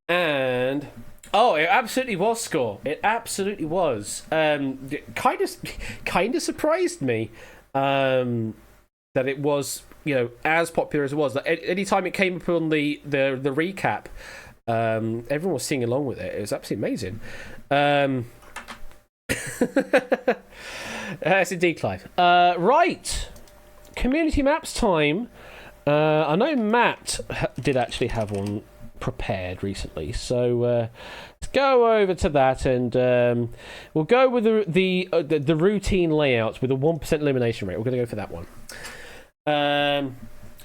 And oh, it absolutely was score. It absolutely was. Kind of surprised me that it was, as popular as it was. Like, anytime it came up on the recap, everyone was singing along with it. It was absolutely amazing. Yes, indeed, Clive. Right, community maps time. I know Matt did actually have one prepared recently, so let's go over to that, and we'll go with the routine layout with a 1% elimination rate. We're going to go for that one.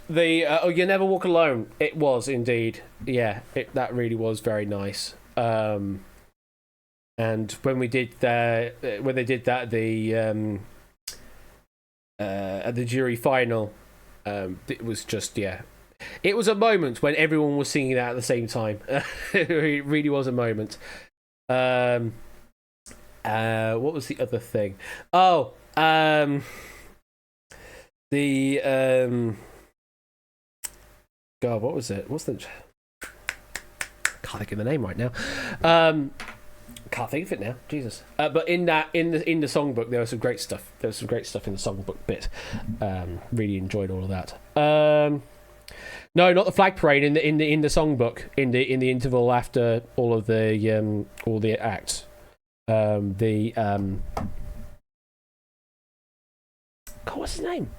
You never walk alone. It was indeed, that really was very nice. And when they did that, at the jury final, it was just it was a moment when everyone was singing that at the same time. It really was a moment. What was the other thing? Oh, God, what was it? Can't think of the name right now. Can't think of it now. Jesus. But in the songbook, there was some great stuff. There was some great stuff in the songbook bit. Really enjoyed all of that. No, not the flag parade. In the songbook. In the interval after all the acts. God, what's his name?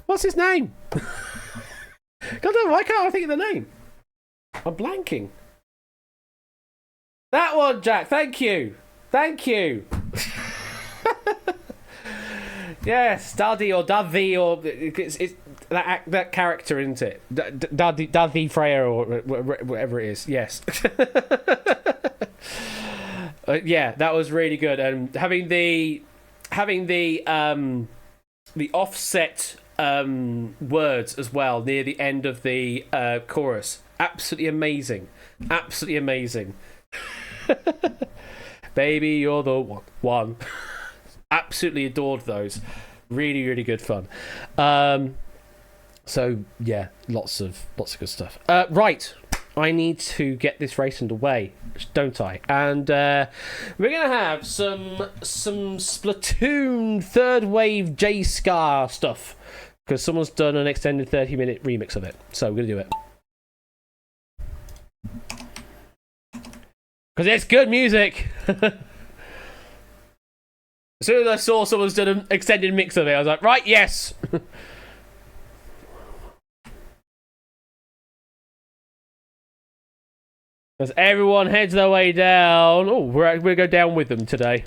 What's his name? God damn, why can't I think of the name? I'm blanking. That one, Jack. Thank you. Yes, Daddy or Daddy, or it's that character, isn't it? Daddy Freya or whatever it is. Yes. That was really good, and having the offset words as well near the end of the chorus. Absolutely amazing. Baby, you're the one. Absolutely adored those. Really, really good fun. So yeah, lots of good stuff. Right, I need to get this race underway, don't I? And we're gonna have some Splatoon third wave J Scar stuff, because someone's done an extended 30-minute remix of it. So we're gonna do it. Because it's good music. As soon as I saw someone's done an extended mix of it, I was like, right, yes. As everyone heads their way down. Oh, we're going to go down with them today.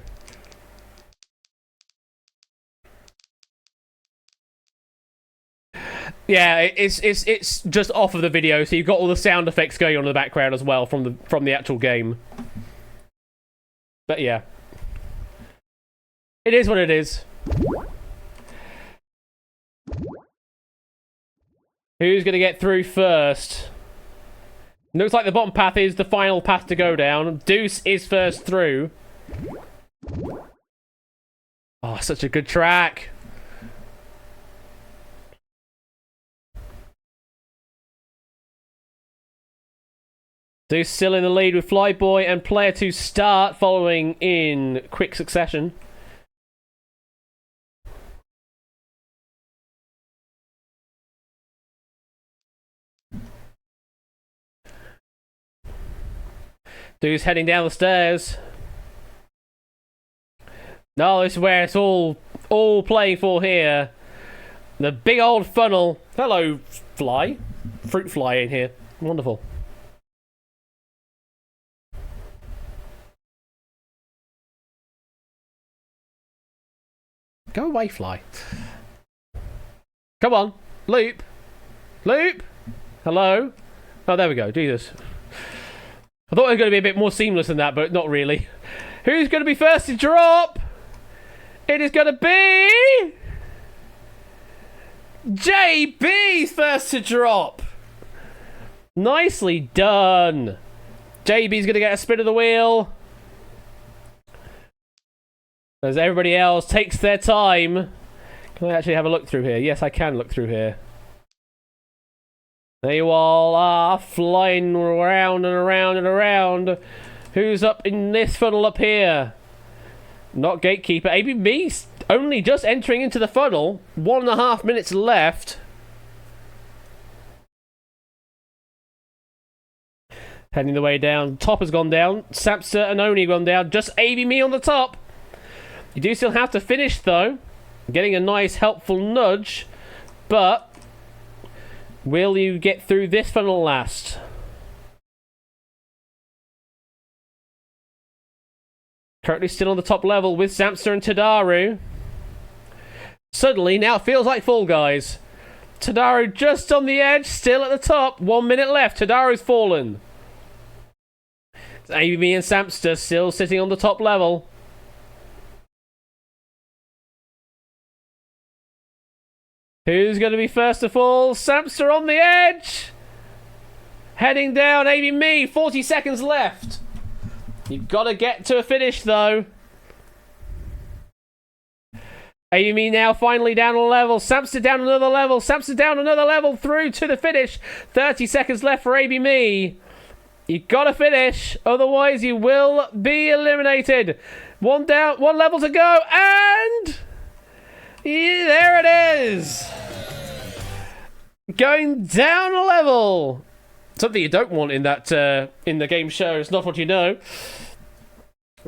Yeah, it's just off of the video, so you've got all the sound effects going on in the background as well from the actual game. But yeah, it is what it is. Who's gonna get through first? Looks like the bottom path is the final path to go down. Deuce is first through. Oh, such a good track. Deuce still in the lead with Flyboy and Player 2 start following in quick succession. Deuce heading down the stairs. No, this is where it's all playing for here. The big old funnel. Hello, fly. Fruit fly in here. Wonderful. Go away, fly. Come on. Loop. Loop. Hello. Oh, there we go. Jesus. I thought it was going to be a bit more seamless than that, but not really. Who's going to be first to drop? It is going to be... JB's first to drop. Nicely done. JB's going to get a spin of the wheel. As everybody else takes their time. Can I actually have a look through here? Yes, I can look through here. There you all are, flying around and around and around. Who's up in this funnel up here? Not Gatekeeper. ABB only just entering into the funnel. 1.5 minutes left. Heading the way down. Top has gone down. Sapster and Oni gone down. Just ABB on the top. You do still have to finish though. Getting a nice helpful nudge. But will you get through this funnel last? Currently still on the top level with Samster and Tadaru. Suddenly, now it feels like Fall Guys. Tadaru just on the edge, still at the top. 1 minute left. Tadaru's fallen. It's ABB and Samster still sitting on the top level. Who's going to be first to fall? Samster on the edge. Heading down, ABB. 40 seconds left. You've got to get to a finish, though. ABB now finally down a level. Samster down another level. Samster down another level through to the finish. 30 seconds left for ABB. You've got to finish. Otherwise, you will be eliminated. One down, one level to go. And... yeah, there it is. Going down a level. Something you don't want in that in the game show. It's not what you know.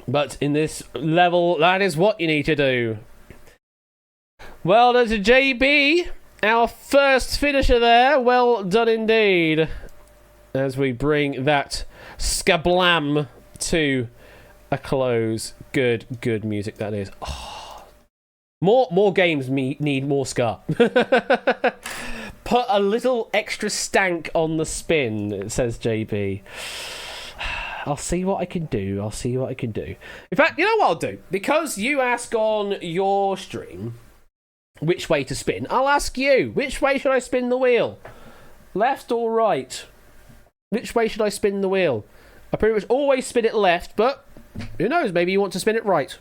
But in this level, that is what you need to do. Well done to JB, our first finisher there. Well done indeed. As we bring that skablam to a close. Good music that is. Oh. More games need more ska. Put a little extra stank on the spin, says JB. I'll see what I can do. I'll see what I can do. In fact, you know what I'll do? Because you ask on your stream which way to spin, I'll ask you, which way should I spin the wheel? Left or right? Which way should I spin the wheel? I pretty much always spin it left, but who knows? Maybe you want to spin it right.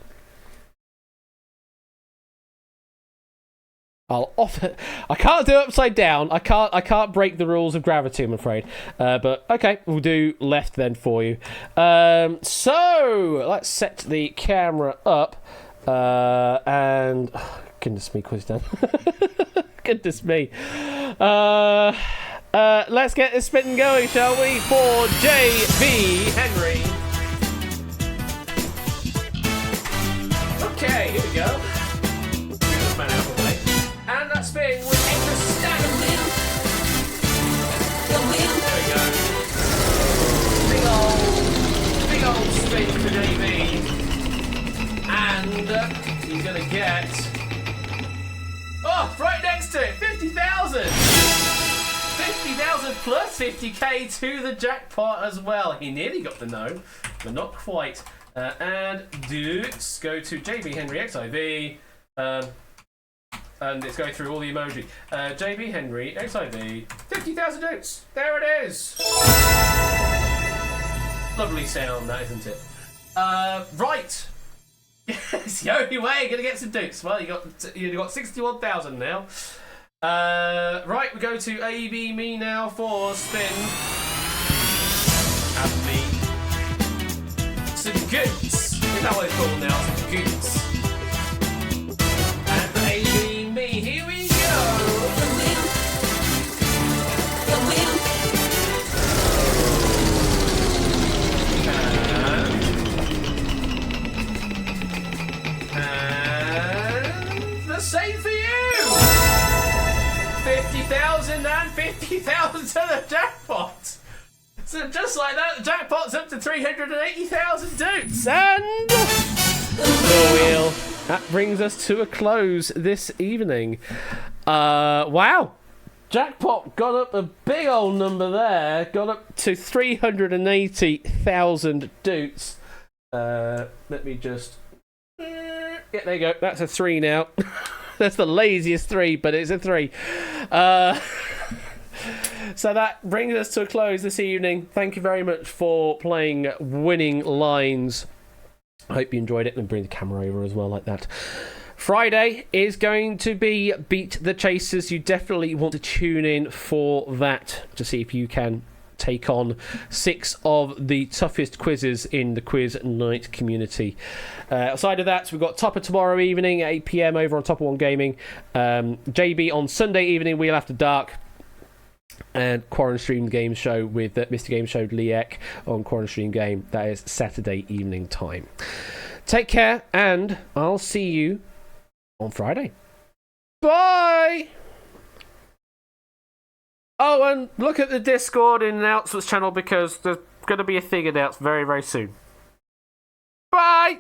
I can't do it upside down. I can't break the rules of gravity, I'm afraid. But okay, we'll do left then for you. So let's set the camera up. And goodness me, quiz done. Goodness me. Let's get this spin going, shall we? For JB Henry. Okay, here we go. Get this man out of the way. And that spin with extra stagger wheel. There we go. Big old spin for JB. And he's going to get... oh, right next to it, 50,000. 50,000 plus 50k to the jackpot as well. He nearly got the no, but not quite. And dudes, go to JB Henry XIV. And it's going through all the emoji. JB Henry XIV. 50,000 notes. There it is. Lovely sound, that isn't it? Right. It's the only way you're gonna get some dukes. Well, you got 61,000 now. Right, we go to AB me now for spin. And me. Some goots. Is that what it's called now? Some goots. And AB me. Here we go. And the same for you. 50,000 and 50,000 to the jackpot. So just like that, the jackpot's up to 380,000 dukes. And the wheel that brings us to a close this evening. Wow. Jackpot got up a big old number there. Got up to 380,000 doots. Let me just... Yeah, there you go. That's a 3 now. That's the laziest 3, but it's a 3. So that brings us to a close this evening. Thank you very much for playing Winning Lines. I hope you enjoyed it, and bring the camera over as well like that. Friday is going to be Beat the Chasers. You definitely want to tune in for that to see if you can take on 6 of the toughest quizzes in the Quiz Night community. Outside of that, we've got Topper tomorrow evening at 8 PM over on Topper One Gaming. JB on Sunday evening, Wheel After Dark. And Quarren Stream Game Show with Mr. Game Show Liek on Quarren Stream Game. That is Saturday evening time. Take care, and I'll see you on Friday. Bye! Oh, and look at the Discord in the announcements channel because there's going to be a thing announced very, very soon. Bye!